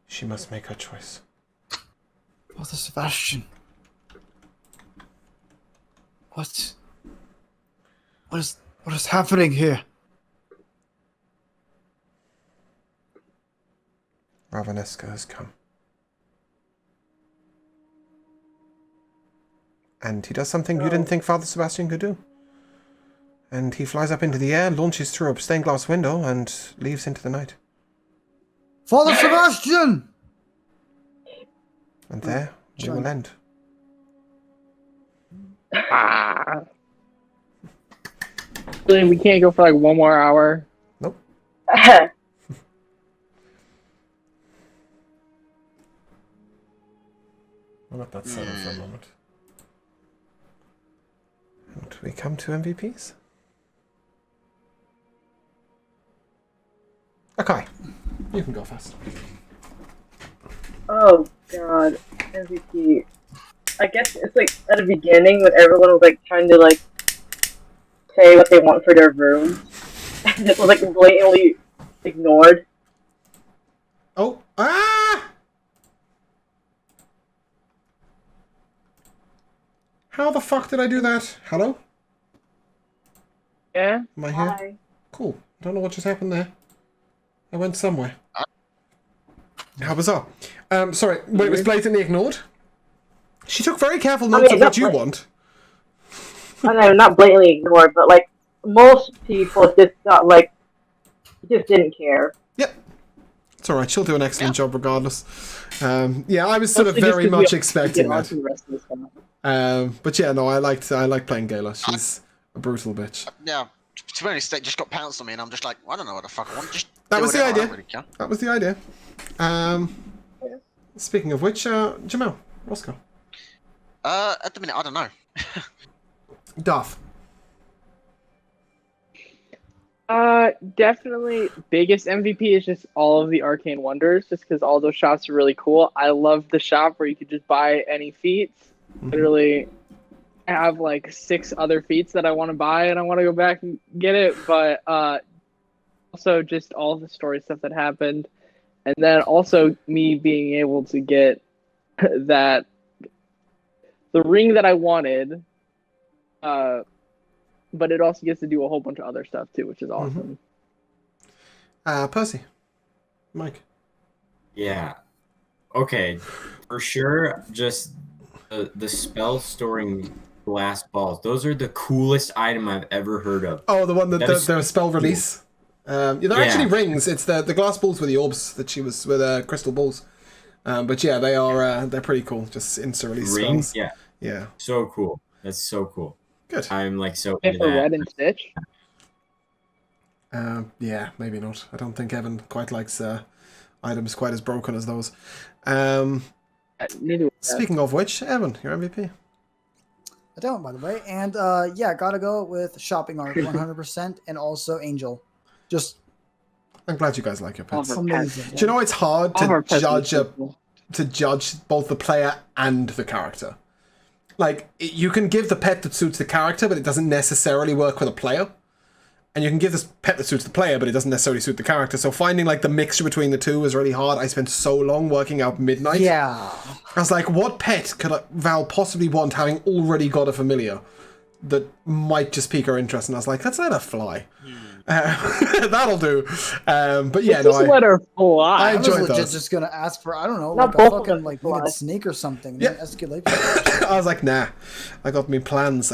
She must make her choice. Father Sebastian. What is happening here? Ravanesca has come. And he does something you didn't think Father Sebastian could do. And he flies up into the air, launches through a stained glass window, and leaves into the night. Father Sebastian! And there we will end. Then we can't go for like one more hour. Nope. I'll let that settle for a moment. And we come to MVPs. Okay. You can go first. Oh god, MVP. I guess it's like at the beginning when everyone was like trying to like say what they want for their rooms, and it was like blatantly ignored. Oh, ah! How the fuck did I do that? Hello? Yeah. Am I here? Hi. Cool. Don't know what just happened there. I went somewhere. How bizarre. Sorry, but it was blatantly ignored? She took very careful notes of what you want. I know, not blatantly ignored, but like most people just got like just didn't care. Yep. It's alright, she'll do an excellent job regardless. Yeah, I was sort of Mostly just very 'cause we much have to expecting get on that. to the rest of this stuff. But yeah, no, I like playing Gayla. She's a brutal bitch. Yeah, to be honest, they just got pounced on me, and I'm just like, I don't know what the fuck I want. Just That do was the whatever, I idea. don't really care. That was the idea. Speaking of which, Jamel, Roscoe. At the minute, I don't know. Duff. Definitely biggest MVP is just all of the arcane wonders, just because all those shops are really cool. I love the shop where you could just buy any feats. Literally, I have like 6 other feats that I want to buy, and I want to go back and get it. But also just all the story stuff that happened, and then also me being able to get the ring that I wanted. But it also gets to do a whole bunch of other stuff too, which is awesome. Percy. Mike. Yeah. Okay. For sure, just the spell storing glass balls. Those are the coolest item I've ever heard of. Oh, the one that That is the spell release. Yeah, they're actually rings. It's the glass balls with the orbs that she was with crystal balls. But yeah, they are they're pretty cool. Just instant release Rings? spells. Yeah. Yeah. So cool. That's so cool. Good. I'm like so And into for that. Red and Stitch. Yeah, maybe not. I don't think Evan quite likes items quite as broken as those. Neither. Speaking of which, Evan, your MVP. I don't, by the way. And yeah, gotta go with shopping art 100%, and also Angel. Just I'm glad you guys like your pets. amazing. Do you know it's hard All of our to pets are judge cool. to judge both the player and the character? Like, you can give the pet that suits the character, but it doesn't necessarily work with a player. And you can give this pet that suits the player, but it doesn't necessarily suit the character. So finding, like, the mixture between the two was really hard. I spent so long working out Midnight. Yeah. I was like, what pet could Val possibly want, having already got a familiar that might just pique her interest? And I was like, let's let her fly. That'll do. But yeah, Just let her fly. I I was enjoyed legit those. just gonna ask for, I don't know, Not like both a of fucking them like fly. winged snake or something. And Yeah. then escalate. I was like, nah, I got me plans.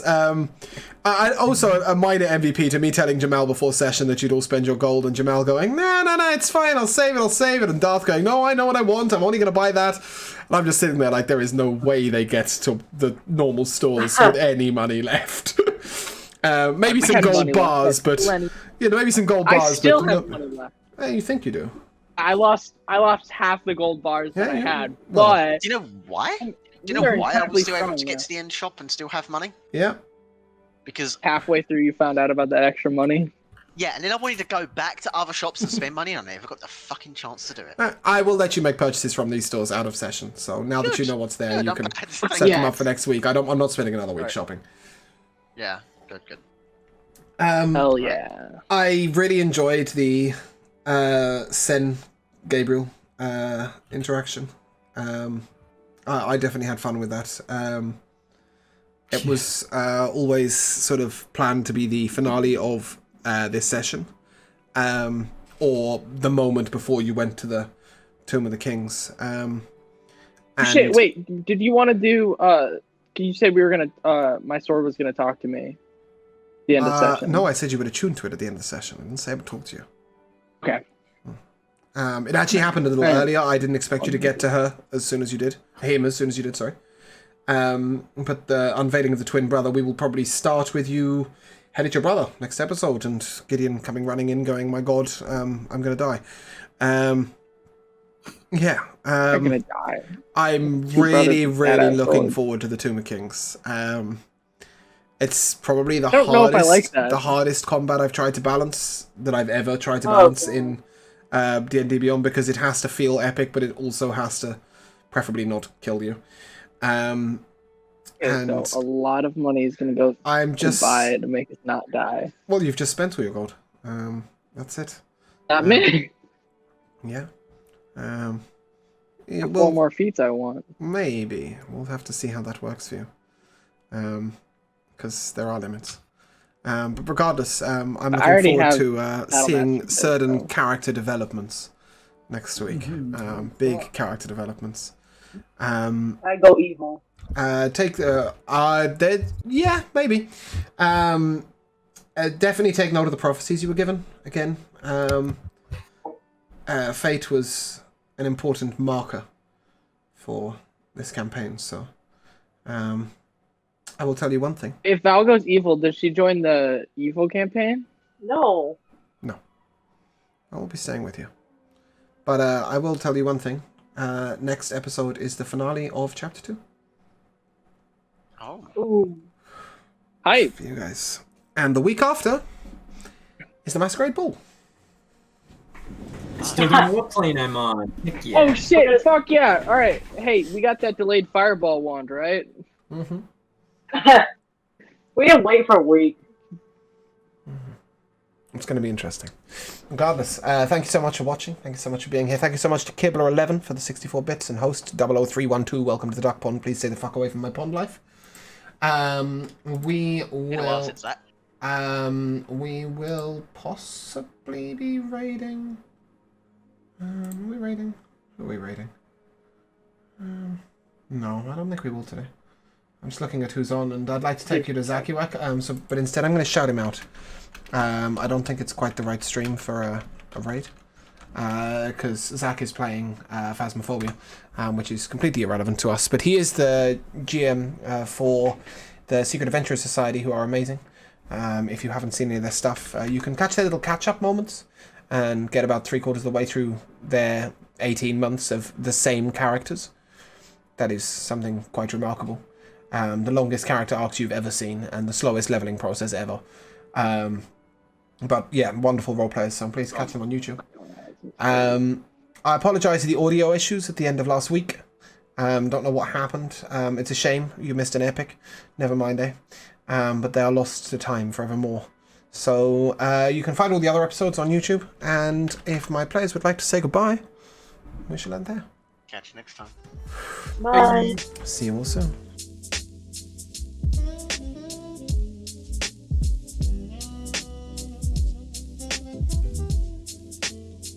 I also a minor MVP to me telling Jamal before session that you'd all spend your gold, and Jamal going, no, it's fine, I'll save it, and Darth going, no, I know what I want, I'm only going to buy that. And I'm just sitting there like, there is no way they get to the normal stores with any money left. Maybe some had gold money bars, left. but Plenty. maybe some gold I bars. still but have money left. You think you do? I lost half the gold bars that I Yeah, had, well. but Do you know why? Do you They're know why I incredibly was still able to strong, get yeah. to the end shop and still have money? Yeah. Because halfway through you found out about that extra money. yeah, and then I wanted to go back to other shops and spend money, and I never got the fucking chance to do it. I will let you make purchases from these stores out of session. So now that you know what's there, Good, you I'm can glad. set Yeah. them up for next week. I'm not spending another week Right. shopping. Yeah, good. Hell yeah. I really enjoyed the Sen Gabriel interaction. I definitely had fun with that. It was always sort of planned to be the finale of this session, or the moment before you went to the Tomb of the Kings. And Shit, wait, did you want to do, you said we were gonna, my sword was gonna talk to me at the end of session. No, I said you would attune to it at the end of the session. I didn't say I would talk to you. Okay. It actually happened a little earlier. I didn't expect you to get to her as soon as you did. Him as soon as you did, sorry. But the unveiling of the twin brother, we will probably start with you head at your brother next episode, and Gideon coming running in going, my god, I'm gonna die. Yeah. I'm gonna die. I'm Two really, brothers, really badass looking swords. forward to the Tomb of Kings. It's probably the I don't know if I hardest, like that. the hardest combat I've tried to balance, that I've ever tried to Oh, balance God. in D&D Beyond, because it has to feel epic, but it also has to preferably not kill you. Okay, so a lot of money is gonna go I'm just to buy it to make it not die. well, you've just spent all your gold. That's it. Not me. Yeah. Yeah, Four well, more feats I want. maybe we'll have to see how that works for you. Because there are limits. But regardless, I'm looking already forward have to Battle seeing Master, certain so. character developments next week. Big character developments. I go evil. Take the yeah, maybe. Definitely take note of the prophecies you were given again. Fate was an important marker for this campaign, so I will tell you one thing. If Val goes evil, does she join the evil campaign? No. I will be staying with you. But I will tell you one thing. Next episode is the finale of Chapter 2. Oh. Ooh. Hype. For you guys. And the week after is the Masquerade Ball. Still don't know what plane I'm on. Heck yeah. Oh shit! Fuck yeah! All right. Hey, we got that delayed fireball wand, right? Mm-hmm. We didn't wait for a week. It's going to be interesting. Regardless, thank you so much for watching. Thank you so much for being here. Thank you so much to Kibler11 for the 64 bits and host 00312. Welcome to the Duck Pond. Please stay the fuck away from my pond life. We will. It's that. We will possibly be raiding. Are we raiding? Who are we raiding? No, I don't think we will today. I'm just looking at who's on, and I'd like to take you to Zakiwak. But instead, I'm going to shout him out. I don't think it's quite the right stream for a raid, because Zach is playing Phasmophobia, which is completely irrelevant to us. But he is the GM for the Secret Adventurers Society, who are amazing. If you haven't seen any of their stuff, you can catch their little catch-up moments and get about 3/4 of the way through their 18 months of the same characters. That is something quite remarkable. The longest character arcs you've ever seen, and the slowest leveling process ever. But yeah, wonderful role players, so please catch them on YouTube. I apologise for the audio issues at the end of last week. Don't know what happened. It's a shame you missed an epic. Never mind, eh? But they are lost to time forevermore. So you can find all the other episodes on YouTube, and if my players would like to say goodbye, we shall end there. Catch you next time. Bye. See you all soon.